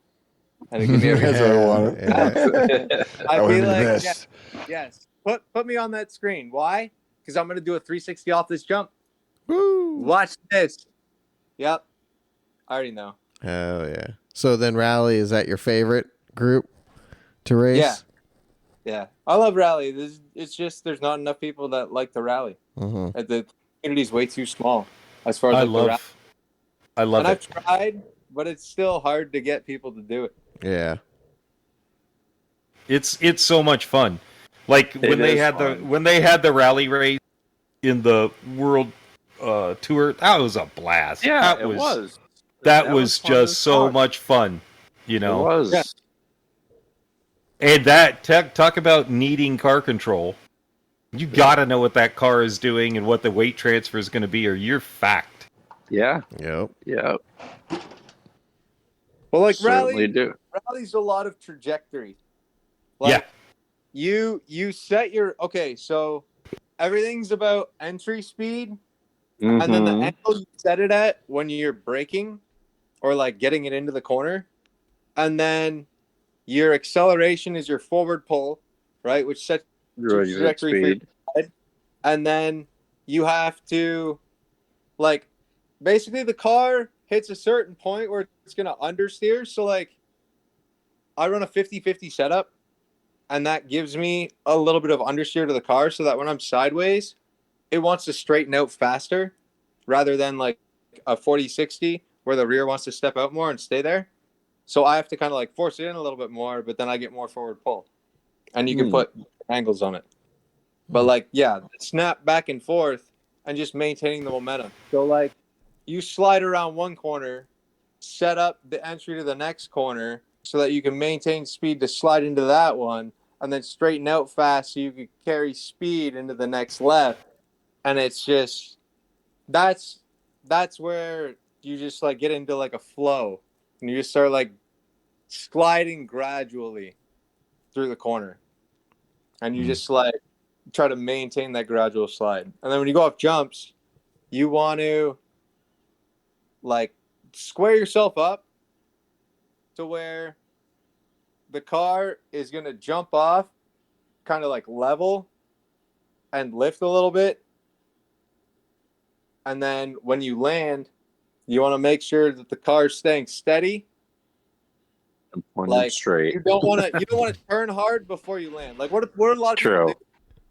S4: And it give me a
S2: That's what I want.
S1: Yeah.
S4: I'd be like,
S5: this.
S4: yes. Put me on that screen. Why? Because I'm going to do a 360 off this jump.
S1: Woo!
S4: Watch this. Yep. I already know.
S1: Oh, yeah. So then Rally, is that your favorite group to race?
S4: Yeah. Yeah. I love rally. It's just there's not enough people that like the rally.
S1: Mm-hmm.
S4: The community's way too small as far as the rally.
S3: I love
S4: and
S3: it.
S4: I've tried, but it's still hard to get people to do it.
S1: Yeah.
S3: It's so much fun. Like when they had the rally race in the world tour, that was a blast.
S2: Yeah,
S3: that
S2: was.
S3: That was just so much fun. You know.
S2: It was.
S4: Yeah.
S3: And that talk about needing car control. You gotta know what that car is doing and what the weight transfer is going to be, or you're fucked.
S2: Yeah.
S1: Yep.
S2: Yeah.
S4: Well, like rally's a lot of trajectory. Like, you set your so everything's about entry speed, and then the angle you set it at when you're braking or like getting it into the corner, and then your acceleration is your forward pull, right, which sets your trajectory for your side. And then you have to, like, basically the car hits a certain point where it's going to understeer. So, like, I run a 50-50 setup, and that gives me a little bit of understeer to the car so that when I'm sideways, it wants to straighten out faster rather than, like, a 40-60 where the rear wants to step out more and stay there. So I have to kind of like force it in a little bit more, but then I get more forward pull. And you can put angles on it. But like, yeah, snap back and forth and just maintaining the momentum. So like you slide around one corner, set up the entry to the next corner so that you can maintain speed to slide into that one and then straighten out fast so you can carry speed into the next left. And it's just, that's where you just like get into like a flow. And you just start like sliding gradually through the corner. And you just like try to maintain that gradual slide. And then when you go off jumps, you want to like square yourself up to where the car is going to jump off kind of like level and lift a little bit. And then when you land, you want to make sure that the car is staying steady.
S2: And pointed straight.
S4: You don't want to turn hard before you land. Like what a lot of people do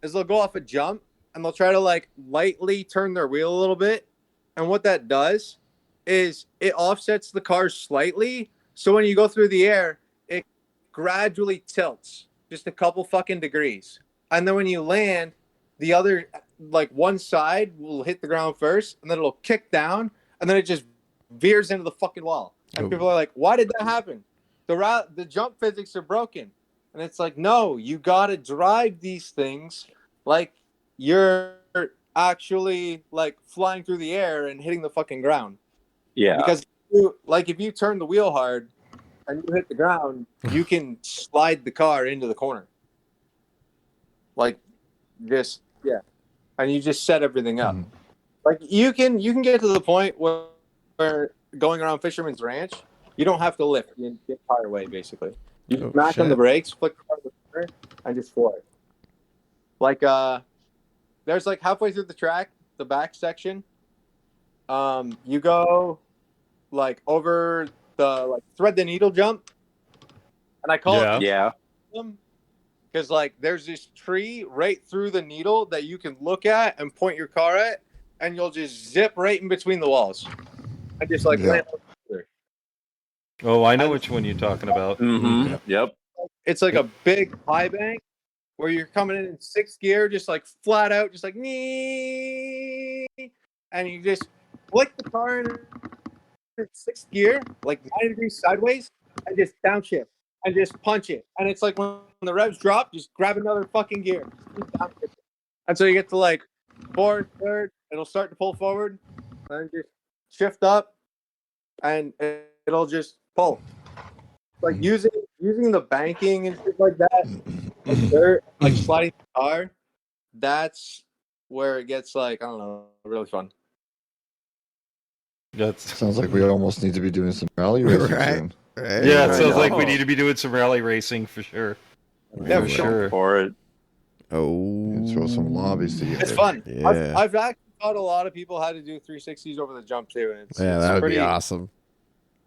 S4: is they'll go off a jump and they'll try to like lightly turn their wheel a little bit. And what that does is it offsets the car slightly. So when you go through the air, it gradually tilts just a couple fucking degrees. And then when you land, the other, like one side will hit the ground first and then it'll kick down. And then it just veers into the fucking wall. And people are like, why did that happen? The jump physics are broken. And it's like, no, you got to drive these things like you're actually like flying through the air and hitting the fucking ground.
S2: Yeah.
S4: Because if you turn the wheel hard and you hit the ground, you can slide the car into the corner. Like just, yeah. And you just set everything up. Like you can get to the point where going around Fisherman's Ranch, you don't have to lift the entire way. Basically, you smash on the brakes, flick the car to the corner, and just floor it. Like there's like halfway through the track, the back section. You go like over the like thread the needle jump, and I call it because like there's this tree right through the needle that you can look at and point your car at. And you'll just zip right in between the walls. And just like land on there.
S3: Oh, I know which one you're talking about.
S2: Mm-hmm. Yep.
S4: It's like a big high bank where you're coming in sixth gear, just like flat out, just like nee. And you just flick the car in sixth gear, like 90 degrees sideways, and just downshift and just punch it. And it's like when the revs drop, just grab another fucking gear. And so you get to like fourth, third, it'll start to pull forward and just shift up and it'll just pull. Like using the banking and shit like that, and dirt, like sliding the car, that's where it gets like, I don't know, really fun.
S5: Sounds like we almost need to be doing some rally racing soon.
S1: Right.
S3: Yeah, it sounds like we need to be doing some rally racing for sure.
S4: Yeah,
S3: for sure.
S2: For it.
S1: Oh,
S5: throw some lobbies together.
S4: It's fun.
S1: Yeah.
S4: I've actually taught a lot of people how to do 360s over the jump too, and it's
S1: that would
S4: pretty
S1: be awesome.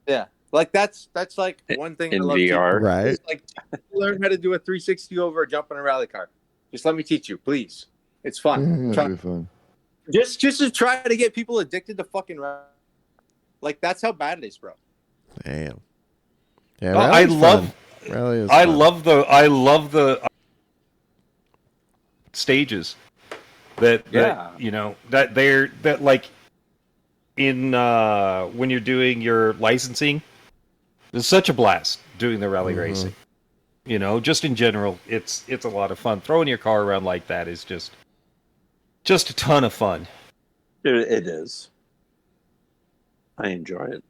S4: Yeah, like that's like one thing
S2: in
S4: I love
S2: VR,
S1: right?
S4: Is, like, learn how to do a 360 over a jump in a rally car. Just let me teach you, please. It's fun.
S5: That'd be fun.
S4: Just to try to get people addicted to fucking rally. Like that's how bad it is, bro.
S1: Damn. Yeah,
S3: I love the stages that you know that they're that like in when you're doing your licensing. It's such a blast doing the rally racing. You know, just in general, it's a lot of fun. Throwing your car around like that is just a ton of fun.
S2: It is. I enjoy it.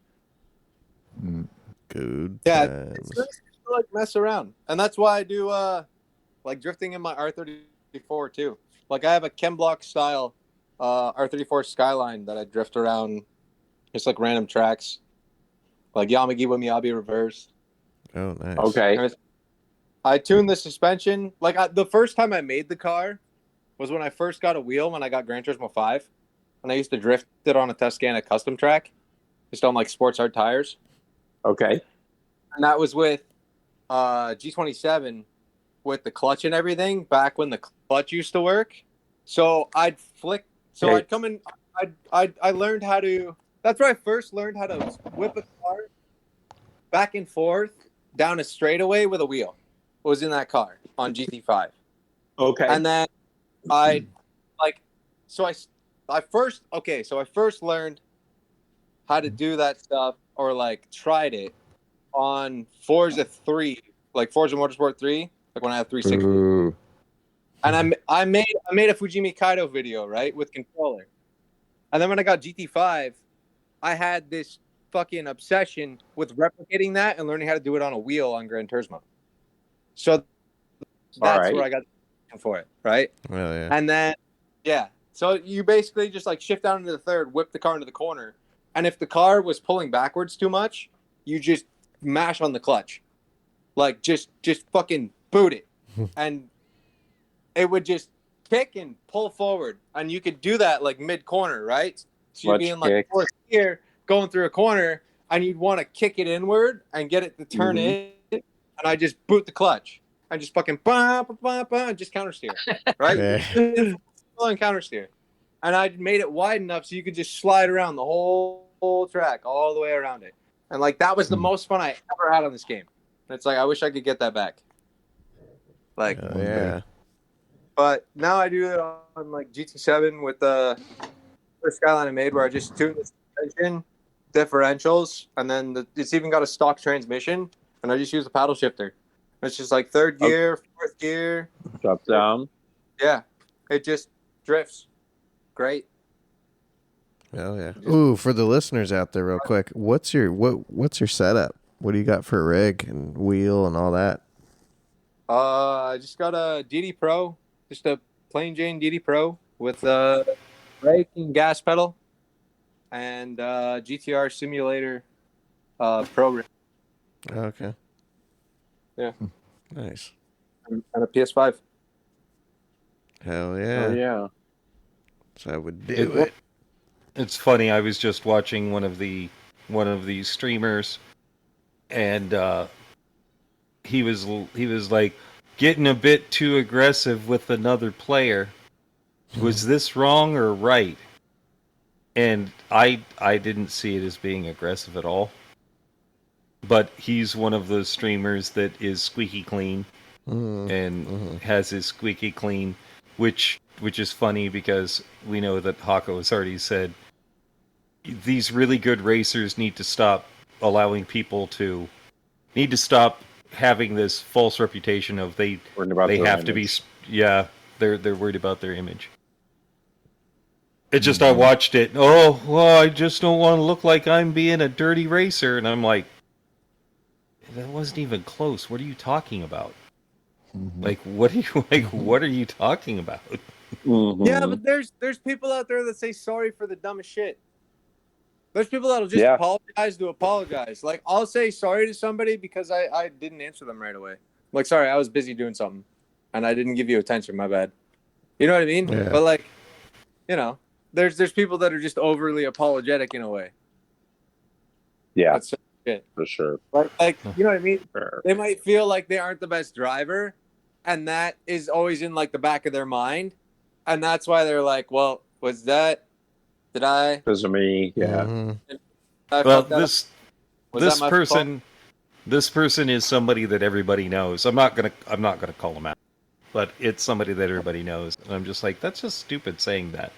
S1: Good.
S4: Yeah,
S1: times.
S4: it's nice to like mess around, and that's why I do like drifting in my R34 too. Like I have a Chem Block style R34 Skyline that I drift around, just like random tracks, like Yamagi with Miyabi reverse.
S1: Oh, nice.
S2: Okay.
S4: I tuned the suspension. Like the first time I made the car was when I first got a wheel when I got Gran Turismo 5, and I used to drift it on a Tuscana custom track, just on like sports hard tires.
S2: Okay.
S4: And that was with G27 with the clutch and everything back when the clutch used to work. So I'd flick. So I'd come in. I learned how to. That's where I first learned how to whip a car back and forth down a straightaway with a wheel. Was in that car on GT5.
S2: Okay.
S4: And then I first learned how to do that stuff, or like tried it on Forza 3, like Forza Motorsport 3, like when I had 360.
S5: Ooh.
S4: And I made a Fujimi Kaido video, right, with controller. And then when I got GT5, I had this fucking obsession with replicating that and learning how to do it on a wheel on Gran Turismo. So that's where I got for it, right?
S1: Well, yeah.
S4: And then, so you basically just like shift down into the third, whip the car into the corner. And if the car was pulling backwards too much, you just mash on the clutch. Like, just fucking boot it. And it would just kick and pull forward. And you could do that, like, mid-corner, right? So you'd be in, like, fourth gear, going through a corner, and you'd want to kick it inward and get it to turn in. And I just boot the clutch. I just fucking and just counter steer, right? And counter steer. And I made it wide enough so you could just slide around the whole track, all the way around it. And like that was the most fun I ever had on this game. And it's like I wish I could get that back. Like,
S1: yeah.
S4: But now I do it on like GT7 with the first Skyline I made, where I just tune the suspension, differentials, and then it's even got a stock transmission, and I just use the paddle shifter. It's just like third gear, fourth gear,
S2: drop down.
S4: Yeah, it just drifts. Great.
S1: Oh yeah. Ooh, for the listeners out there, real quick, what's your setup? What do you got for a rig and wheel and all that?
S4: I just got a DD Pro, just a plain Jane DD Pro with a brake and gas pedal, and GTR simulator program.
S1: Okay.
S4: Yeah.
S1: Nice.
S4: And a PS5.
S1: Hell yeah.
S2: Oh yeah.
S1: So I would do it.
S3: It's funny. I was just watching one of the streamers, and he was like getting a bit too aggressive with another player. Was this wrong or right? And I didn't see it as being aggressive at all. But he's one of those streamers that is squeaky clean and has his squeaky clean, which is funny because we know that Hawco has already said these really good racers need to stop having this false reputation of they have to be they're worried about their image. It just, I watched it. Oh, well, I just don't want to look like I'm being a dirty racer. And I'm like, that wasn't even close. What are you talking about? Like, what are you talking about?
S4: Yeah, but there's people out there that say sorry for the dumbest shit. There's people that'll just apologize to apologize. Like, I'll say sorry to somebody because I didn't answer them right away. Like, sorry, I was busy doing something, and I didn't give you attention. My bad. You know what I mean?
S1: Yeah.
S4: But like, you know, there's people that are just overly apologetic in a way.
S2: Yeah,
S4: that's shit
S2: for sure.
S4: Like, you know what I mean?
S2: Sure.
S4: They might feel like they aren't the best driver, and that is always in like the back of their mind, and that's why they're like, well, was that? Did I?
S2: Because of me, yeah.
S3: Well, this person is somebody that everybody knows. I'm not gonna call him out, but it's somebody that everybody knows, and I'm just like, that's just stupid saying that.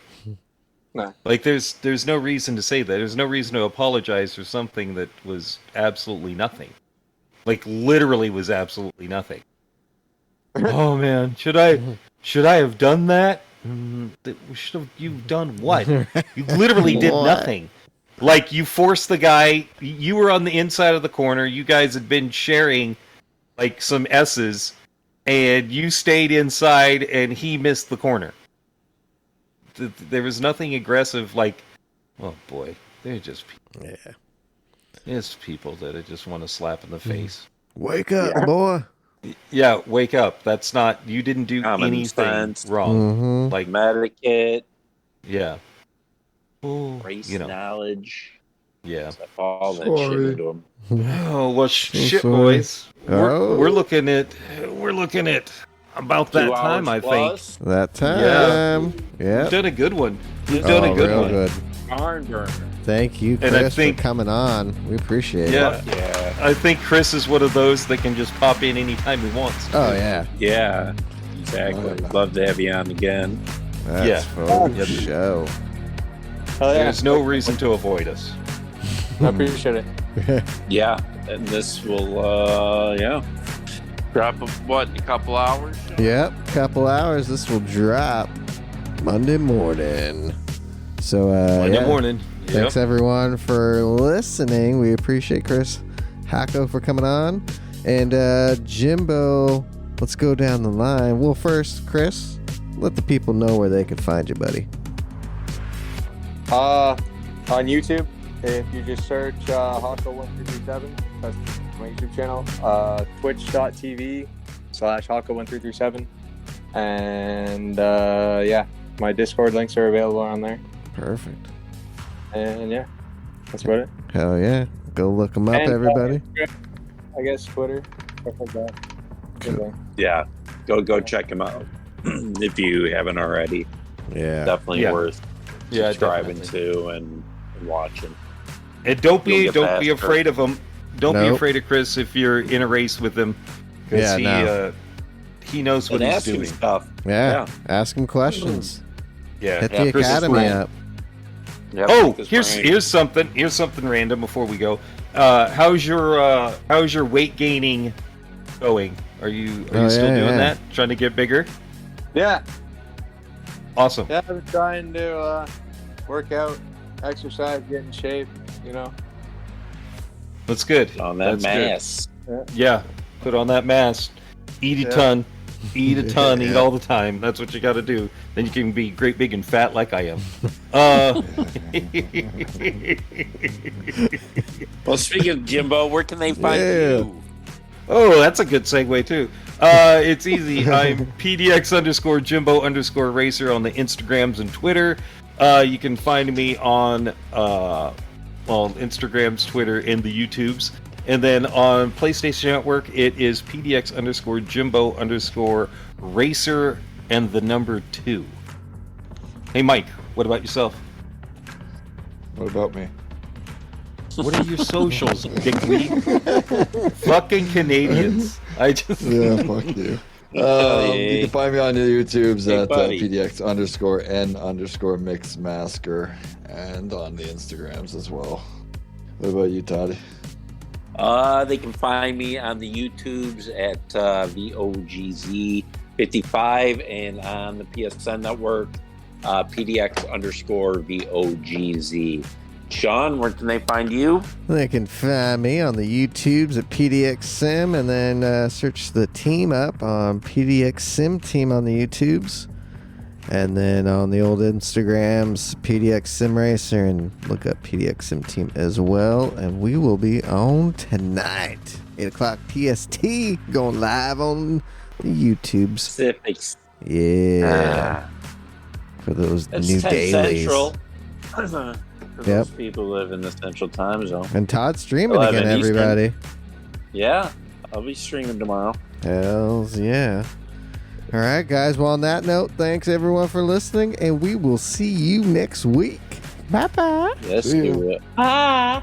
S4: No.
S3: Like, there's no reason to say that. There's no reason to apologize for something that was absolutely nothing. Like, literally was absolutely nothing. Oh man, should I have done that? You've done what? You literally did nothing. Like, you forced the guy. You were on the inside of the corner. You guys had been sharing like some S's, and you stayed inside, and he missed the corner. There was nothing aggressive. Like, oh boy, they're just people.
S1: Yeah,
S3: it's people that I just want to slap in the face.
S1: Wake up, boy.
S3: Yeah, wake up. That's not, you didn't do anything wrong. Like,
S2: etiquette.
S3: Yeah.
S2: Race knowledge.
S3: Yeah.
S2: All that shit into them.
S3: Oh, well, shit, boys. We're looking at about that time, I think.
S1: That time. Yeah.
S3: You've done a good one. You've done a good one.
S1: Good.
S2: Barn burner.
S1: Thank you, Chris, for coming on. We appreciate it.
S3: Yeah. I think Chris is one of those that can just pop in anytime he wants.
S1: Oh, yeah.
S2: Yeah, exactly. Love to have you on again.
S1: That's for the show.
S3: There's no reason to avoid us.
S4: I appreciate it.
S2: Yeah, and this will, drop in a couple hours?
S1: Yep, couple hours. This will drop Monday morning. So,
S3: Monday morning.
S1: Thanks, everyone, for listening. We appreciate Chris Hawco for coming on. And Jimbo, let's go down the line. Well, first, Chris, let the people know where they can find you, buddy.
S4: On YouTube, if you just search Hawco1337, that's my YouTube channel. Twitch.tv/Hawco1337. And my Discord links are available on there.
S1: Perfect.
S4: And that's about it.
S1: Hell yeah. Go look them up, everybody.
S4: I guess Twitter, stuff like that.
S1: Cool.
S2: Yeah, go check them out if you haven't already.
S1: Yeah.
S2: Definitely worth subscribing to and watching.
S3: And don't be afraid of him. Don't be afraid of Chris if you're in a race with him. Because he knows what he's doing.
S2: Stuff.
S1: Yeah. Ask him questions.
S3: Yeah.
S1: Hit the academy up.
S3: Yep, here's something random before we go. How's your weight gaining going? Are you still doing that? Trying to get bigger?
S4: Yeah.
S3: Awesome.
S4: Yeah, I've been trying to work out, exercise, get in shape,
S3: That's good.
S2: On that mass.
S3: Yeah. Put on that mass. Eat a ton. Eat a ton. Eat all the time. That's what you got to do. Then you can be great, big, and fat like I am.
S2: Well, speaking of Jimbo, where can they find you?
S3: Oh, that's a good segue too. It's easy. I'm PDX_Jimbo_Racer on the Instagrams and Twitter. You can find me on Instagrams, Twitter, and the YouTubes. And then on PlayStation Network, it is PDX_Jimbo_Racer and the number 2. Hey, Mike, what about yourself?
S5: What about me?
S3: What are your socials, dickweed? Fucking Canadians.
S5: Fuck you. You can find me on the YouTubes at PDX_N_Mixmasker and on the Instagrams as well. What about you, Todd?
S2: They can find me on the YouTubes at VOGZ55 and on the PSN network PDX_VOGZ. Sean, where can they find you?
S1: They can find me on the YouTubes at PDX Sim, and then search the team up on PDX Sim Team on the YouTubes. And then on the old Instagrams, PDX Sim Racer, and look up PDX Sim Team as well. And we will be on tonight, 8 o'clock PST, going live on the YouTubes.
S2: Pacifics.
S1: Yeah. For those
S2: It's
S1: new
S2: 10
S1: dailies.
S2: Central. For those people who live in the Central Time Zone.
S1: And Todd's streaming
S2: 11
S1: again,
S2: Eastern.
S1: everybody.
S2: Yeah, I'll be streaming tomorrow.
S1: Hells yeah. All right, guys. Well, on that note, thanks everyone for listening, and we will see you next week. Bye-bye.
S2: Yes, do it. Bye.